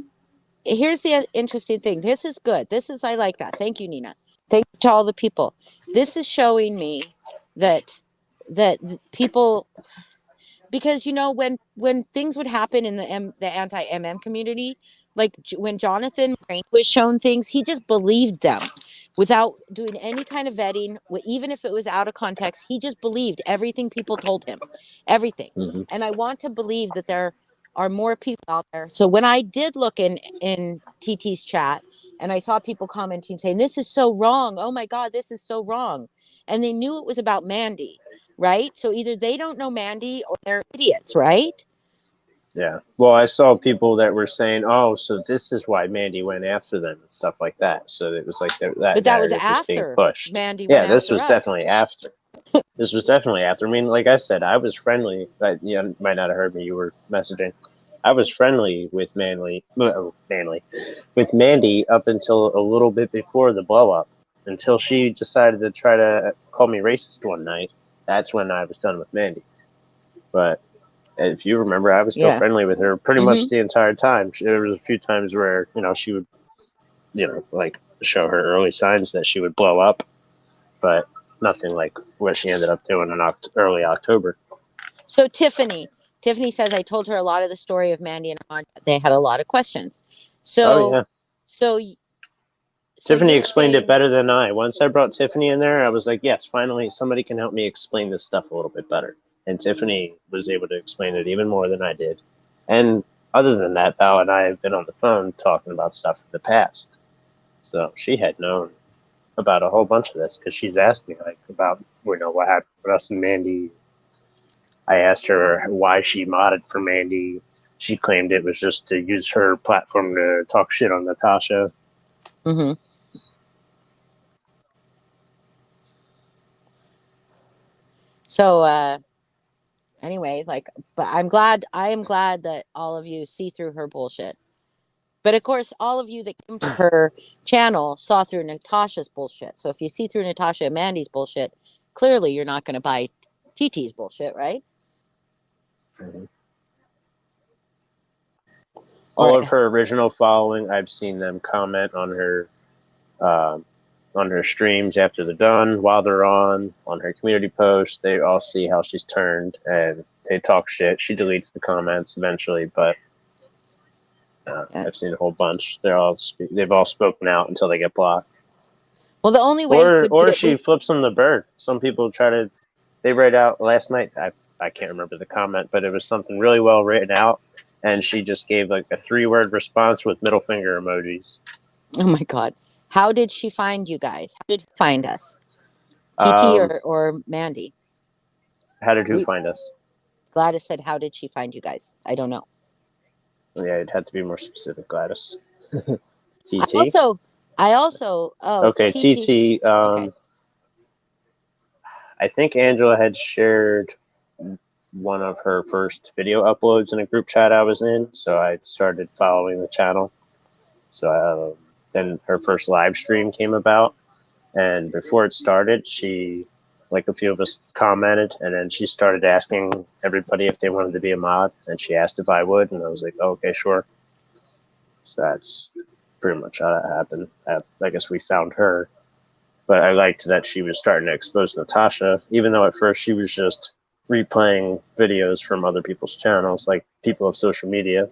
Here's the interesting thing. This is good. I like that. Thank you, Nina. Thank you to all the people. This is showing me that people, because when things would happen in the anti-MM community, like when Jonathan was shown things, he just believed them without doing any kind of vetting. Even if it was out of context, he just believed everything people told him, everything. Mm-hmm. And I want to believe that there are more people out there. So when I did look in TT's chat, And I saw people commenting saying, this is so wrong. Oh my God, this is so wrong. And they knew it was about Mandy, right? So either they don't know Mandy or they're idiots, right? Yeah. Well, I saw people that were saying, "Oh, so this is why Mandy went after them and stuff like that." So it was like that But that was narrative was being after pushed. Mandy Yeah, went this after was us. definitely after. This was definitely after. I mean, like I said, I was friendly. You might not have heard me. You were messaging. I was friendly with with Mandy up until a little bit before the blow up. Until she decided to try to call me racist one night. That's when I was done with Mandy. But if you remember, I was still Yeah. friendly with her pretty Mhm. much the entire time. There was a few times where, she would, like show her early signs that she would blow up, but nothing like what she ended up doing in early October. So Tiffany says, I told her a lot of the story of Mandy and Ron. They had a lot of questions. So, Oh, yeah. so Tiffany you're explained it saying, better than I. Once I brought Tiffany in there, I was like, yes, finally somebody can help me explain this stuff a little bit better. And Tiffany was able to explain it even more than I did. And other than that, Val and I have been on the phone talking about stuff in the past. So she had known about a whole bunch of this because she's asked me like about what happened with us and Mandy. I asked her why she modded for Mandy. She claimed it was just to use her platform to talk shit on Natasha. mm-hmm. So anyway, but I am glad that all of you see through her bullshit. But of course, all of you that came to her channel saw through Natasha's bullshit. So if you see through Natasha and Mandy's bullshit, clearly you're not going to buy TT's bullshit, right? Mm-hmm. All Right. of her original following, I've seen them comment on her streams after they're done, while they're on her community posts. They all see how she's turned and they talk shit. She deletes the comments eventually, but I've seen a whole bunch. They've all spoken out until they get blocked. Well, the only way Or she flips them the bird. Some people they write out last night. I can't remember the comment, but it was something really well written out, and she just gave like a 3-word response with middle finger emojis. Oh my God. How did she find you guys? How did she find us? TT or Mandy? How did who find us? Gladys said, how did she find you guys? I don't know. Yeah, it had to be more specific, Gladys. TT? I also okay, TT. Okay. I think Angela had shared one of her first video uploads in a group chat I was in, so I started following the channel. So then her first live stream came about, and before it started, a few of us commented, and then she started asking everybody if they wanted to be a mod, and she asked if I would, and I was like, oh, okay, sure. So that's pretty much how that happened. I guess we found her, but I liked that she was starting to expose Natasha, even though at first she was just replaying videos from other people's channels, like people of social media.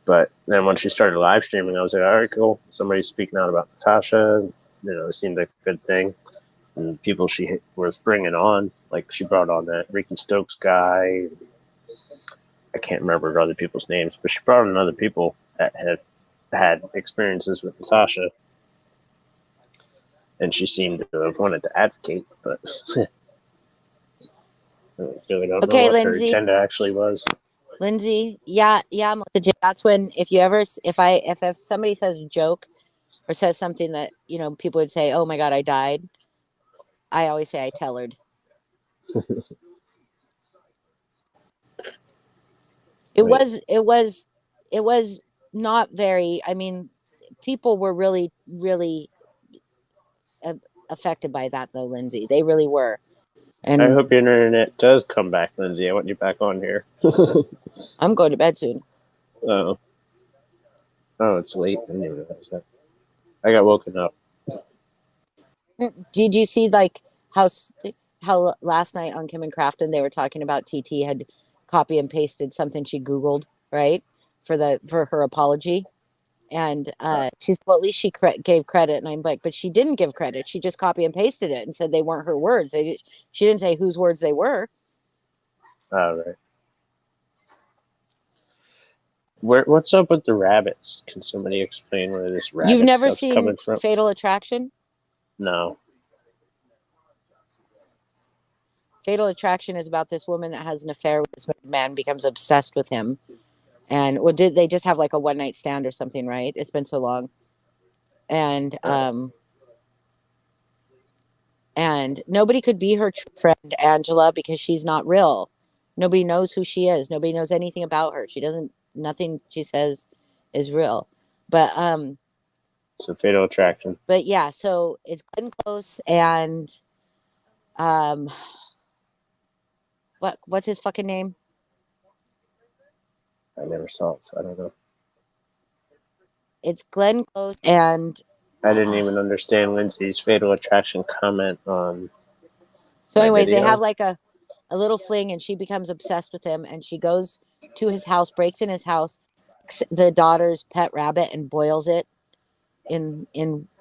But then when she started live streaming, I was like, all right, cool. Somebody's speaking out about Natasha. It seemed like a good thing. And people she was bringing on, like she brought on that Ricky Stokes guy. I can't remember other people's names, but she brought on other people that had experiences with Natasha. And she seemed to have wanted to advocate, but I really don't know what Lindsay. her agenda actually was. Lindsay, yeah, that's when if somebody says a joke or says something that people would say, oh my God, I died, I always say I tellered. It was not very, I mean, people were really, really affected by that though, Lindsay. They really were. And I hope your internet does come back, Lindsay. I want you back on here. I'm going to bed soon. Oh, it's late. I didn't even realize that. I got woken up. Did you see how last night on Kim and Crafton they were talking about TT had copy and pasted something she Googled, right, for her apology, and she's, well, at least she gave credit, and I'm like, but she didn't give credit. She just copy and pasted it and said they weren't her words. She didn't say whose words they were. Oh, right. What's up with the rabbits? Can somebody explain where this rabbit You've never stuff's seen coming from? Fatal Attraction? No. Fatal Attraction is about this woman that has an affair with this man, becomes obsessed with him. And did they just have like a one night stand or something, right? It's been so long. And nobody could be her true friend, Angela, because she's not real. Nobody knows who she is. Nobody knows anything about her. Nothing she says is real. But So Fatal Attraction. But yeah, so it's Glenn Close and what's his fucking name? I never saw it, so I don't know. It's Glenn Close and I didn't even understand Lindsay's Fatal Attraction comment on. So my anyways, they video. have like a little fling and she becomes obsessed with him and she goes to his house, breaks in his house, takes the daughter's pet rabbit and boils it in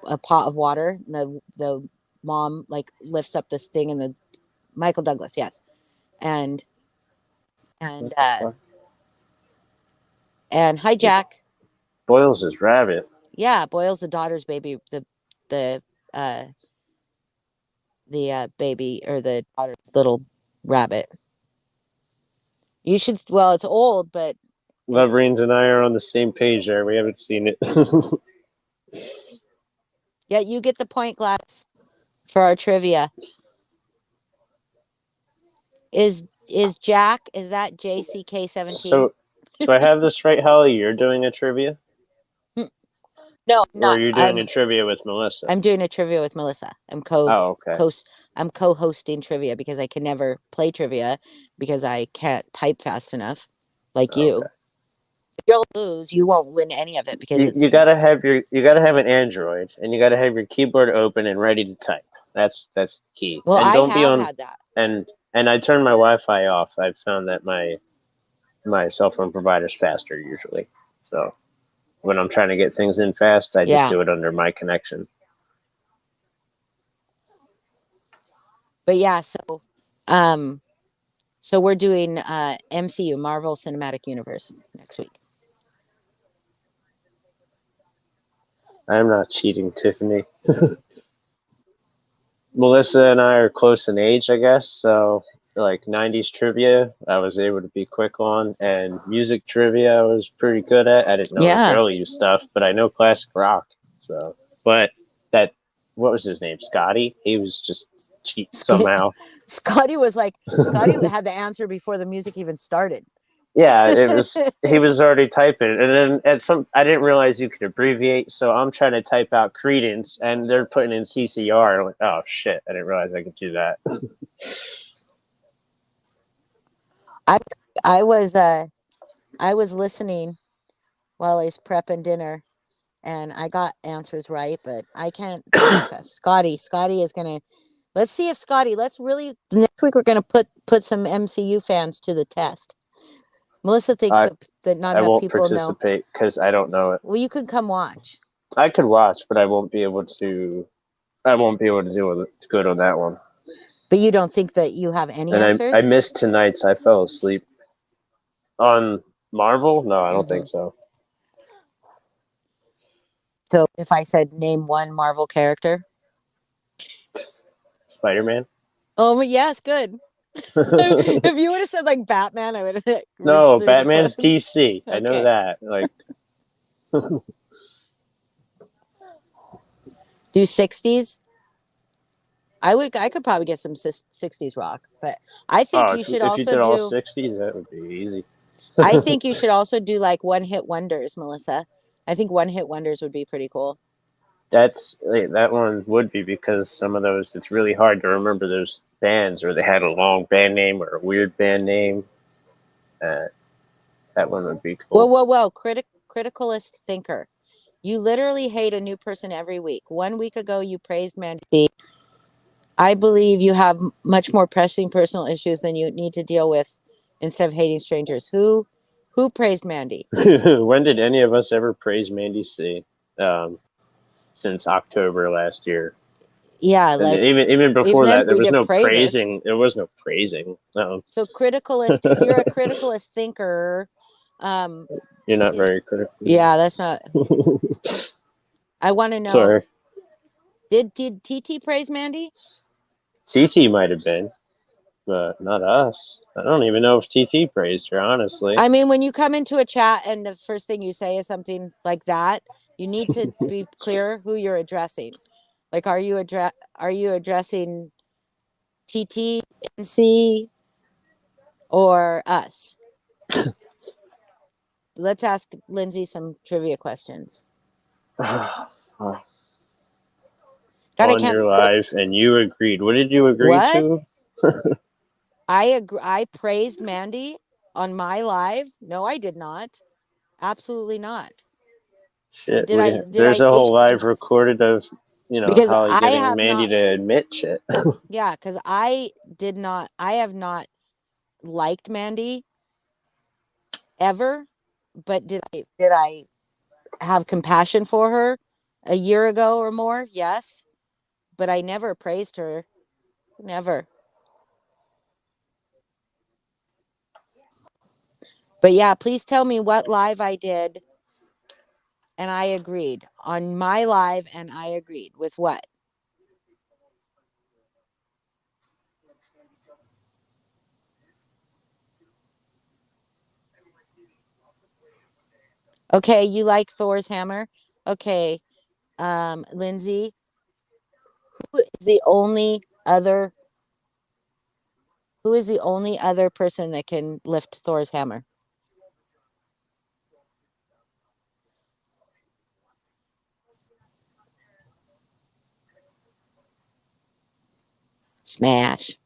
a pot of water. And the mom like lifts up this thing and the Michael Douglas, yes. And hi Jack. Boils his rabbit. Yeah, boils the daughter's baby, the baby or the daughter's little rabbit. You should. Well, it's old, but Love Reigns and I are on the same page there. We haven't seen it. Yeah, you get the point, Gladys, for our trivia. Is Jack? Is that JCK17? So, do I have this right, Holly? You're doing a trivia? No, or are you doing a trivia with Melissa? I'm doing a trivia with Melissa. I'm co-hosting trivia because I can never play trivia because I can't type fast enough, like you. Okay. If you'll lose, you won't win any of it because you gotta have an Android and you gotta have your keyboard open and ready to type. That's the key. Well, and I have had that. And I turn my Wi-Fi off. I've found that my cell phone provider's faster usually. So when I'm trying to get things in fast, I just do it under my connection. But yeah, so we're doing MCU, Marvel Cinematic Universe, next week. I'm not cheating, Tiffany. Melissa and I are close in age, I guess. So like 90s trivia, I was able to be quick on, and music trivia I was pretty good at. I didn't know early stuff, but I know classic rock. So, but what was his name? Scotty? He was just cheat somehow. Scotty had the answer before the music even started. Yeah, he was already typing, and then I didn't realize you could abbreviate, so I'm trying to type out Credence, and they're putting in CCR. I'm like, oh shit, I didn't realize I could do that. I was listening while I was prepping dinner, and I got answers right, but I can't type fast. Scotty is gonna. Let's see if Scotty. Next week we're gonna put some MCU fans to the test. Melissa thinks that not enough people know. I won't participate because I don't know it. Well, you could come watch. I could watch, but I won't be able to. I won't be able to do good on that one. But you don't think that you have any answers? I missed tonight's. I fell asleep. On Marvel? No, I don't think so. So if I said name one Marvel character? Spider-Man? Oh, yes, good. If you would have said like Batman, I would have. No, Batman's DC. Okay. I know that. Like, do 60s? I could probably get some 60s rock, but I think you should also do. If you did all 60s, that would be easy. I think you should also do like one-hit wonders, Melissa. I think one-hit wonders would be pretty cool. That one would be because some of those, it's really hard to remember those bands, or they had a long band name or a weird band name. That one would be cool. Whoa. Criticalist thinker. You literally hate a new person every week. 1 week ago, you praised Mandy. I believe you have much more pressing personal issues than you need to deal with instead of hating strangers. Who praised Mandy? When did any of us ever praise Mandy C? Since October last year. Yeah, like even before that, there was no praising. There was no praising. So criticalist. If you're a criticalist thinker, You're not is- very critical. yeah, that's not. I want to know. Sorry. Did TT praise Mandy? TT might have been, but not us. I don't even know if TT praised her, honestly. I mean, when you come into a chat and the first thing you say is something like that, you need to be clear who you're addressing. Like, are you addressing TT, NC, or us? Let's ask Lindsay some trivia questions. God, I On can't. your live, and you agreed. What did you agree What? to? I agree. I praised Mandy on my live. No, I did not. Absolutely not. Shit, Did I? there's a whole live recorded of, Because Holly I getting have Mandy not. to admit shit. Yeah, because I did not. I have not liked Mandy ever. But did I have compassion for her a year ago or more? Yes, but I never praised her. Never. But yeah, please tell me what live I did and I agreed on my live, and I agreed with what? Okay, you like Thor's hammer? Okay, Lindsay, who is the only other person that can lift Thor's hammer? Smash.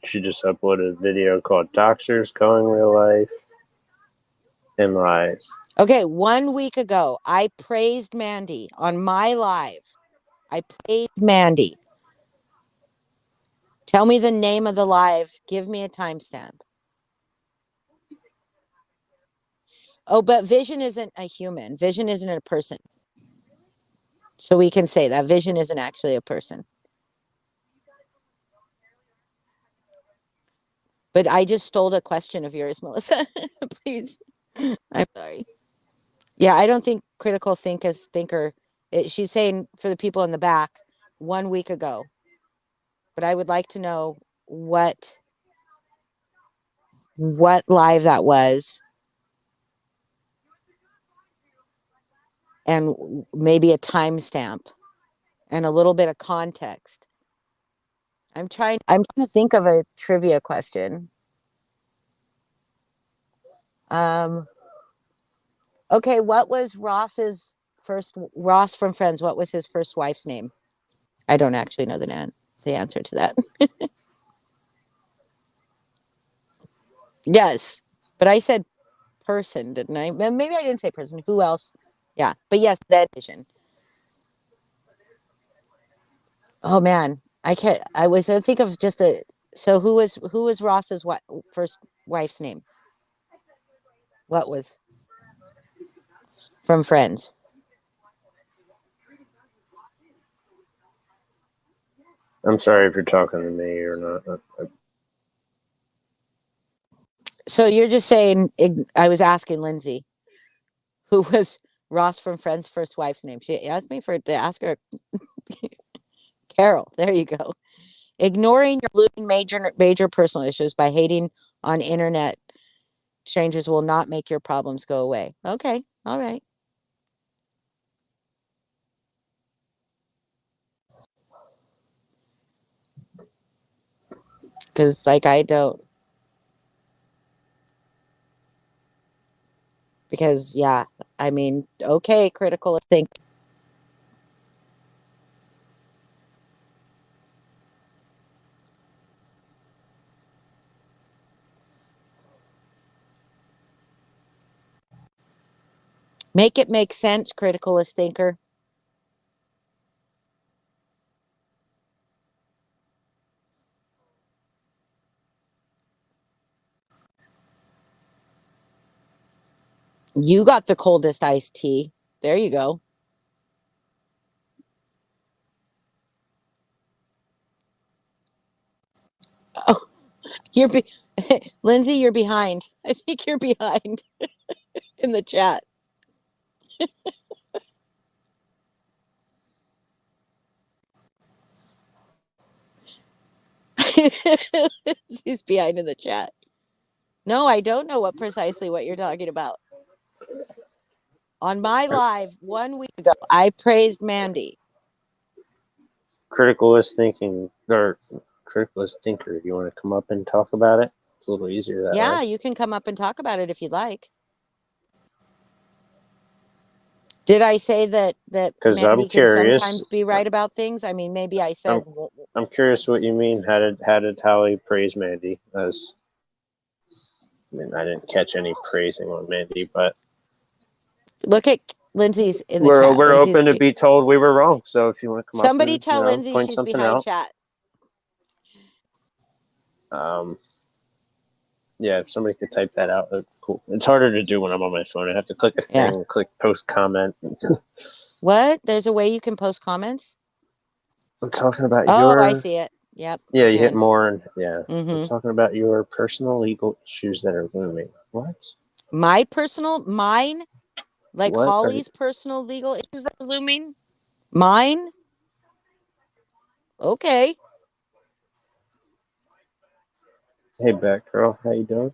She just uploaded a video called Doxers Going Real Life and Lies. Okay, 1 week ago, I praised Mandy on my live. I praised Mandy. Tell me the name of the live. Give me a timestamp. Oh, but Vision isn't a human. Vision isn't a person. So we can say that Vision isn't actually a person. But I just stole a question of yours, Melissa. Please. I'm sorry. Yeah, I don't think critical thinker. She's saying for the people in the back 1 week ago. But I would like to know what live that was, and maybe a timestamp and a little bit of context. I'm trying to think of a trivia question. Okay, what was Ross from Friends? What was his first wife's name? I don't actually know the answer to that. Yes, but I said person, didn't I? Maybe I didn't say person. Who else? Yeah, but yes, that vision. Oh man, I can't. I was. I think of just a. So who was Ross's first wife's name? What was from Friends? I'm sorry if you're talking to me or not. So you're just saying. I was asking Lindsay, who was Ross from Friends' first wife's name? She asked me to ask her. Carol. There you go. Ignoring your major personal issues by hating on internet strangers will not make your problems go away. Okay. All right. Because, like, I don't. Because, yeah, I mean, okay, critical think. Make it make sense, criticalist thinker. You got the coldest iced tea. There you go. You're Lindsay, you're behind. I think you're behind in the chat. She's behind in the chat. No, I don't know precisely what you're talking about. On my live 1 week ago, I praised Mandy. Criticalist thinking or criticalist thinker. You want to come up and talk about it? It's a little easier that Yeah, way. you can come up and talk about it if you'd like. Did I say that 'Cause I'm Mandy can curious. sometimes be right about things? I mean, maybe I said. I'm curious what you mean. How did Holly praise Mandy? I mean, I didn't catch any praising on Mandy, but Look at Lindsay's in the we're chat. Lindsay's open to be told we were wrong. So if you want to come Somebody up and tell Lindsay point she's something behind out, chat. yeah, if somebody could type that out, that's cool. It's harder to do when I'm on my phone. I have to click a thing, click post comment. What? There's a way you can post comments? I'm talking about Oh, I see it. Yep. Yeah, you hit more and Mm-hmm. I'm talking about your personal legal issues that are looming. What? Mine? Like What Holly's personal legal issues that are looming? Mine? Okay. Hey, Batgirl, how you doing?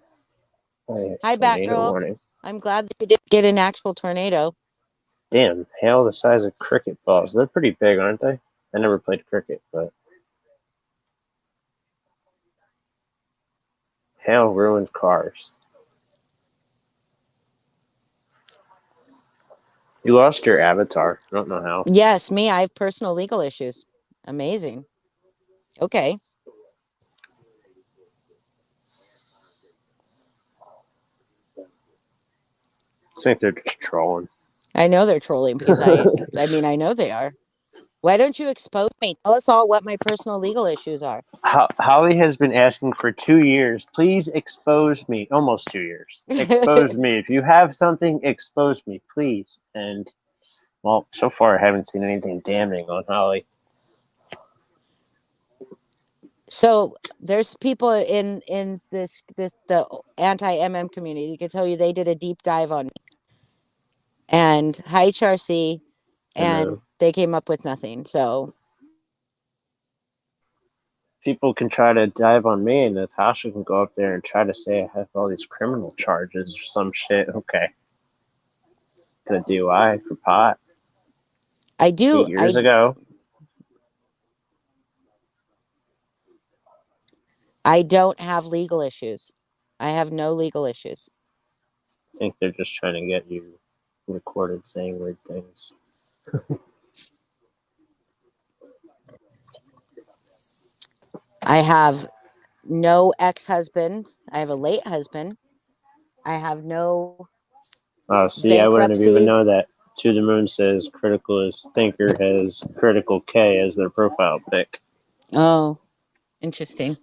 Hi, Batgirl. Warning. I'm glad that you didn't get an actual tornado. Damn, hail the size of cricket balls. They're pretty big, aren't they? I never played cricket, but hail ruins cars. You lost your avatar. I don't know how. Yes, me. I have personal legal issues. Amazing. Okay. I think they're just trolling. I know they're trolling because I mean, I know they are. Why don't you expose me? Tell us all what my personal legal issues are. Holly has been asking for 2 years. Please expose me. Almost 2 years. Expose me. If you have something, expose me, please. And, well, so far I haven't seen anything damning on Holly. So there's people in the anti-MM community. You can tell you they did a deep dive on me. And hi HRC, and they came up with nothing. So people can try to dive on me, and Natasha can go up there and try to say I have all these criminal charges or some shit. Okay. Got a DUI for pot. I do. 8 years ago. I don't have legal issues. I have no legal issues. I think they're just trying to get you recorded saying weird things. I have no ex-husband. I have a late husband. I have no See, I wouldn't have even known that. To the Moon says Criticalist Thinker has Critical K as their profile pic. Oh, interesting.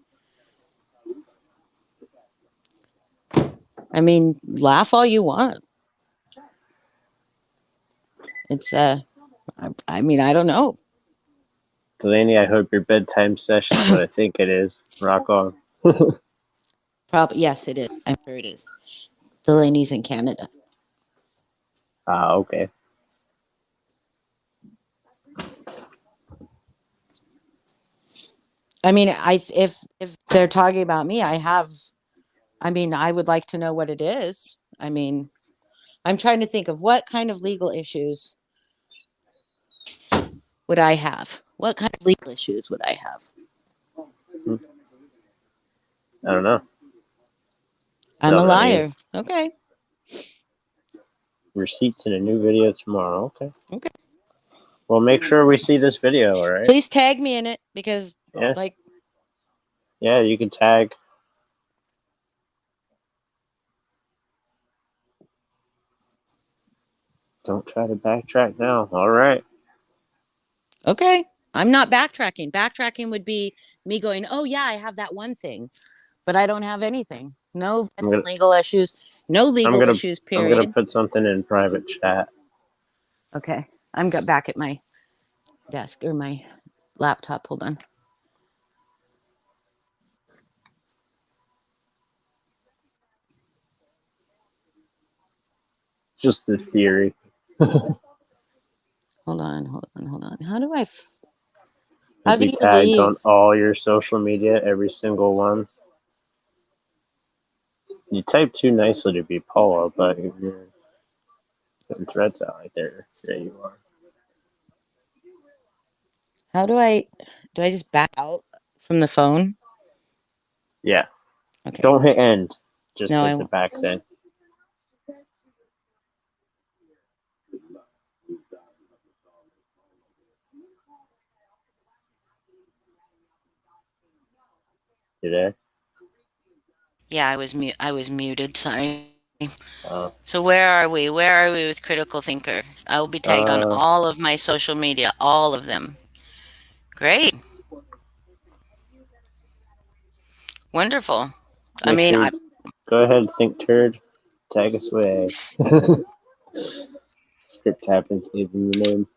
I mean, laugh all you want. It's I mean, I don't know. Delaney, I hope your bedtime session is what I think it is. Rock on. Probably, yes, it is. I'm sure it is. Delaney's in Canada. Okay. I mean, if they're talking about me, I mean, I would like to know what it is. I mean, I'm trying to think of what kind of legal issues would I have? What kind of legal issues would I have? I don't know. I'm a liar. Okay. Receipts in a new video tomorrow. Okay. Okay. Well, make sure we see this video, all right? Please tag me in it because, yeah, you can tag. Don't try to backtrack now. All right. Okay. I'm not backtracking. Backtracking would be me going, oh, yeah, I have that one thing, but I don't have anything. No legal issues. No legal issues, period. I'm going to put something in private chat. Okay. I'm back at my desk or my laptop. Hold on. Just the theory. Hold on. How do I? How You'll do be you tagged leave? on all your social media, every single one. You type too nicely to be Paula, but you're putting threads out right there. There you are. How do I? Do I just back out from the phone? Yeah. Okay. Don't hit end. Just No, I hit the won't. back thing. You there? Yeah, I was muted. Sorry. Uh, So where are we? Where are we with Critical Thinker? I will be tagged on uh, all of my social media, all of them. Great. Wonderful. I make mean, sure. Go ahead, think turd. Tag us away. Script happens, even the name.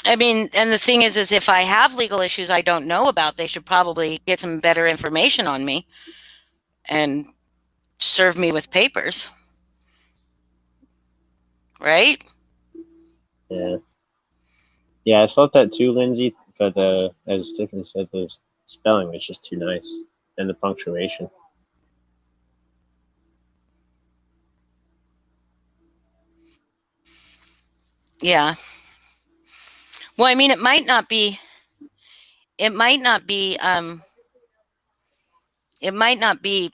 and the thing is if I have legal issues I don't know about, they should probably get some better information on me and serve me with papers, right? Yeah. Yeah, I felt that too, Lindsay. But as Stephen said, the spelling was just too nice, and the punctuation. Yeah. Well, I mean, it might not be, it might not be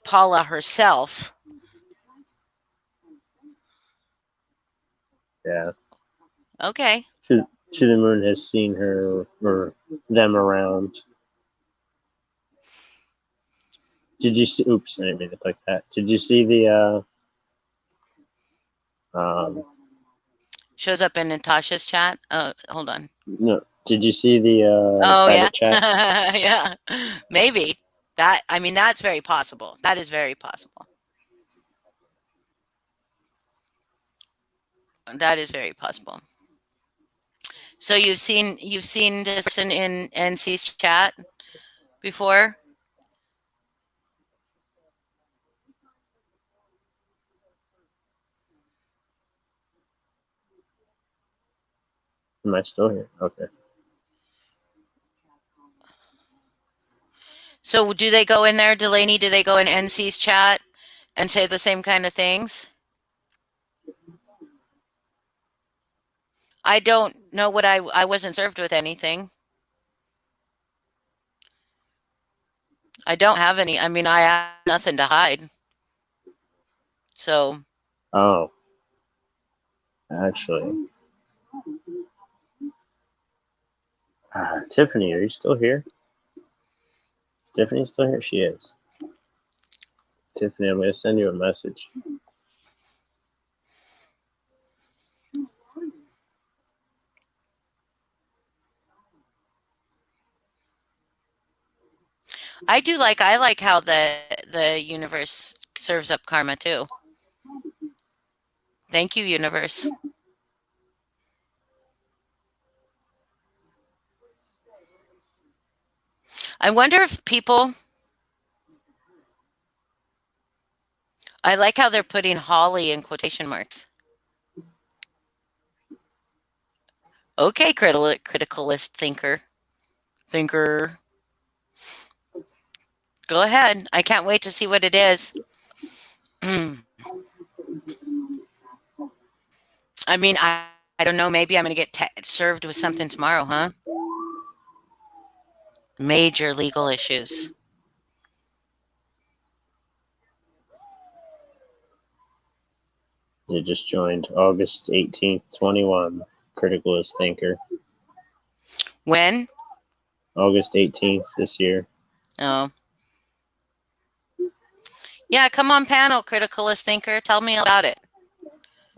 Paula herself. Yeah. Okay. To the Moon has seen her or them around. Did you see? Oops, I didn't mean to click that. Did you see the? Shows up in Natasha's chat. Hold on. No. Did you see the Oh yeah. private chat? Yeah. Maybe. I mean, that's very possible. That is very possible. That is very possible. So you've seen this person in NC's chat before? Am I still here? Okay. So do they go in there, Delaney? Do they go in NC's chat and say the same kind of things? I don't know what I wasn't served with anything. I don't have any. I mean, I have nothing to hide. So Oh, actually, Tiffany, are you still here? Is Tiffany still here? She is. Tiffany, I'm going to send you a message. I like how the universe serves up karma too. Thank you, universe. I wonder if people I like how they're putting Holly in quotation marks. Okay, criticalist thinker. Go ahead. I can't wait to see what it is. I mean, I don't know. Maybe I'm going to get served with something tomorrow, huh? Major legal issues. You just joined August 18th, 21. Criticalist thinker. When? August 18th this year. Oh. Yeah, come on panel, criticalist thinker. Tell me about it.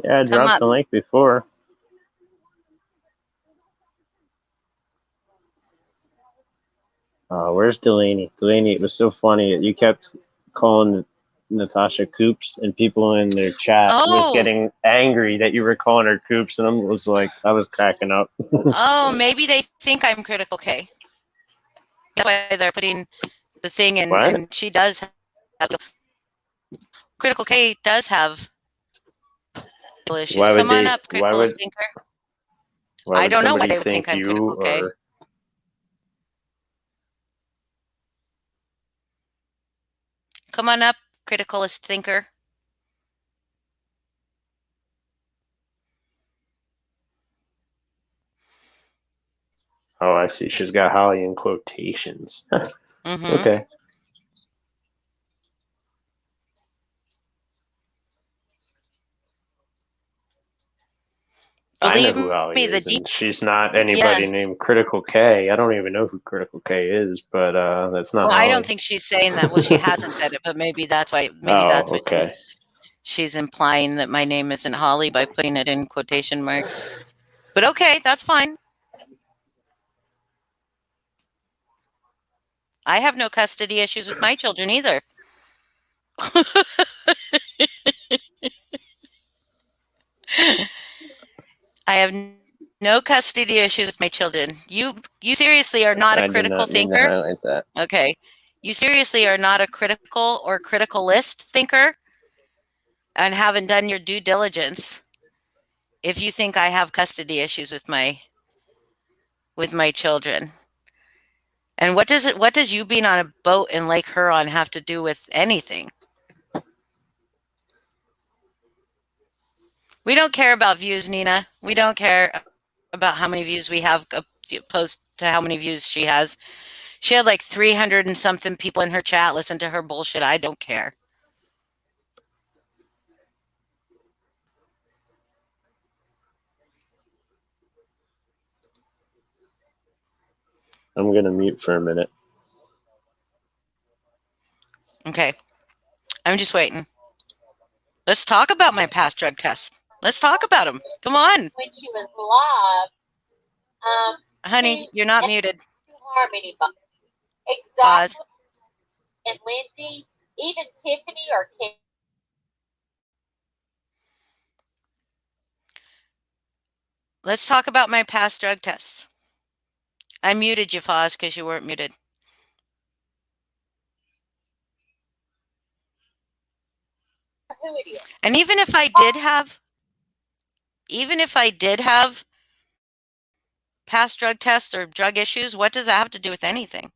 Yeah, I Come dropped up. the link before. Where's Delaney? Delaney, it was so funny. You kept calling Natasha Coops, and people in their chat was Oh, getting angry that you were calling her Coops, and I was like, I was cracking up. oh, maybe they think I'm critical K. That's why they're putting the thing in, What? and she does have, Critical K does have issues. Why would Come on they? up, Why Critical would? Thinker. Why I would don't know why somebody they would think think I'm you Critical K. or? Come on up, Criticalist Thinker. Oh, I see. She's got Holly in quotations. Mm-hmm. Okay. I know Believe who Holly me, the is, deep. and she's not anybody Yeah. named Critical K. I don't even know who Critical K is, but that's not Well, I Holly. don't think she's saying that. Well, she hasn't said it, but maybe that's why. Maybe Oh, that's what okay. she's implying, that my name isn't Holly by putting it in quotation marks. But okay, that's fine. I have no custody issues with my children either. I have no custody issues with my children. You seriously are not a I did critical not mean to thinker? highlight that. Okay. You seriously are not a critical or criticalist thinker and haven't done your due diligence if you think I have custody issues with my children. And what does you being on a boat in Lake Huron have to do with anything? We don't care about views, Nina. We don't care about how many views we have opposed to how many views she has. She had like 300 and something people in her chat listen to her bullshit. I don't care. I'm gonna mute for a minute. Okay. I'm just waiting. Let's talk about my past drug tests. Let's talk about them. Come on. When she was live, Honey, you're not muted. harm anybody. Exactly. Pause. And Lindsay, even Tiffany or Kate. Let's talk about my past drug tests. I muted you, Foz, because you weren't muted. Who it is. And even if I did have past drug tests or drug issues, what does that have to do with anything?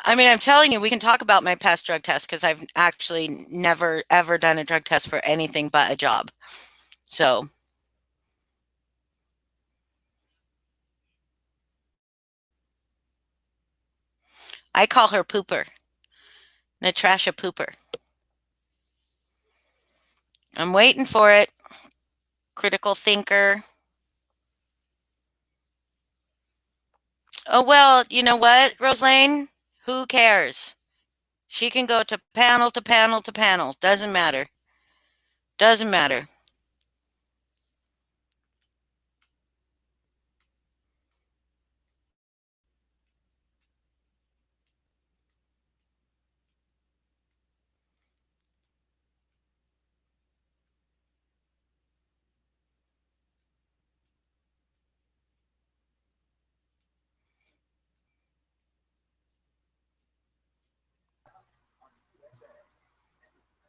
I mean, I'm telling you, we can talk about my past drug tests because I've actually never, ever done a drug test for anything but a job. So, I call her Pooper. Natasha Pooper. I'm waiting for it. Critical thinker. Oh, well, you know what, Roselane? Who cares? She can go to panel to panel to panel. Doesn't matter. Doesn't matter.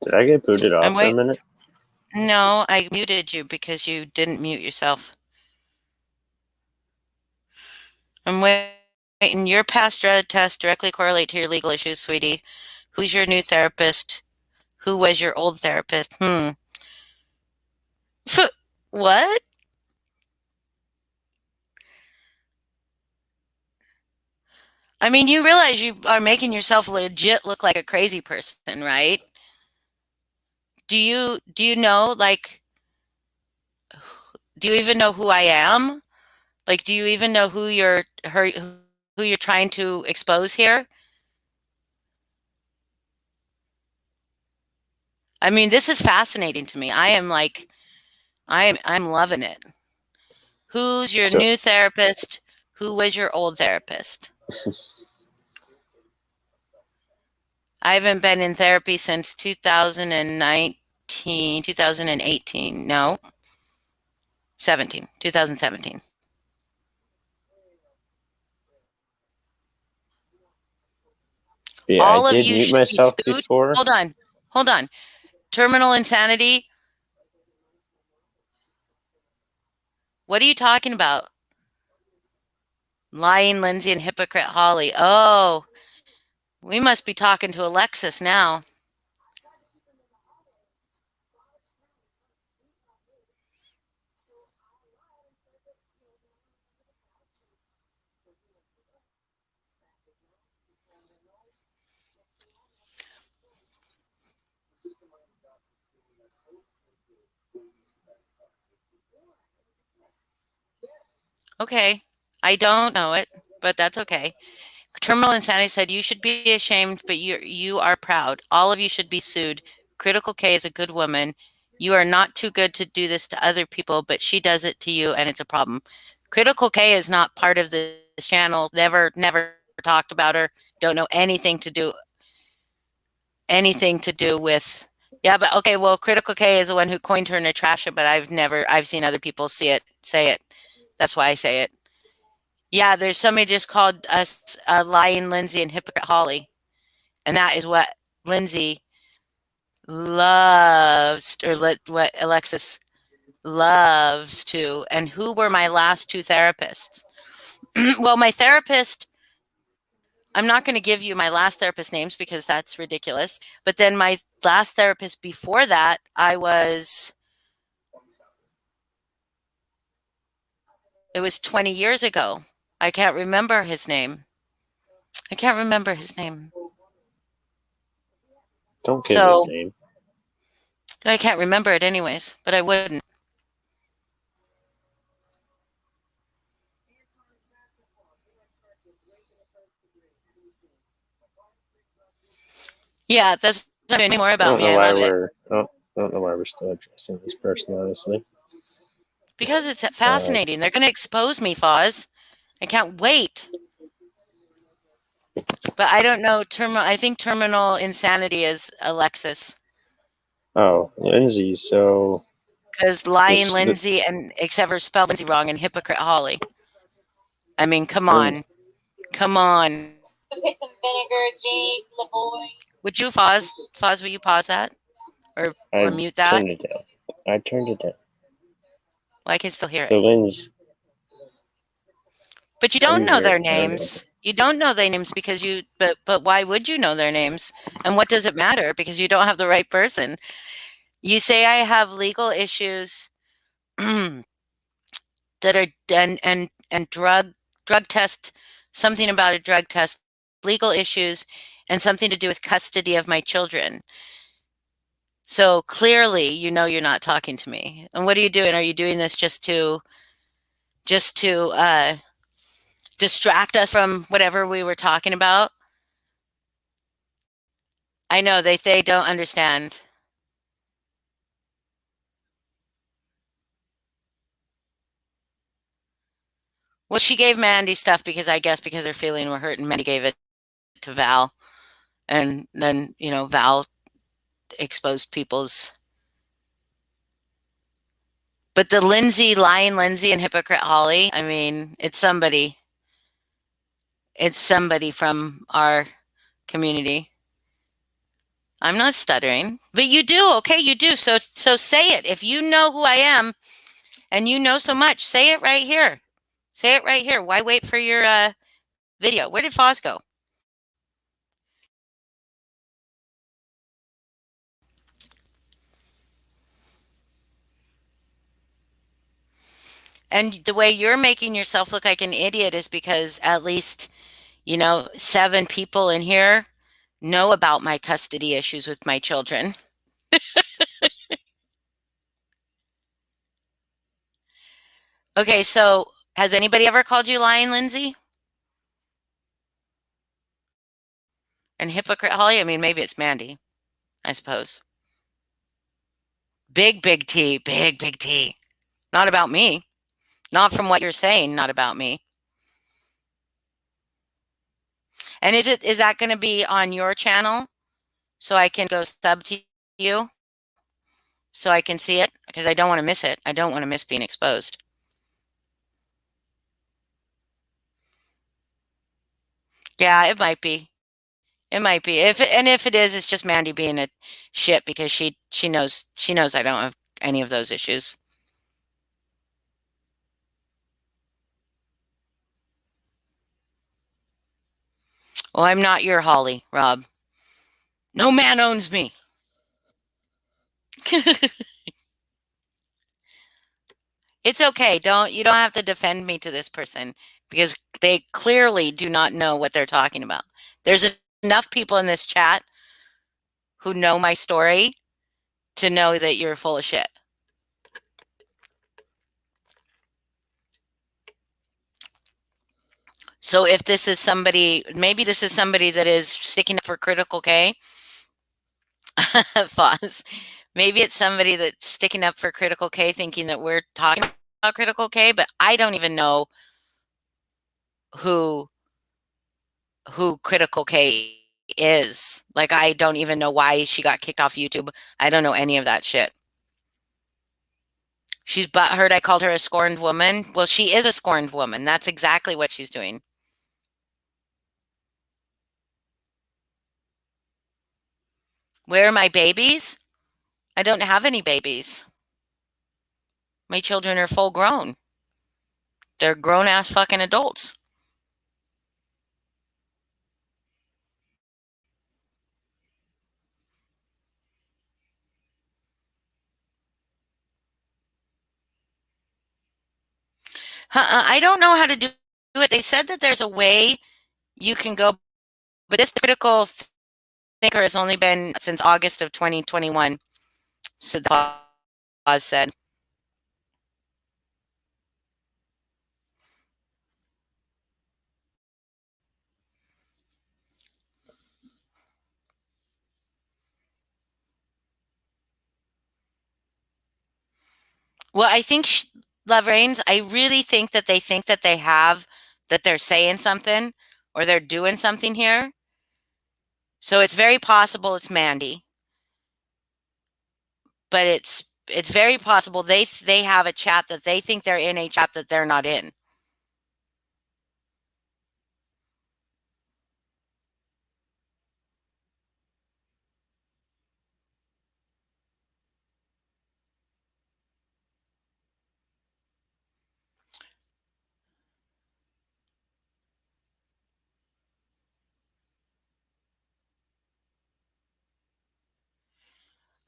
Did I get booted off I'm for a wait. minute? No, I muted you because you didn't mute yourself. I'm waiting. Your past drug tests directly correlate to your legal issues, sweetie. Who's your new therapist? Who was your old therapist? What? I mean, you realize you are making yourself legit look like a crazy person, right? Do you know, like, do you even know who I am? Like, do you even know who you're trying to expose here? I mean, this is fascinating to me. I'm loving it. Who's your new therapist? Who was your old therapist? I haven't been in therapy since 2019. 2018. No, 2017. Yeah, I All of did you mute should be myself sued. before. Hold on. Terminal insanity. What are you talking about? Lying Lindsay and hypocrite Holly. Oh, we must be talking to Alexis now. Okay. I don't know it, but that's okay. Terminal Insanity said, you should be ashamed, but you are proud. All of you should be sued. Critical K is a good woman. You are not too good to do this to other people, but she does it to you, and it's a problem. Critical K is not part of this channel. Never talked about her. Don't know anything to do with. Yeah, but okay. Well, Critical K is the one who coined her Natasha, but I've seen other people say it. That's why I say it. Yeah, there's somebody just called us lying Lindsay and hypocrite Holly. And that is what Lindsay loves, or what Alexis loves to. And who were my last two therapists? Well, my therapist, I'm not going to give you my last therapist names because that's ridiculous. But then my last therapist before that, it was 20 years ago. I can't remember his name. Don't give his So name. I can't remember it anyways, but I wouldn't. Yeah, that's not any more I about don't me. know I why love it. I don't know why we're still addressing this person, honestly. Because it's fascinating. They're going to expose me, Foz. I can't wait. But I don't know. I think terminal insanity is Alexis. Oh, Lindsay. So Because lying this the Lindsay, and except for spelled Lindsay wrong, and hypocrite Holly. I mean, come Lin- on. Come on. Pick some vinegar, Jake, LaVoy. Would you pause? Foz, will you pause that? Or I mute that? turned it down. I turned it down. Well, I can still hear So it. Lindsay, But you I'm don't know here. their names. You don't know their names because but why would you know their names? And what does it matter? Because you don't have the right person. You say I have legal issues that are and drug test, something about a drug test, legal issues, and something to do with custody of my children. So clearly, you're not talking to me. And what are you doing? Are you doing this just to distract us from whatever we were talking about? I know they don't understand. Well, she gave Mandy stuff because her feeling were hurt, and Mandy gave it to Val, and then Val exposed people's. But the lying Lindsay and hypocrite Holly, I mean, it's somebody. It's somebody from our community. I'm not stuttering, but you do. Okay, you do. So say it. If you know who I am, and you know so much, say it right here. Say it right here. Why wait for your video? Where did Foz go? And the way you're making yourself look like an idiot is because at least, 7 people in here know about my custody issues with my children. Okay, so has anybody ever called you lying, Lindsay? And hypocrite Holly? I mean, maybe it's Mandy, I suppose. Big T, big T. Not about me. Not from what you're saying, not about me. And is that going to be on your channel so I can go sub to you? so I can see it because I don't want to miss it. I don't want to miss being exposed. Yeah, it might be. It might be. If it is, it's just Mandy being a shit because she knows I don't have any of those issues. Well, I'm not your Holly, Rob. No man owns me. It's okay. You don't have to defend me to this person because they clearly do not know what they're talking about. There's enough people in this chat who know my story to know that you're full of shit. So if this is somebody, maybe this is somebody that is sticking up for Critical K. Foz. Maybe it's somebody that's sticking up for Critical K thinking that we're talking about Critical K, but I don't even know who Critical K is. Like, I don't even know why she got kicked off YouTube. I don't know any of that shit. She's butthurt I called her a scorned woman. Well, she is a scorned woman. That's exactly what she's doing. Where are my babies? I don't have any babies. My children are full grown. They're grown ass fucking adults. I don't know how to do it. They said that there's a way you can go, but this critical thinker has only been since August of 2021. So the Oz said. Well, I think Love Reigns, I really think that they have, that they're saying something or they're doing something here. So it's very possible it's Mandy. But it's very possible they have a chat that they think they're in, a chat that they're not in.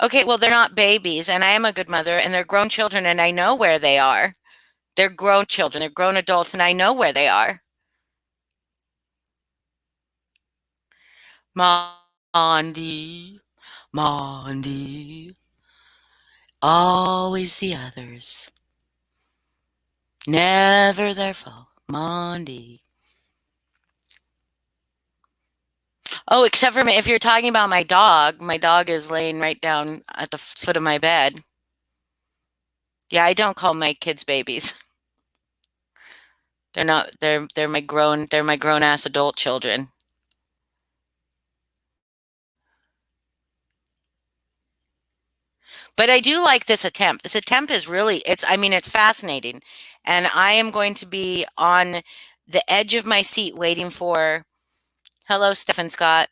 Okay, well, they're not babies, and I am a good mother, and they're grown children, and I know where they are. They're grown children, they're grown adults, and I know where they are. Mondi, Mondi, always the others, never their fault, Mondi. Oh, except for me, if you're talking about my dog is laying right down at the foot of my bed. Yeah, I don't call my kids babies. They're not. They're my grown ass adult children. But I do like this attempt. This attempt is really, I mean, it's fascinating. And I am going to be on the edge of my seat waiting for, hello, Stephen Scott.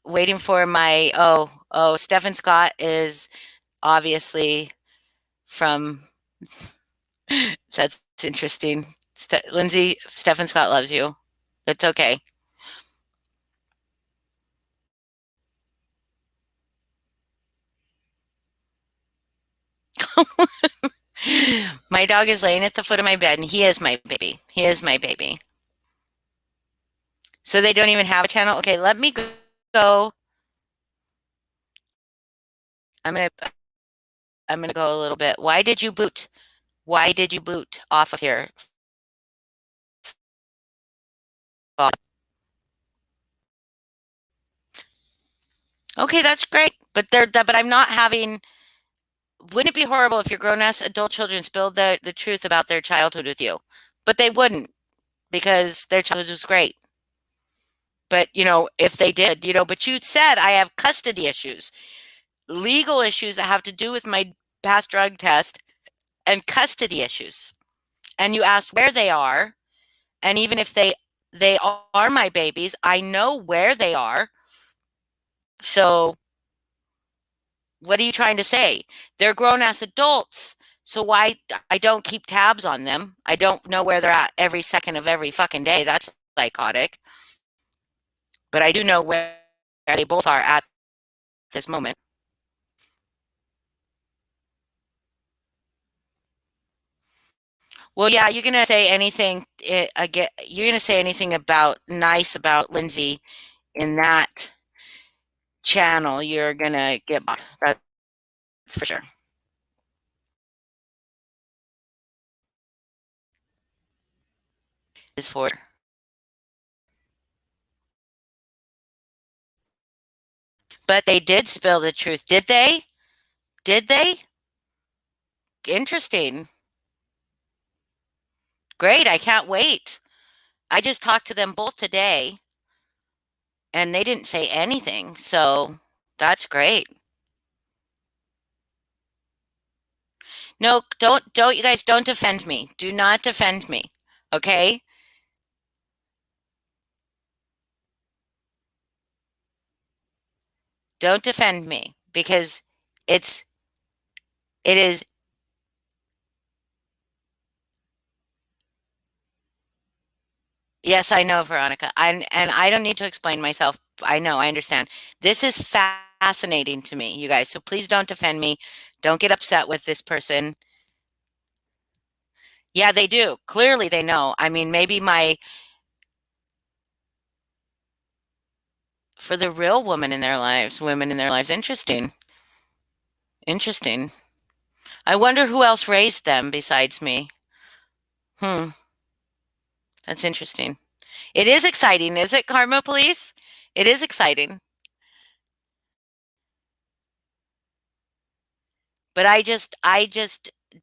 Waiting for my, Stephen Scott is obviously from, that's interesting. Lindsay, Stephen Scott loves you. It's okay. My dog is laying at the foot of my bed, and he is my baby. He is my baby. So they don't even have a channel? Okay, let me go. I'm gonna go a little bit. Why did you boot? Why did you boot off of here? Okay, that's great. But I'm not having. Wouldn't it be horrible if your grown-ass adult children spilled the truth about their childhood with you? But they wouldn't, because their childhood was great. But, if they did, but you said I have custody issues. legal issues that have to do with my past drug test and custody issues. And you asked where they are, and even if they are my babies, I know where they are. So what are you trying to say? They're grown ass adults. So why I don't keep tabs on them? I don't know where they're at every second of every fucking day. That's psychotic. But I do know where they both are at this moment. Well, yeah, you're gonna say anything again. You're gonna say anything about nice about Lindsay in that channel, you're gonna get bought. That's for sure. Is for. But they did spill the truth, did they? Did they? Interesting. Great, I can't wait. I just talked to them both today, and they didn't say anything, so that's great. No, don't you guys don't defend me. Do not defend me. Okay? Don't defend me because it is. Yes, I know, Veronica. And I don't need to explain myself. I know, I understand. This is fascinating to me, you guys. So please don't defend me. Don't get upset with this person. Yeah, they do. Clearly they know. I mean, maybe for the real women in their lives, women in their lives. Interesting. Interesting. I wonder who else raised them besides me. Hmm. That's interesting. It is exciting, is it, Karma Police? It is exciting. But I just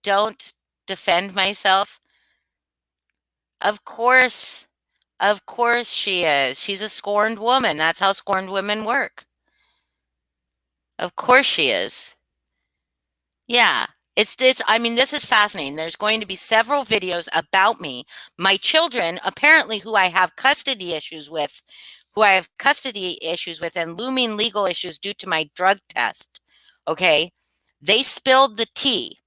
don't defend myself. Of course. Of course she is. She's a scorned woman. That's how scorned women work. Of course she is. Yeah. It's I mean, this is fascinating. There's going to be several videos about me, my children, apparently who I have custody issues with, and looming legal issues due to my drug test. Okay? They spilled the tea.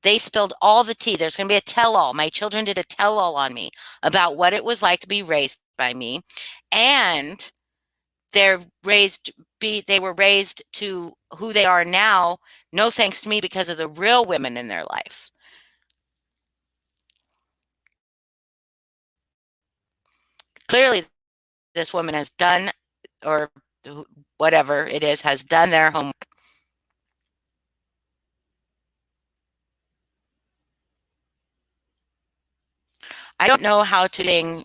They spilled all the tea. There's going to be a tell-all. My children did a tell-all on me about what it was like to be raised by me, and they were raised to who they are now, no thanks to me, because of the real women in their life. Clearly, this woman has done, or whatever it is, has done their homework. I don't know how to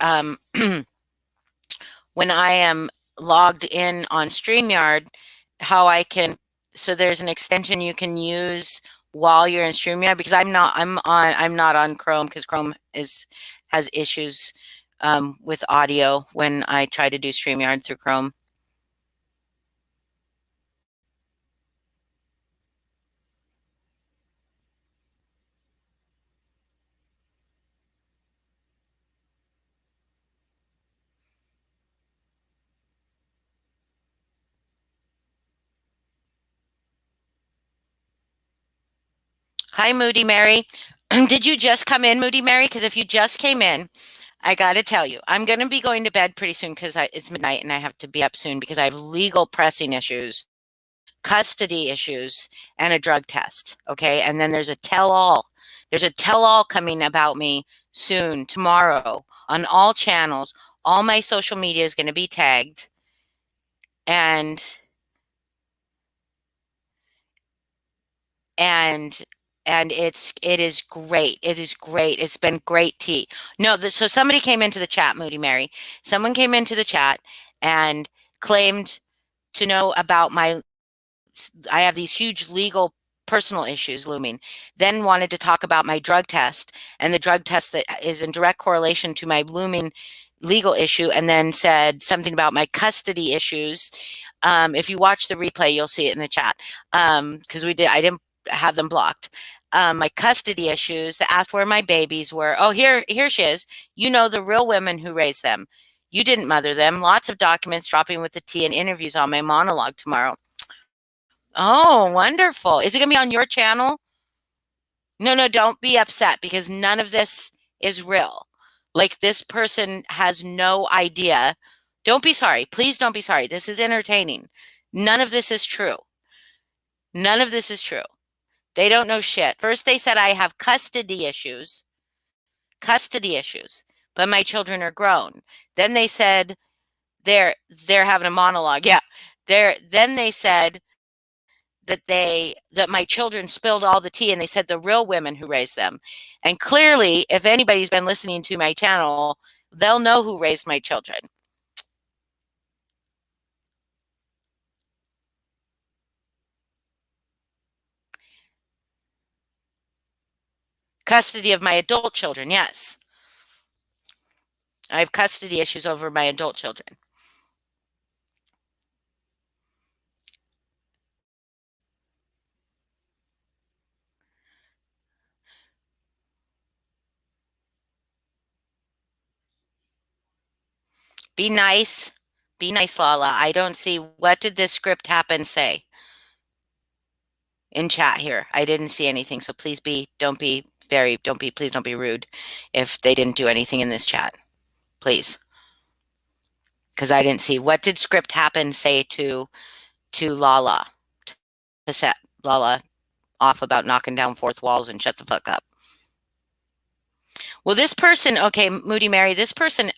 um, when I am logged in on StreamYard, how I can, so there's an extension you can use while you're in StreamYard, because I'm not on Chrome, because Chrome has issues with audio when I try to do StreamYard through Chrome. Hi, Moody Mary. Did you just come in, Moody Mary? Because if you just came in, I got to tell you, I'm going to be going to bed pretty soon because it's midnight and I have to be up soon because I have legal pressing issues, custody issues, and a drug test. Okay. And then there's a tell-all. There's a tell-all coming about me soon, tomorrow, on all channels. All my social media is going to be tagged. And it is great. It is great. It's been great tea. No, so somebody came into the chat, Moody Mary. Someone came into the chat and claimed to know about I have these huge legal personal issues looming, then wanted to talk about my drug test and the drug test that is in direct correlation to my looming legal issue, and then said something about my custody issues If you watch the replay, you'll see it in the chat. Because I didn't have them blocked. My custody issues, that asked where my babies were. Oh, here she is. You know the real women who raised them. You didn't mother them. Lots of documents dropping with the tea and interviews on my monologue tomorrow. Oh, wonderful. Is it going to be on your channel? No, don't be upset because none of this is real. Like, this person has no idea. Don't be sorry. Please don't be sorry. This is entertaining. None of this is true. None of this is true. They don't know shit. First, they said I have custody issues, but my children are grown. Then they said they're having a monologue. Yeah. Then they said that my children spilled all the tea, and they said the real women who raised them. And clearly, if anybody's been listening to my channel, they'll know who raised my children. Custody of my adult children, yes. I have custody issues over my adult children. Be nice. Be nice, Lala. I don't see, what did this script happen say in chat here? I didn't see anything. So please please don't be rude if they didn't do anything in this chat. Please. Because I didn't see. What did script happen say to Lala? To set Lala off about knocking down fourth walls and shut the fuck up. Well, this person, okay, Moody Mary, this person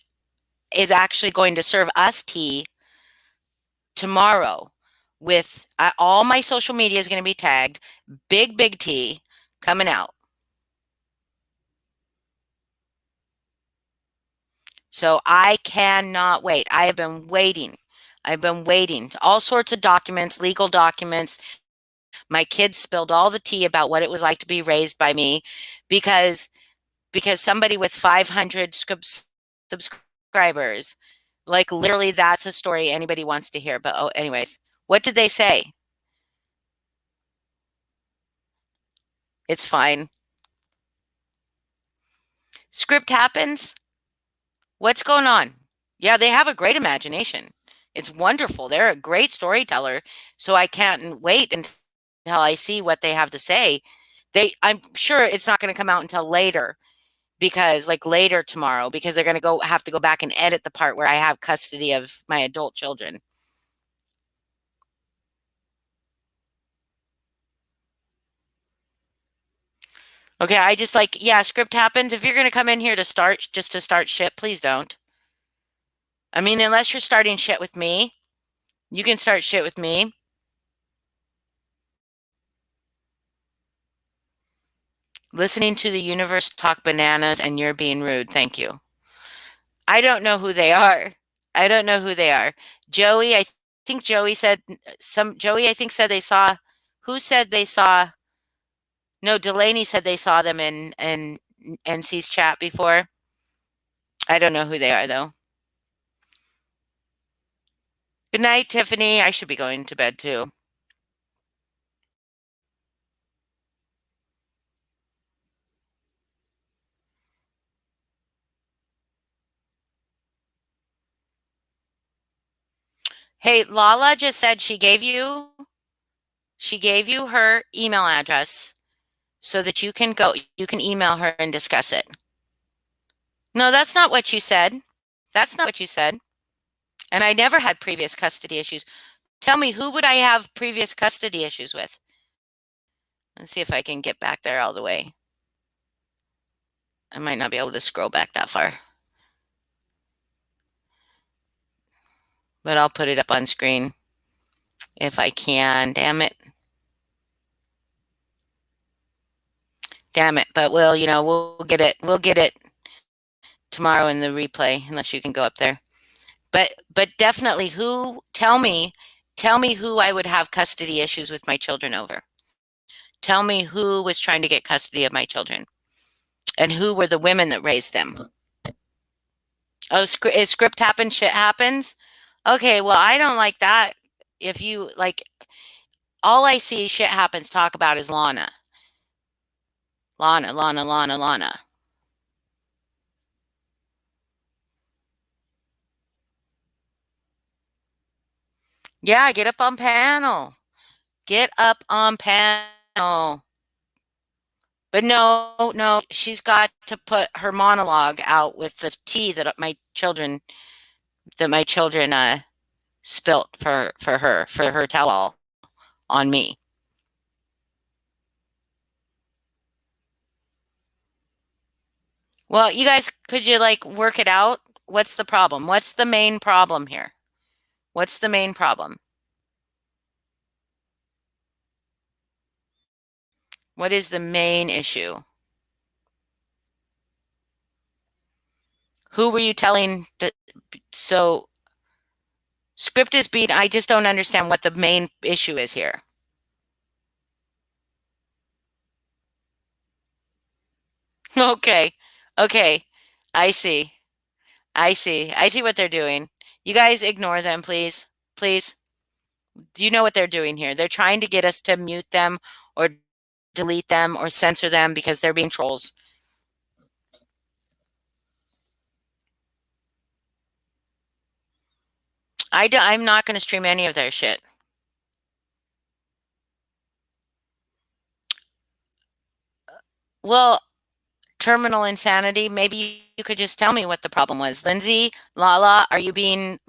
is actually going to serve us tea tomorrow with all my social media is going to be tagged. Big tea coming out. So I cannot wait. I have been waiting. I've been waiting. All sorts of documents, legal documents. My kids spilled all the tea about what it was like to be raised by me because somebody with 500 subscribers, like, literally, that's a story anybody wants to hear. But anyways, what did they say? It's fine. Script happens. What's going on? Yeah, they have a great imagination. It's wonderful. They're a great storyteller. So I can't wait until I see what they have to say. I'm sure it's not going to come out until later, because later tomorrow, because they're going to have to go back and edit the part where I have custody of my adult children. Okay, I just yeah, script happens. If you're going to come in here to start shit, please don't. I mean, unless you're starting shit with me, you can start shit with me. Listening to the universe talk bananas and you're being rude. Thank you. I don't know who they are. I don't know who they are. Joey, I think Joey said Joey, I think said they saw, who said they saw? No, Delaney said they saw them in NC's chat before. I don't know who they are, though. Good night, Tiffany. I should be going to bed, too. Hey, Lala just said she gave you her email address so that you can email her and discuss it. No, that's not what you said. That's not what you said. And I never had previous custody issues. Tell me, who would I have previous custody issues with? Let's see if I can get back there all the way. I might not be able to scroll back that far. But I'll put it up on screen if I can. Damn it. Damn it. But we'll get it. We'll get it tomorrow in the replay, unless you can go up there. But definitely, tell me who I would have custody issues with my children over. Tell me who was trying to get custody of my children, and who were the women that raised them. Oh, is script happen, shit happens? Okay, well, I don't like that. if you like, all I see shit happens talk about is Lana. Lana, Lana, Lana, Lana. Yeah, get up on panel. Get up on panel. But no, she's got to put her monologue out with the tea that my children spilt for her tell all on me. Well, you guys, could you like work it out? What's the problem? What's the main problem here? What's the main problem? What is the main issue? Who were you telling that? So script is being, I just don't understand what the main issue is here. Okay. Okay. I see. I see. I see what they're doing. You guys ignore them, please. Please. Do you know what they're doing here? They're trying to get us to mute them or delete them or censor them because they're being trolls. I'm not going to stream any of their shit. Well, terminal insanity, maybe you could just tell me what the problem was. Lindsay, Lala, are you being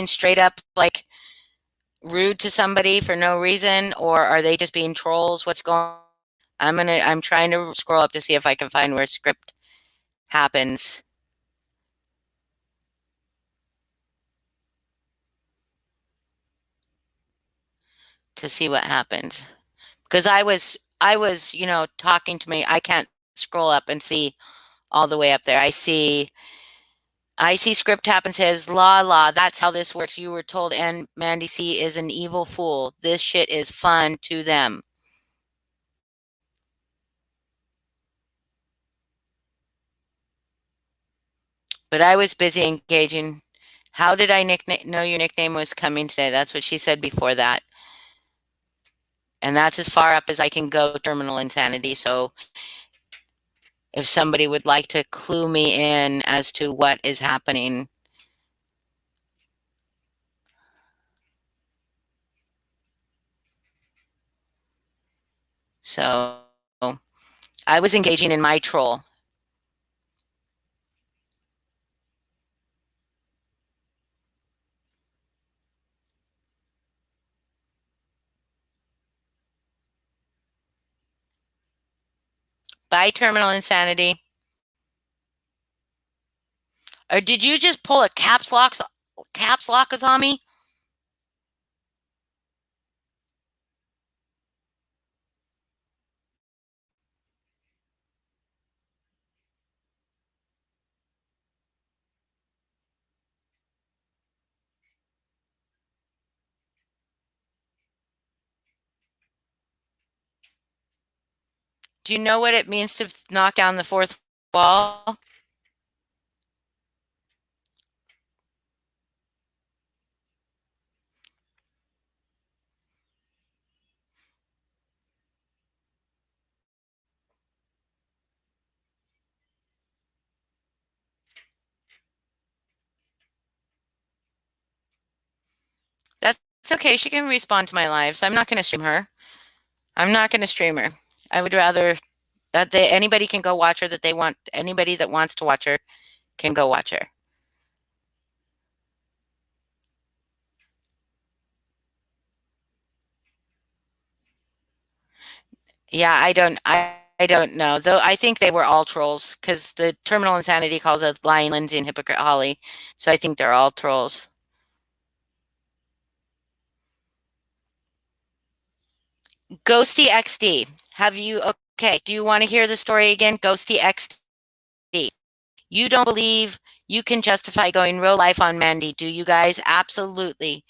straight up like rude to somebody for no reason, or are they just being trolls? What's going on? I'm trying to scroll up to see if I can find where script happens. To see what happened. Because I was, talking to me. I can't scroll up and see all the way up there. I see script happen says, la la, that's how this works. You were told and Mandy C is an evil fool. This shit is fun to them. But I was busy engaging. How did I know your nickname was coming today? That's what she said before that. And that's as far up as I can go, terminal insanity. So if somebody would like to clue me in as to what is happening. So I was engaging in my troll. Bye, terminal insanity. Or did you just pull a caps lock on me? Do you know what it means to knock down the fourth wall? That's okay. She can respond to my lives. I'm not going to stream her. I'm not going to stream her. I would rather that anybody can go watch her that they want. Anybody that wants to watch her can go watch her. Yeah, I don't know. Though I think they were all trolls because the terminal insanity calls us lying Lindsay and hypocrite Holly. So I think they're all trolls. Ghosty XD. Have you okay, do you want to hear the story again? Ghosty XD. You don't believe you can justify going real life on Mandy, do you guys? Absolutely.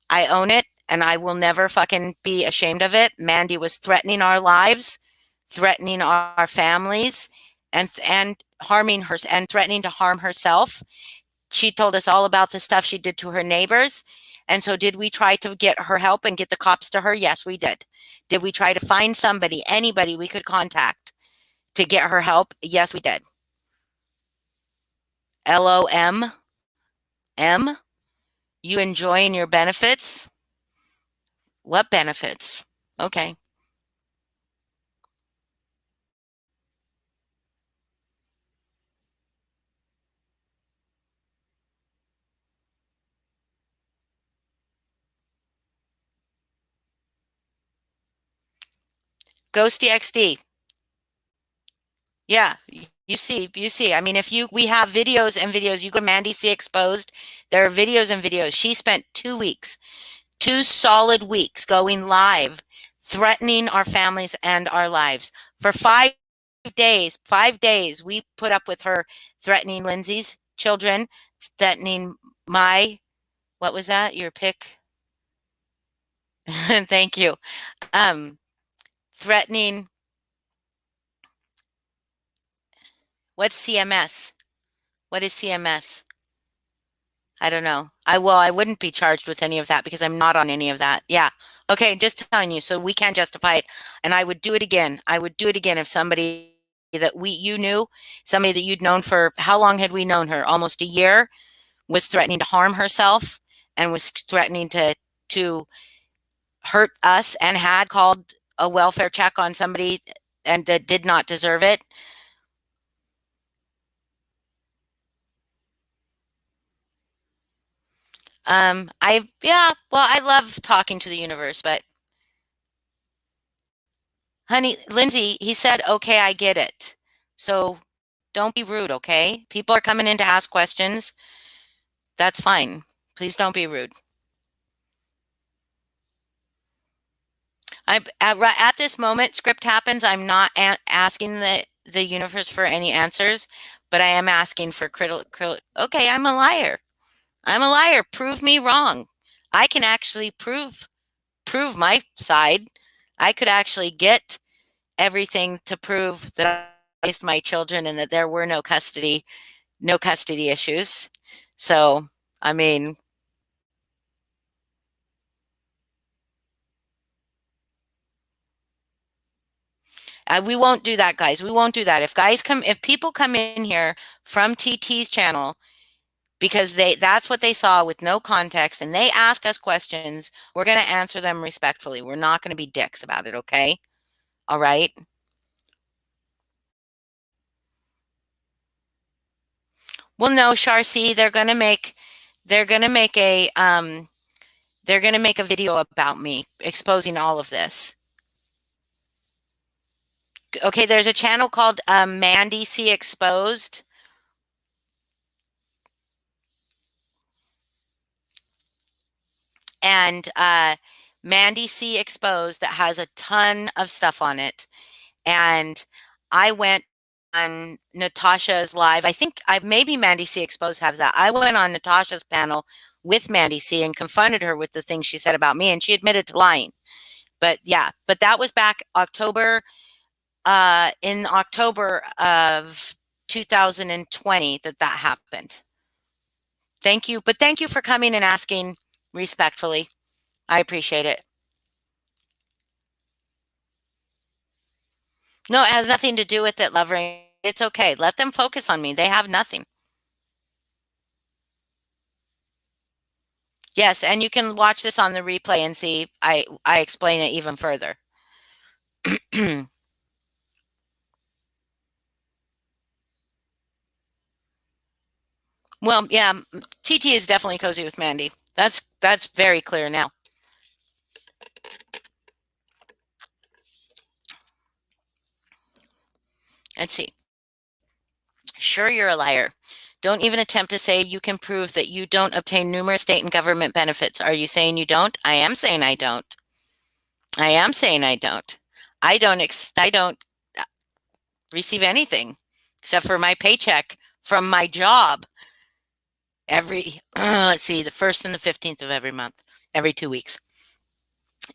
I own it and I will never fucking be ashamed of it. Mandy was threatening our lives, threatening our families, and harming her and threatening to harm herself. She told us all about the stuff she did to her neighbors. And so did we try to get her help and get the cops to her? Yes, we did. Did we try to find somebody, anybody we could contact to get her help? Yes, we did. LOM? M? You enjoying your benefits? What benefits? Okay. Ghosty XD. Yeah, you see. I mean, we have videos and videos. You go to Mandy C Exposed. There are videos and videos. She spent 2 weeks, 2 solid weeks going live, threatening our families and our lives for 5 days. 5 days we put up with her threatening Lindsay's children, threatening my, what was that? Your pick? Thank you. Threatening, what's CMS? What is CMS? I don't know. I wouldn't be charged with any of that because I'm not on any of that. Yeah. Okay, just telling you. So we can justify it. And I would do it again. I would do it again if somebody that you knew, somebody that you'd known for, how long had we known her? Almost a year, was threatening to harm herself and was threatening to hurt us and had called a welfare check on somebody and that did not deserve it. I love talking to the universe, but honey, Lindsay, he said, okay, I get it. So don't be rude, okay? People are coming in to ask questions. That's fine. Please don't be rude. At this moment, script happens. I'm not asking the universe for any answers, but I am asking for critical. Okay, I'm a liar. I'm a liar. Prove me wrong. I can actually prove my side. I could actually get everything to prove that I raised my children and that there were no custody issues. So, I mean, we won't do that, guys. We won't do that. If people come in here from TT's channel because that's what they saw with no context and they ask us questions, we're going to answer them respectfully. We're not going to be dicks about it, okay? All right? Well, no, Sharcy, they're going to make a video about me exposing all of this. Okay, there's a channel called Mandy C Exposed. And Mandy C Exposed that has a ton of stuff on it. And I went on Natasha's live. I think maybe Mandy C Exposed has that. I went on Natasha's panel with Mandy C and confronted her with the things she said about me, and she admitted to lying. But yeah, but that was back in October of 2020 that happened. Thank you. But thank you for coming and asking respectfully. I appreciate it. No, it has nothing to do with it, Lover. It's okay. Let them focus on me. They have nothing. Yes, and you can watch this on the replay and see I explain it even further. Well, yeah, TT is definitely cozy with Mandy. That's very clear now. Let's see. Sure, you're a liar. Don't even attempt to say you can prove that you don't obtain numerous state and government benefits. Are you saying you don't? I am saying I don't. I am saying I don't. I don't receive anything except for my paycheck from my job every, let's see, the 1st and the 15th of every month, every 2 weeks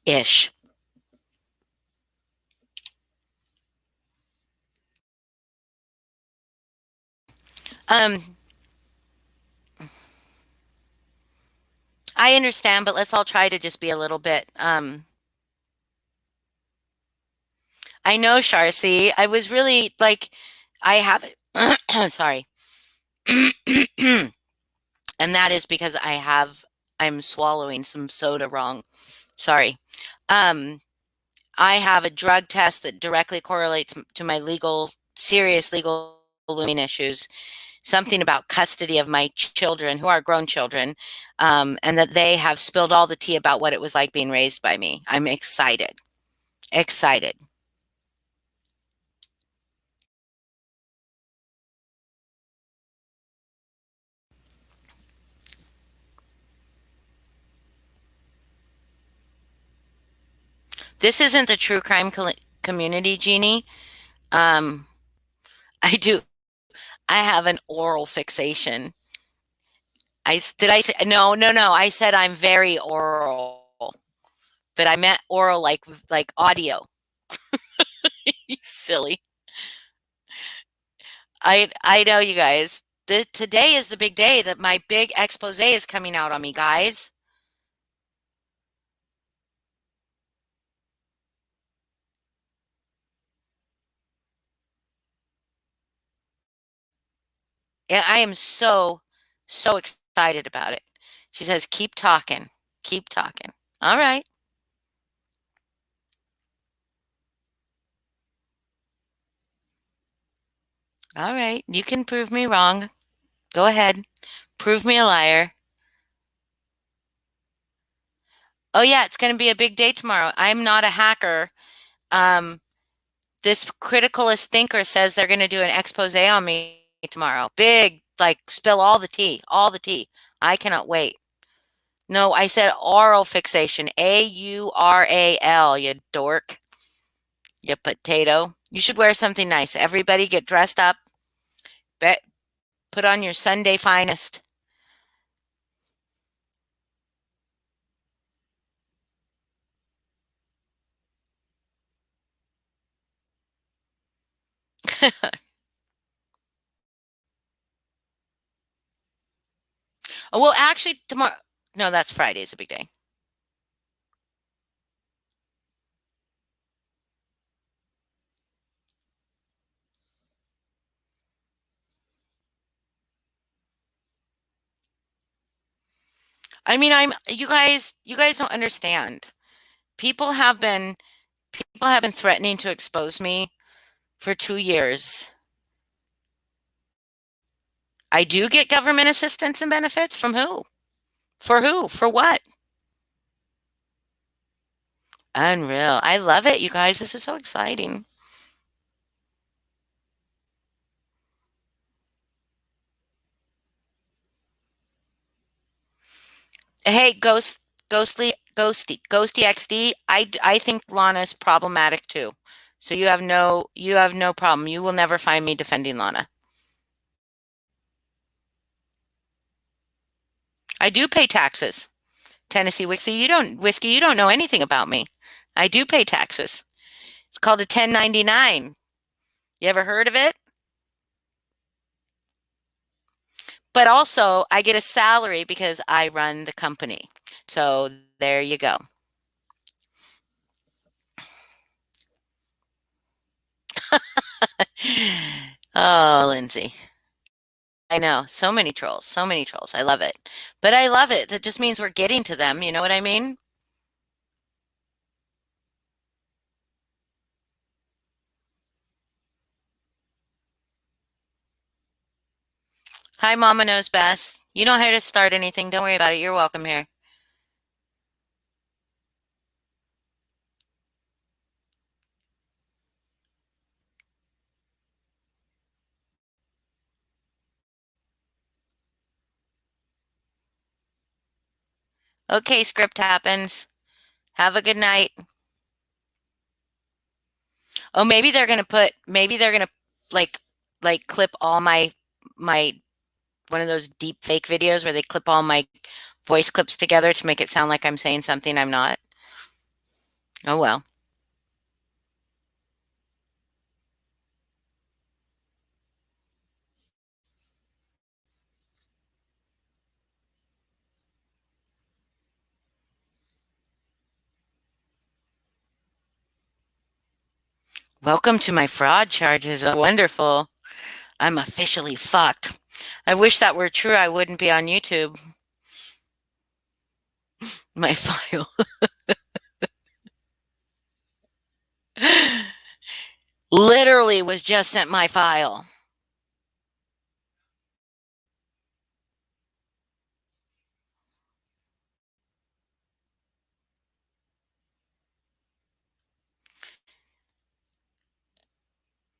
ish. I understand, but let's all try to just be a little bit. I know, Sharcy. I was really like, I have it. Sorry. And that is because I'm swallowing some soda wrong. Sorry. Um, I have a drug test that directly correlates to my serious legal looming issues. Something about custody of my children, who are grown children, and that they have spilled all the tea about what it was like being raised by me. I'm excited. Excited. This isn't the true crime community, Jeannie. Um, I do. I have an oral fixation. Did I say no, no, no. I said I'm very oral, but I meant oral like audio. You silly. I know you guys. Today is the big day that my big expose is coming out on me, guys. Yeah, I am so excited about it. She says, keep talking. Keep talking. All right. All right. You can prove me wrong. Go ahead. Prove me a liar. Oh yeah, it's going to be a big day tomorrow. I'm not a hacker. Um, this criticalist thinker says they're going to do an expose on me tomorrow. Big, like spill all the tea, all the tea. I cannot wait. No, I said oral fixation. AURAL, you dork. You potato. You should wear something nice. Everybody get dressed up. Bet, put on your Sunday finest. Oh, well, actually, tomorrow. No, that's Friday is a big day. I mean, you guys don't understand. People have been people have been threatening to expose me for 2 years. I do get government assistance and benefits from who? For who? For what? Unreal. I love it, you guys. This is so exciting. Hey, Ghosty XD. I think Lana's problematic too. So you have no problem. You will never find me defending Lana. I do pay taxes. Tennessee Whiskey, you don't know anything about me. I do pay taxes. It's called a 1099. You ever heard of it? But also, I get a salary because I run the company. So there you go. Oh, Lindsay. I know. So many trolls. So many trolls. I love it. But I love it. That just means we're getting to them. You know what I mean? Hi, Mama Knows Best. You don't have to start anything. Don't worry about it. You're welcome here. Okay, script happens. Have a good night. Oh, maybe they're gonna like clip all my one of those deep fake videos where they clip all my voice clips together to make it sound like I'm saying something I'm not. Oh well. Welcome to my fraud charges. Oh, wonderful. I'm officially fucked. I wish that were true. I wouldn't be on YouTube. My file. Literally was just sent my file.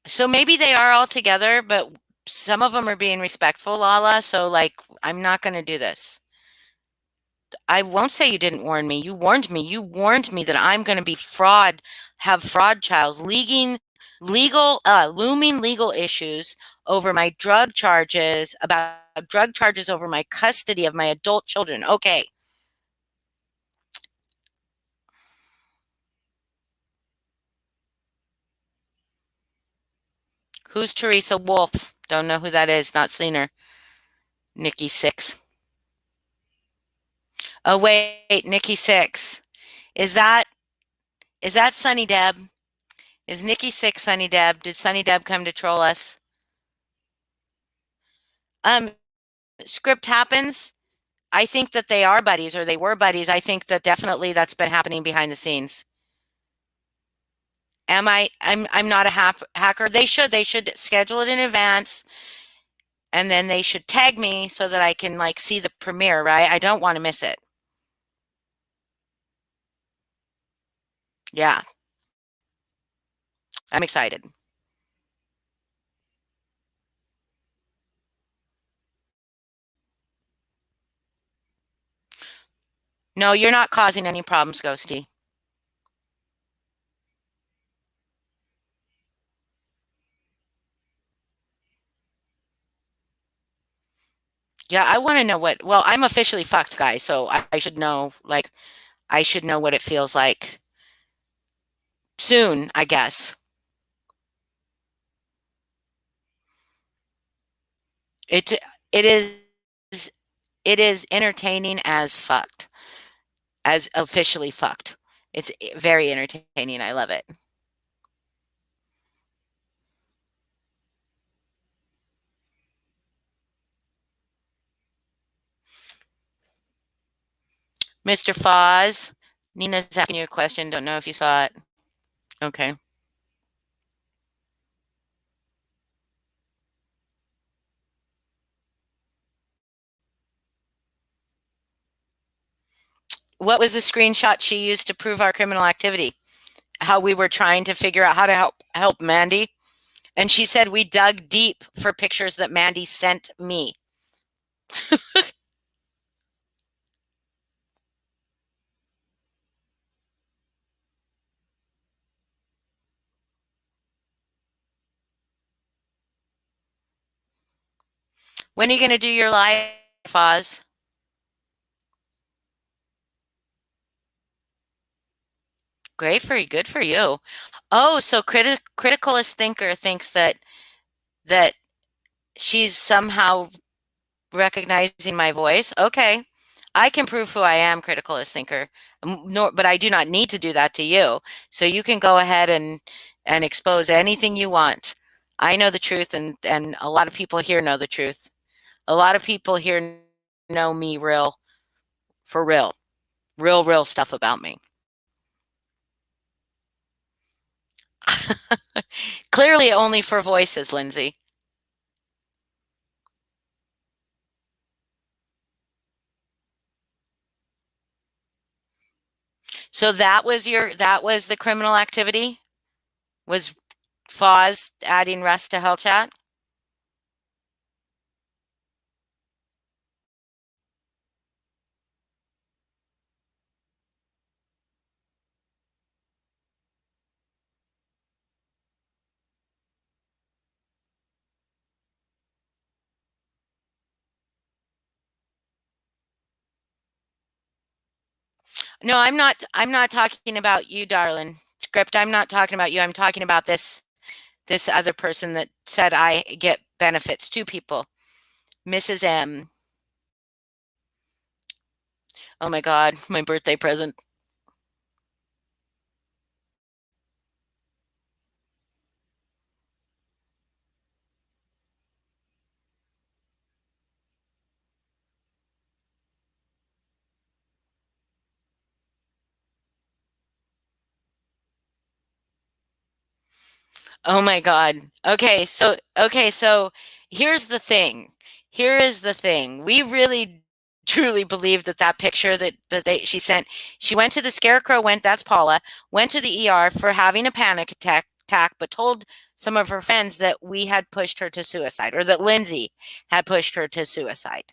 So maybe they are all together, but some of them are being respectful, Lala. So, like, I'm not going to do this. I won't say you didn't warn me. You warned me. You warned me that I'm going to be have fraud trials, looming legal issues over my drug charges, about drug charges over my custody of my adult children. Okay. Who's Teresa Wolf? Don't know who that is. Not seen her. Nikki Six. Oh wait, Nikki Six. Is that Sunny Deb? Is Nikki Six Sunny Deb? Did Sunny Deb come to troll us? Script happens. I think that they are buddies or they were buddies. I think that definitely that's been happening behind the scenes. I'm not a hacker. They should schedule it in advance and then they should tag me so that I can like see the premiere, right? I don't want to miss it. Yeah. I'm excited. No, you're not causing any problems, Ghosty. Yeah, I want to know well, I'm officially fucked, guys, so I should know, like, I should know what it feels like soon, I guess. It it is it is entertaining as fucked, as officially fucked. It's very entertaining. I love it. Mr. Foz, Nina's asking you a question. Don't know if you saw it. Okay. What was the screenshot she used to prove our criminal activity? How we were trying to figure out how to help Mandy? And she said we dug deep for pictures that Mandy sent me. When are you going to do your live, Foz? Great for you. Good for you. Oh, so criticalist thinker thinks that she's somehow recognizing my voice. Okay. I can prove who I am, criticalist thinker. But I do not need to do that to you. So you can go ahead and expose anything you want. I know the truth, and a lot of people here know the truth. A lot of people here know me for real stuff about me. Clearly only for voices, Lindsay. So that was the criminal activity? Was Foz adding Russ to Hell Chat? No, I'm not talking about you, darling. Script, I'm not talking about you. I'm talking about this other person that said I get benefits. Two people. Mrs. M. Oh my God, my birthday present. Oh my God. Okay, so here's the thing. Here is the thing. We really truly believe that that picture she sent, she went to the Scarecrow, that's Paula, went to the ER for having a panic attack, but told some of her friends that we had pushed her to suicide, or that Lindsay had pushed her to suicide.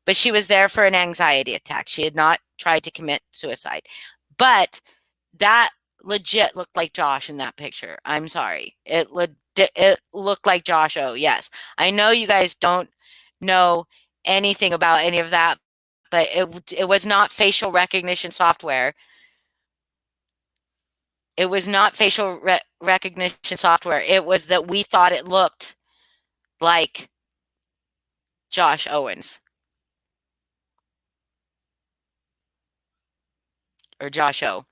But she was there for an anxiety attack. She had not tried to commit suicide. But that legit looked like Josh in that picture. I'm sorry. It looked like Josh O. Yes. I know you guys don't know anything about any of that, but it was not facial recognition software. It was not facial recognition software. It was that we thought it looked like Josh Owens or Josh O.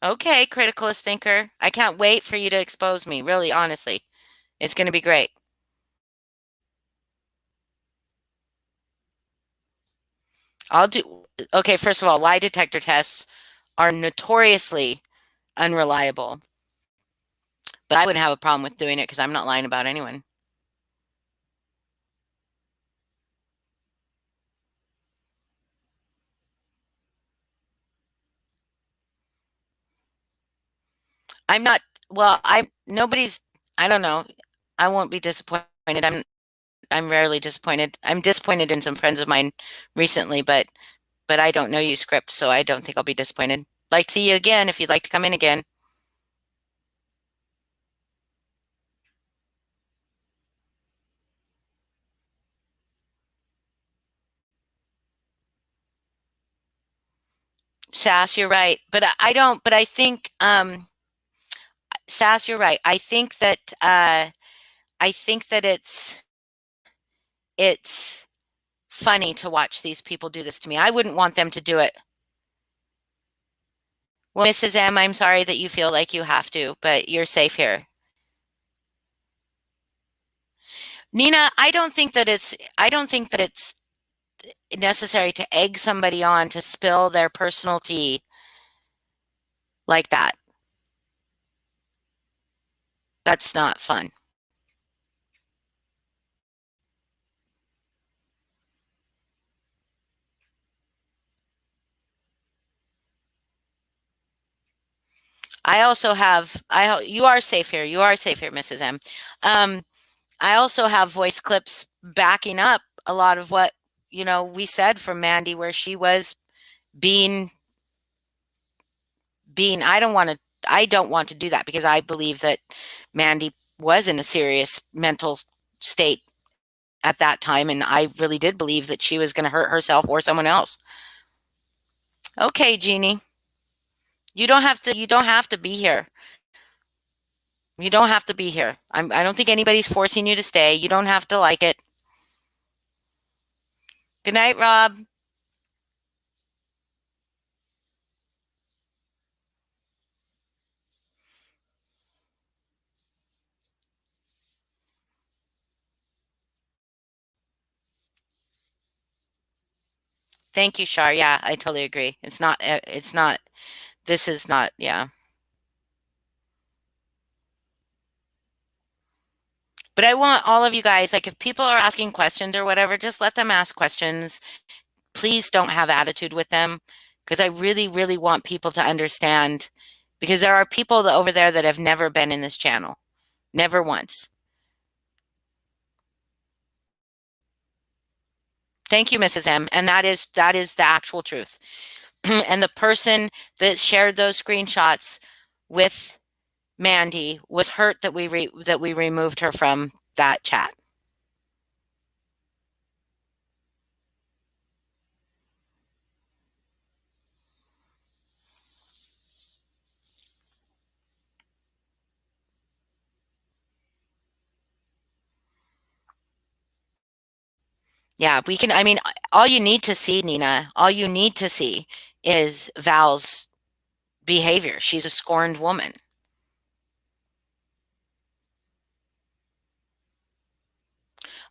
Okay, criticalist thinker. I can't wait for you to expose me. Really, honestly. It's going to be great. Okay, first of all, lie detector tests are notoriously unreliable. But I wouldn't have a problem with doing it because I'm not lying about anyone. I'm not, well, I don't know. I won't be disappointed. I'm rarely disappointed. I'm disappointed in some friends of mine recently, but I don't know you script, so I don't think I'll be disappointed. Like to see you again if you'd like to come in again. Sass, you're right. But I don't, but I think, Sass, you're right. I think that it's funny to watch these people do this to me. I wouldn't want them to do it. Well, Mrs. M, I'm sorry that you feel like you have to, but you're safe here. Nina, I don't think that it's necessary to egg somebody on to spill their personal tea like that. That's not fun. I also have you are safe here. You are safe here, Mrs. M. I also have voice clips backing up a lot of what, we said from Mandy, where she was being I don't want to do that because I believe that Mandy was in a serious mental state at that time, and I really did believe that she was going to hurt herself or someone else. Okay, Jeannie. You don't have to be here. You don't have to be here. I don't think anybody's forcing you to stay. You don't have to like it. Good night, Rob. Thank you, Shar. Yeah, I totally agree. This is not, yeah. But I want all of you guys, like if people are asking questions or whatever, just let them ask questions. Please don't have attitude with them because I really, really want people to understand, because there are people over there that have never been in this channel. Never once. Thank you, Mrs. M. And that is the actual truth. And the person that shared those screenshots with Mandy was hurt that we removed her from that chat. Yeah, we can, I mean, all you need to see, Nina, all you need to see is Val's behavior. She's a scorned woman.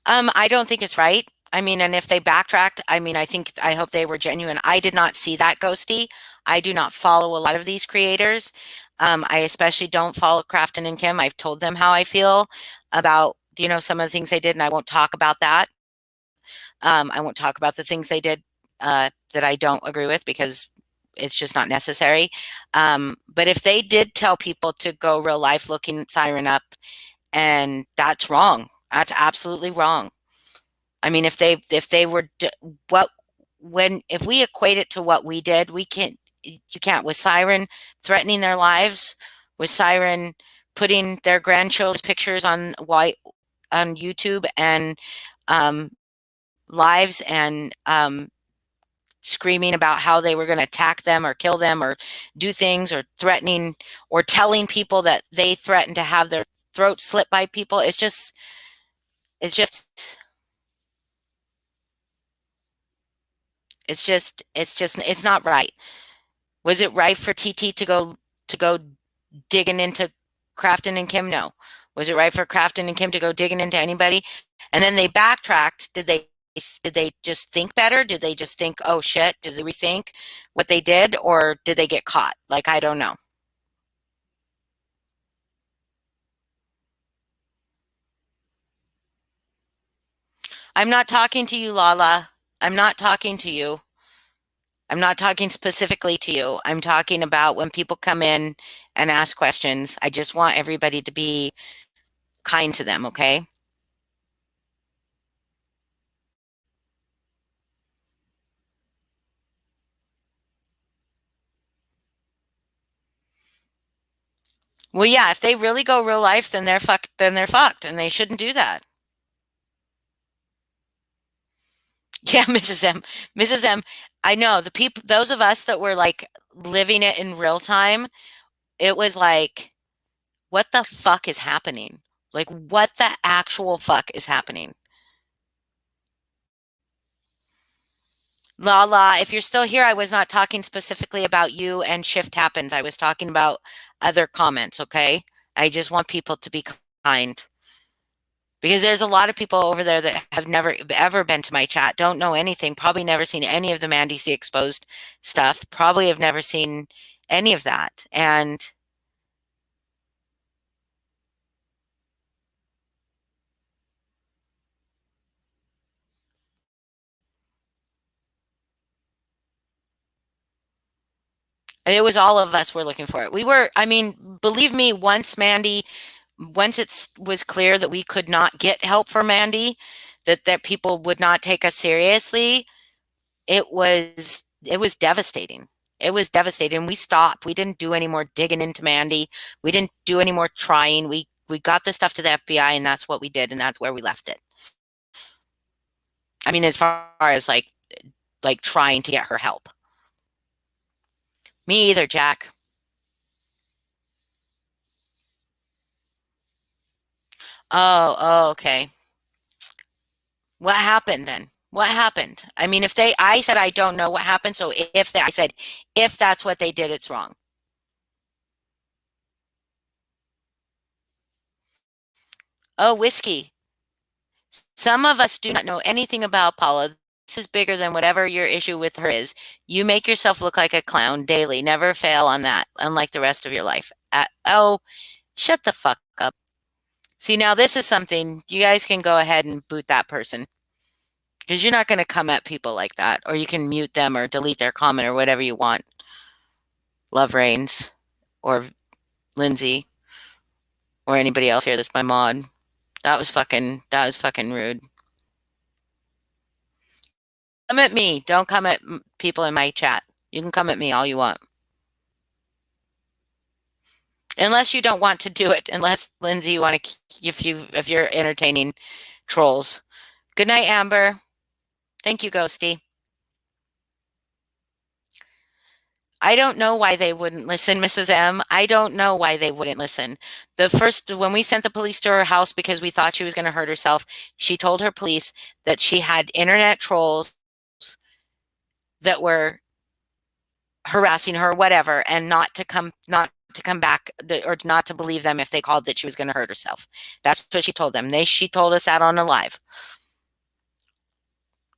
I don't think it's right. I mean, and if they backtracked, I mean, I hope they were genuine. I did not see that, Ghosty. I do not follow a lot of these creators. I especially don't follow Crafton and Kim. I've told them how I feel about, you know, some of the things they did, and I won't talk about that. I won't talk about the things they did that I don't agree with because it's just not necessary. But if they did tell people to go real life looking Siren up, and that's wrong. That's absolutely wrong. I mean, if they were what when if we equate it to what we did, we can't. You can't with Siren threatening their lives, with Siren putting their grandchildren's pictures on YouTube and lives and screaming about how they were going to attack them or kill them or do things or threatening or telling people that they threatened to have their throat slit by people. It's just it's not right. Was it right for TT to go digging into Crafton and Kim? No. Was it right for Crafton and Kim to go digging into anybody? And then they backtracked. Did they just think better? Did they just think, oh shit, did they rethink what they did, or did they get caught? Like, I don't know. I'm not talking to you, Lala. I'm not talking to you. I'm not talking specifically to you. I'm talking about when people come in and ask questions. I just want everybody to be kind to them, okay? Well, yeah, if they really go real life, then they're fucked, and they shouldn't do that. Yeah, Mrs. M. Mrs. M. I know the people, those of us that were like living it in real time, it was like, what the fuck is happening? Like, what the actual fuck is happening? Lala, if you're still here, I was not talking specifically about you and Shift Happens. I was talking about other comments, okay? I just want people to be kind. Because there's a lot of people over there that have never ever been to my chat, don't know anything, probably never seen any of the Mandy C Exposed stuff, probably have never seen any of that. And it was all of us were looking for it. We were, I mean, believe me, once it was clear that we could not get help for Mandy, that people would not take us seriously, it was devastating. It was devastating. We stopped. We didn't do any more digging into Mandy. We didn't do any more trying. We got the stuff to the FBI, and that's what we did, and that's where we left it. I mean, as far as like trying to get her help. Me either, Jack. Oh, okay. What happened then? What happened? I mean, I said I don't know what happened, so I said if that's what they did, it's wrong. Oh, whiskey. Some of us do not know anything about Paula. This is bigger than whatever your issue with her is. You make yourself look like a clown daily. Never fail on that, unlike the rest of your life. Oh, shut the fuck up. See, now this is something you guys can go ahead and boot that person. Because you're not going to come at people like that. Or you can mute them or delete their comment or whatever you want. Love Reigns or Lindsay or anybody else here that's my mod. That was fucking rude. Come at me. Don't come at people in my chat. You can come at me all you want. Unless you don't want to do it. Unless, Lindsay, you want to, if you're entertaining trolls. Good night, Amber. Thank you, Ghosty. I don't know why they wouldn't listen, Mrs. M. I don't know why they wouldn't listen. When we sent the police to her house because we thought she was going to hurt herself, she told her police that she had internet trolls that were harassing her, whatever, and not to come back or not to believe them if they called that she was going to hurt herself. That's what she told them. She told us that on a live.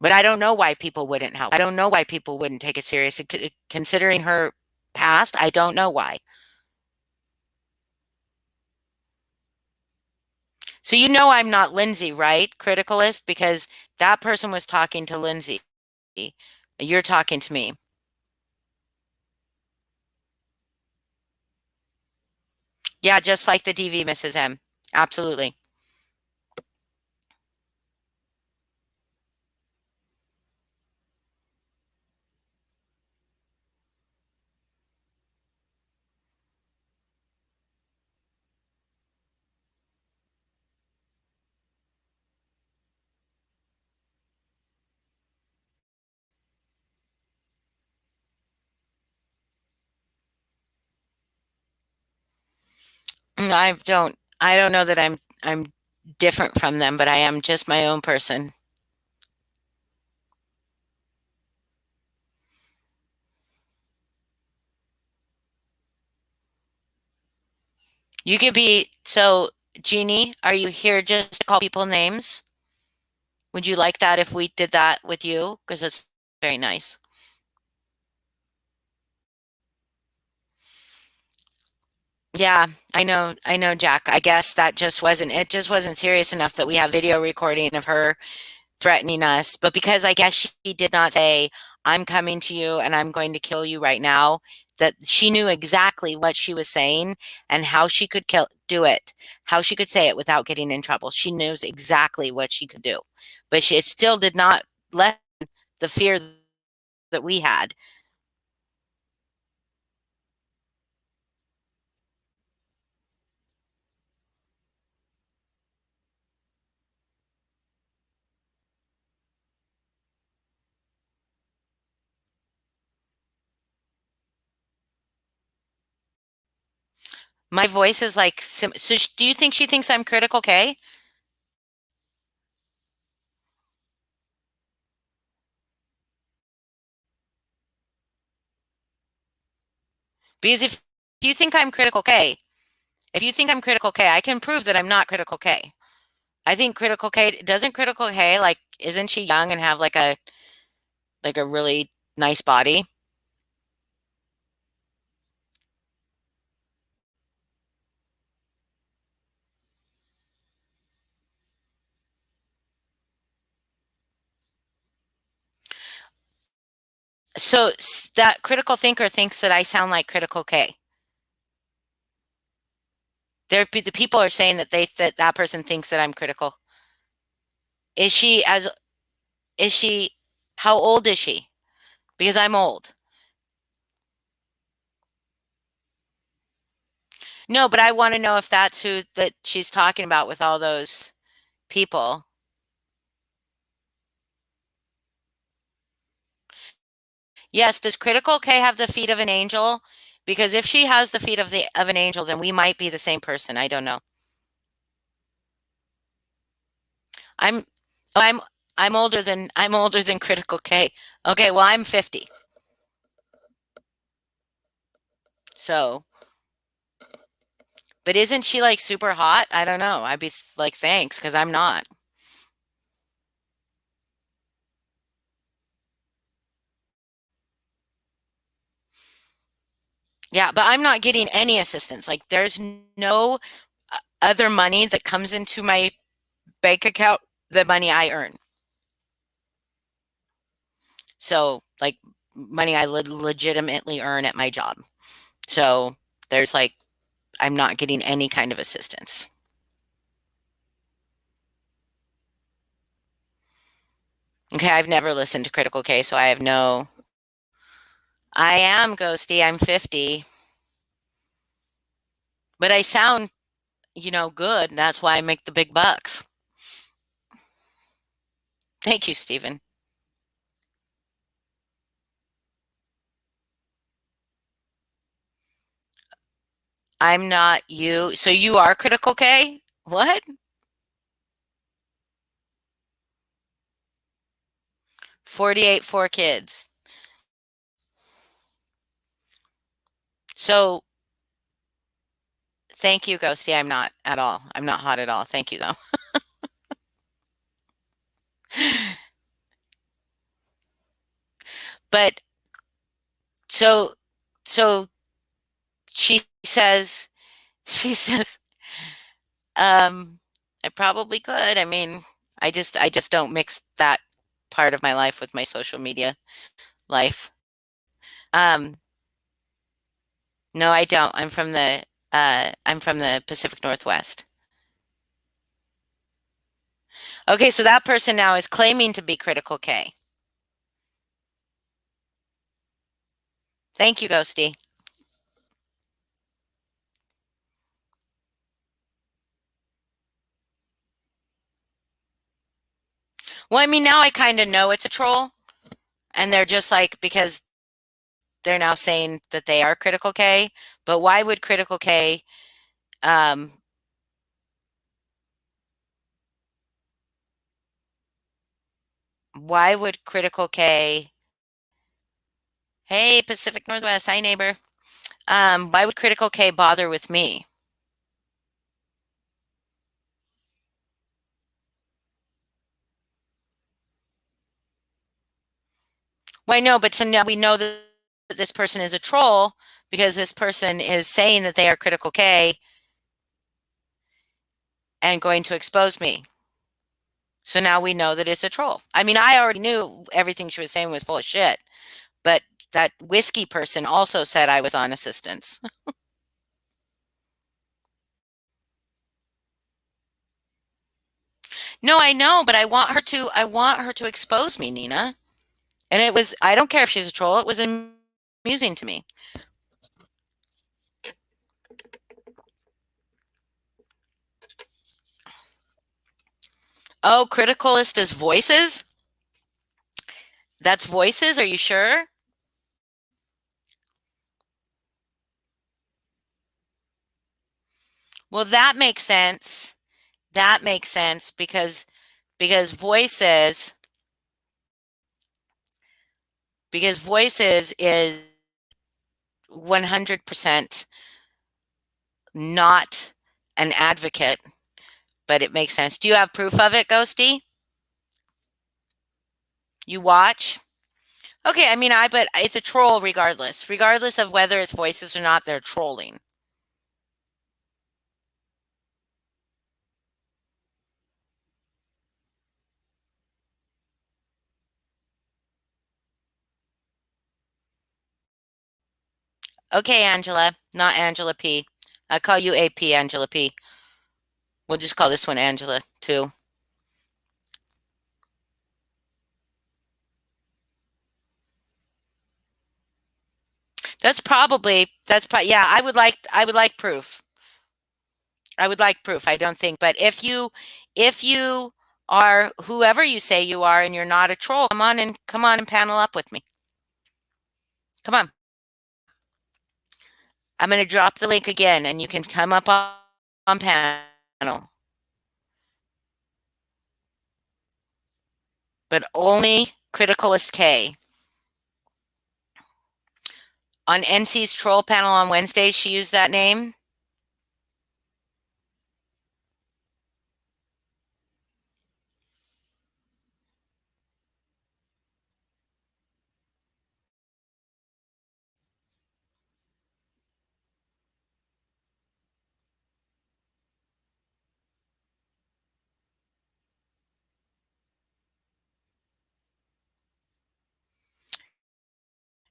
But I don't know why people wouldn't help. I don't know why people wouldn't take it serious. Considering her past, I don't know why. So you know I'm not Lindsay, right? Criticalist, because that person was talking to Lindsay. You're talking to me. Yeah, just like the DV, Mrs. M. Absolutely. I don't know that I'm different from them, but I am just my own person. You could be so Jeannie, are you here just to call people names? Would you like that if we did that with you? Because it's very nice. Yeah, I know, Jack. I guess that just wasn't it just wasn't serious enough that we have video recording of her threatening us. But because I guess she did not say, I'm coming to you and I'm going to kill you right now, that she knew exactly what she was saying and how she could do it, how she could say it without getting in trouble. She knows exactly what she could do. But it still did not let the fear that we had. My voice is like, so do you think she thinks I'm critical K? Because if you think I'm critical K, if you think I'm critical K, I can prove that I'm not critical K. I think critical K doesn't critical K like isn't she young and have like a really nice body? So that critical thinker thinks that I sound like critical K. The people are saying that that person thinks that I'm critical. Is she as is she how old is she? Because I'm old. No, but I want to know if that's who that she's talking about with all those people. Yes, does critical K have the feet of an angel? Because if she has the feet of an angel, then we might be the same person. I don't know. I'm I'm I'm older than critical K. Okay, well I'm 50. So, but isn't she like super hot? I don't know. I'd be like thanks because I'm not. Yeah, but I'm not getting any assistance. Like there's no other money that comes into my bank account the money I earn. So, like money I legitimately earn at my job. So, there's like I'm not getting any kind of assistance. Okay, I've never listened to Critical K, so I have no. I am Ghosty. I'm 50, but I sound, good. That's why I make the big bucks. Thank you, Stephen. I'm not you. So you are Critical K? What? 48, 4 kids. So thank you, Ghosty. I'm not at all. I'm not hot at all. Thank you, though. But so so she says she says, I probably could. I mean, I just don't mix that part of my life with my social media life. Um, no, I don't. I'm from the Pacific Northwest. Okay, so that person now is claiming to be Critical K. Thank you, Ghosty. Well, I mean, now I kind of know it's a troll, and they're just like, because they're now saying that they are Critical K, but why would Critical K, um, why would Critical K, hey, Pacific Northwest, hi, neighbor. Why would Critical K bother with me? Well, I know, but so now we know that this person is a troll because this person is saying that they are Critical K and going to expose me. So now we know that it's a troll. I mean, I already knew everything she was saying was full of shit, but that whiskey person also said I was on assistance. No, I know, but I want her to expose me, Nina. And it was, I don't care if she's a troll, it was amusing to me. Oh, Criticalist is voices? That's voices, are you sure? Well, that makes sense. That makes sense because voices because voices is 100% not an advocate, but it makes sense. Do you have proof of it, Ghosty? You watch? Okay, I mean, but it's a troll regardless. Regardless of whether it's voices or not, they're trolling. Okay, Angela, not Angela P. I call you AP, Angela P. We'll just call this one Angela too. Yeah, I would like proof. I would like proof. I don't think, but if you are whoever you say you are and you're not a troll, come on and panel up with me. Come on. I'm going to drop the link again and you can come up on panel. But only Criticalist K. On NC's troll panel on Wednesday, she used that name.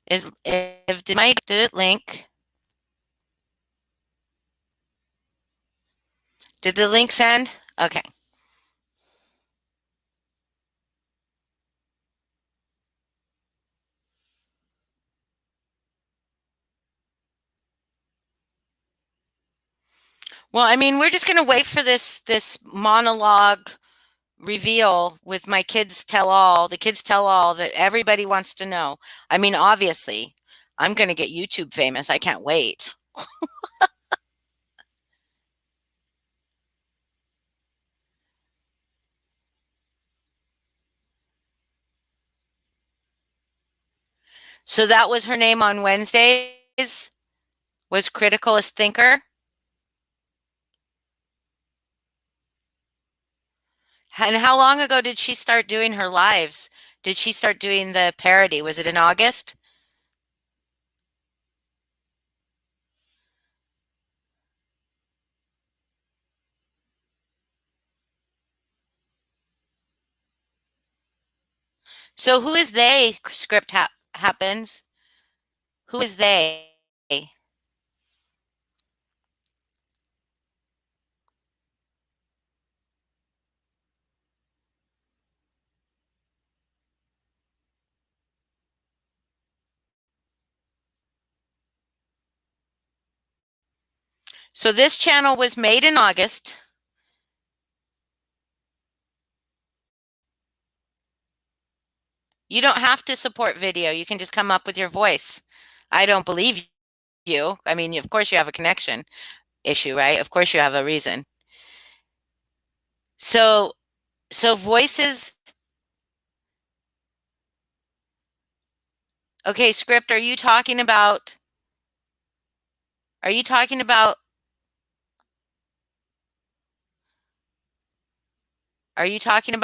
Did Mike did it link? Did the link send? Okay. Well, I mean, we're just going to wait for this monologue reveal with my kids tell all, the kids tell all that everybody wants to know. I mean, obviously, I'm going to get YouTube famous. I can't wait. So that was her name on Wednesdays, was Criticalist Thinker. And how long ago did she start doing her lives? did she start doing the parody? Was it in August? So who is they? Script happens. Who is they? So this channel was made in August. You don't have to support video. You can just come up with your voice. I don't believe you. I mean, of course you have a connection issue, right? Of course you have a reason. So voices. Okay, script, are you talking about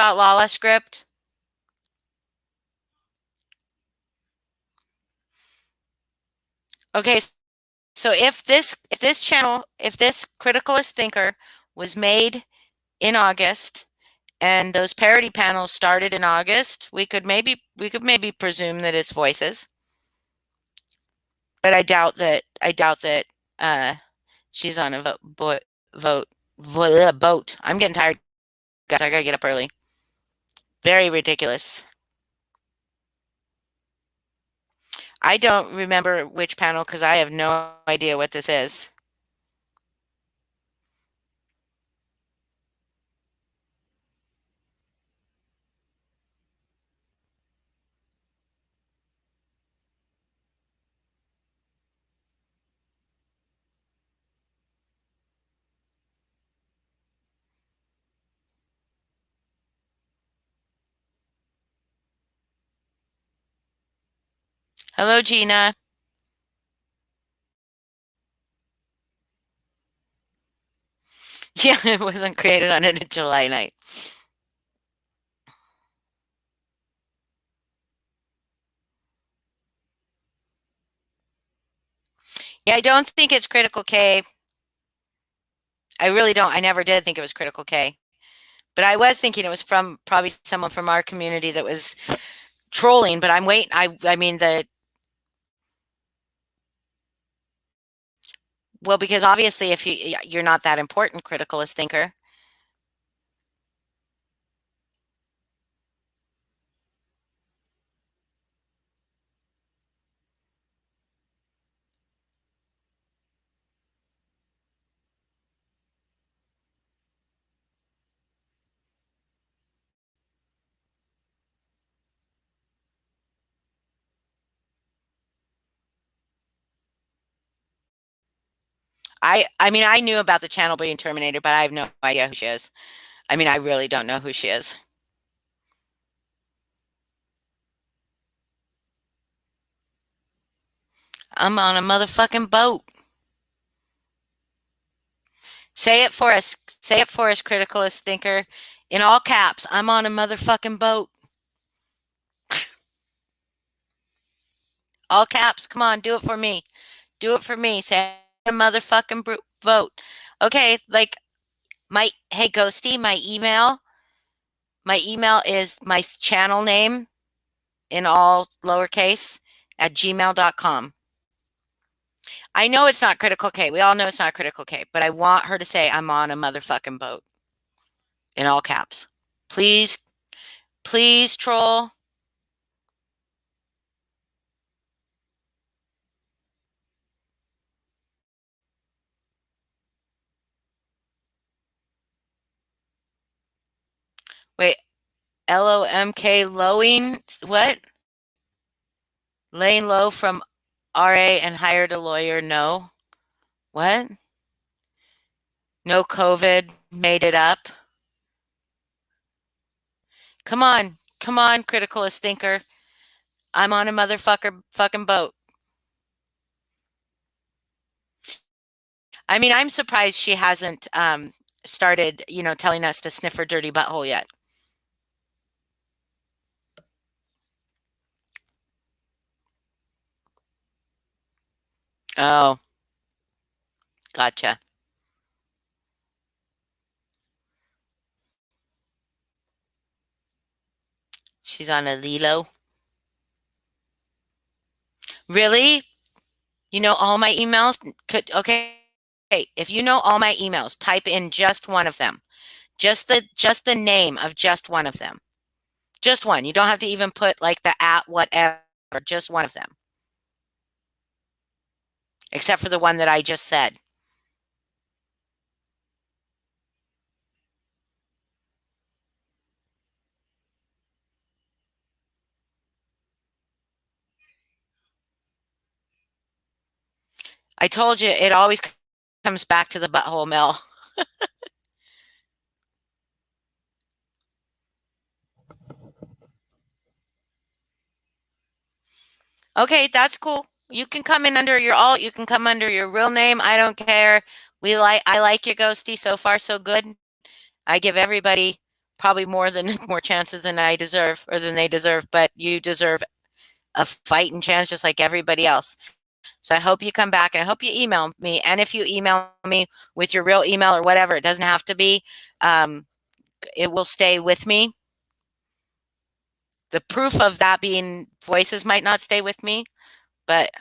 Lala script? Okay, so if this channel, if this Criticalist Thinker was made in August and those parody panels started in August, we could maybe presume that it's voices. But I doubt that she's on a boat. I'm getting tired, guys. I gotta get up early. Very ridiculous. I don't remember which panel because I have no idea what this is. Hello, Gina. Yeah, it wasn't created on a July night. Yeah, I don't think it's Critical K. I really don't. I never did think it was Critical K. But I was thinking it was from probably someone from our community that was trolling, but I'm waiting. I mean well, because obviously if you're not that important, Criticalist Thinker. I mean, I knew about the channel being terminated, but I have no idea who she is. I mean, I really don't know who she is. I'm on a motherfucking boat. Say it for us. Say it for us, Criticalist Thinker. In all caps, I'm on a motherfucking boat. All caps. Come on, do it for me. Do it for me. Say a motherfucking vote. Okay, like hey Ghosty, my email is my channel name in all lowercase at gmail.com. I know it's not Critical K. We all know it's not Critical K, but I want her to say I'm on a motherfucking boat in all caps. Please, please, troll. Wait, LOMK lowing? What? Laying low from RA and hired a lawyer? No. What? No COVID, made it up. Come on, Criticalist Thinker. I'm on a fucking boat. I mean, I'm surprised she hasn't started, telling us to sniff her dirty butthole yet. Oh, gotcha. She's on a Lilo. Really? You know all my emails? Okay. Hey, if you know all my emails, type in just one of them. Just the name of just one of them. Just one. You don't have to even put like the at whatever, just one of them. Except for the one that I just said. I told you it always comes back to the butthole mill. Okay, that's cool. You can come in under your alt, you can come under your real name. I don't care. I like you, Ghosty. So far so good. I give everybody probably more chances than I deserve or than they deserve, but you deserve a fighting chance just like everybody else. So I hope you come back and I hope you email me. And if you email me with your real email or whatever, it doesn't have to be, it will stay with me. The proof of that being voices might not stay with me, but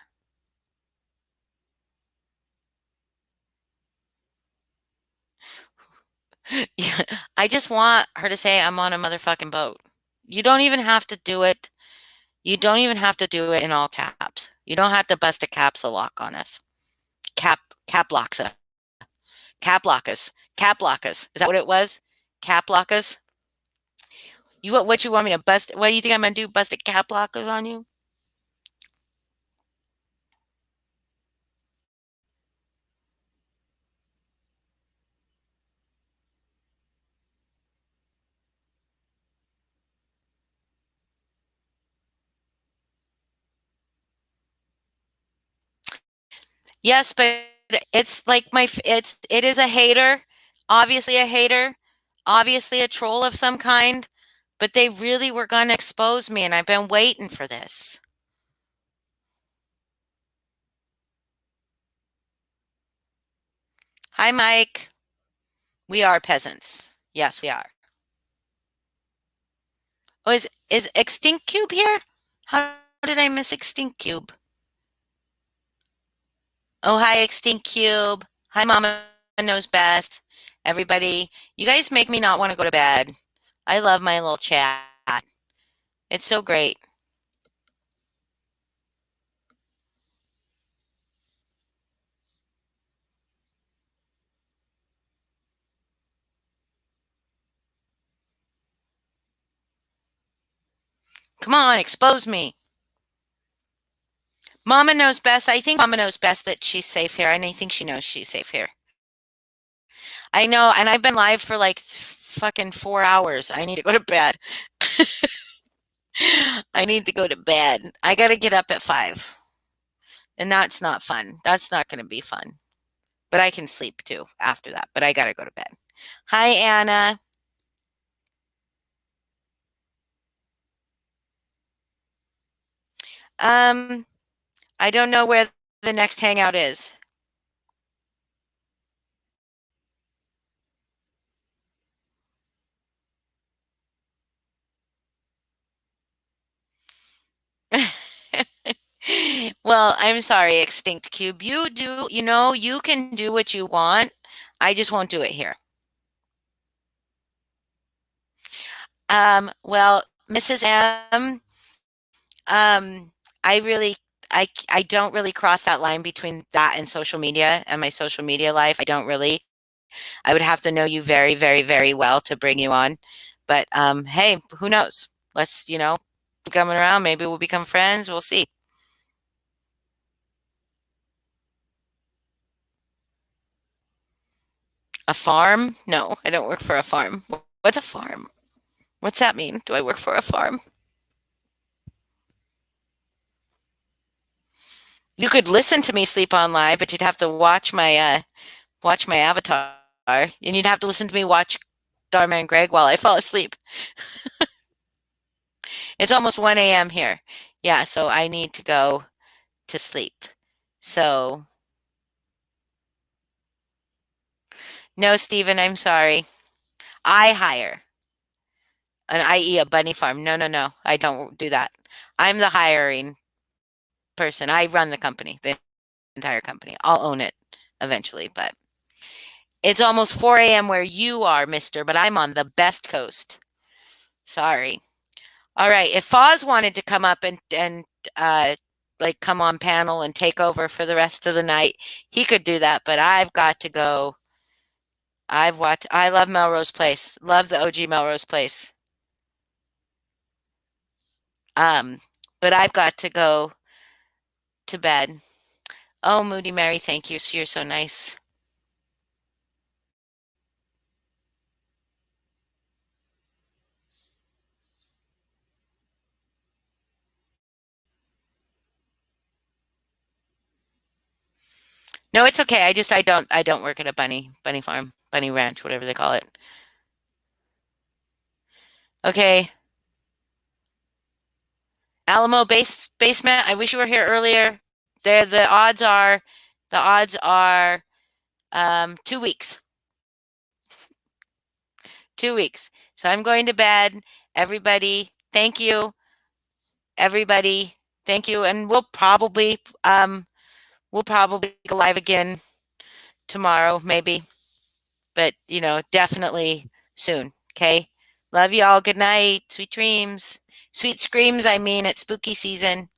yeah, I just want her to say I'm on a motherfucking boat. You don't even have to do it. You don't even have to do it in all caps. You don't have to bust a caps lock on us. Cap locks us. Cap lock us. Cap lock us. Is that what it was? Cap lock us? What you want me to bust? What do you think I'm gonna do? Bust a cap lockers on you? Yes, but it's like it is a hater, obviously a hater, obviously a troll of some kind, but they really were gonna expose me, and I've been waiting for this. Hi, Mike. We are peasants. Yes, we are. Oh, is Extinct Cube here? How did I miss Extinct Cube? Oh, hi, Extinct Cube. Hi, Mama Knows Best. Everybody, you guys make me not want to go to bed. I love my little chat. It's so great. Come on, expose me. Mama knows best. I think Mama knows best that she's safe here, and I think she knows she's safe here. I know, and I've been live for like fucking 4 hours. I need to go to bed. I need to go to bed. I got to get up at 5. And that's not fun. That's not going to be fun. But I can sleep too after that. But I got to go to bed. Hi, Anna. I don't know where the next hangout is. Well, I'm sorry, Extinct Cube. You can do what you want. I just won't do it here. Well, Mrs. M, um, I really, I don't really cross that line between that and social media and my social media life. I don't really. I would have to know you very, very, very well to bring you on. But hey, who knows? Let's, coming around. Maybe we'll become friends. We'll see. A farm? No, I don't work for a farm. What's a farm? What's that mean? Do I work for a farm? You could listen to me sleep on live, but you'd have to watch my avatar, and you'd have to listen to me watch Dharma and Greg while I fall asleep. It's almost 1 a.m. here. Yeah, so I need to go to sleep. So No, Stephen, I'm sorry. I hire, i.e. a bunny farm. No, no, no. I don't do that. I'm the hiring person. I run the company, the entire company. I'll own it eventually, but it's almost 4 a.m. where you are, mister, but I'm on the best coast. Sorry. All right. If Foz wanted to come up and like come on panel and take over for the rest of the night, he could do that, but I've got to go. I love Melrose Place. Love the OG Melrose Place. Um, but I've got to go to bed. Oh, Moody Mary, thank you. You're so nice. No, it's okay. I don't work at a bunny farm, bunny ranch, whatever they call it. Okay. Alamo basement. I wish you were here earlier. There the odds are 2 weeks. 2 weeks. So I'm going to bed. Everybody, thank you. Everybody, thank you. And we'll probably go live again tomorrow, maybe. But definitely soon. Okay. Love you all. Good night. Sweet dreams. Sweet screams, I mean, it's spooky season.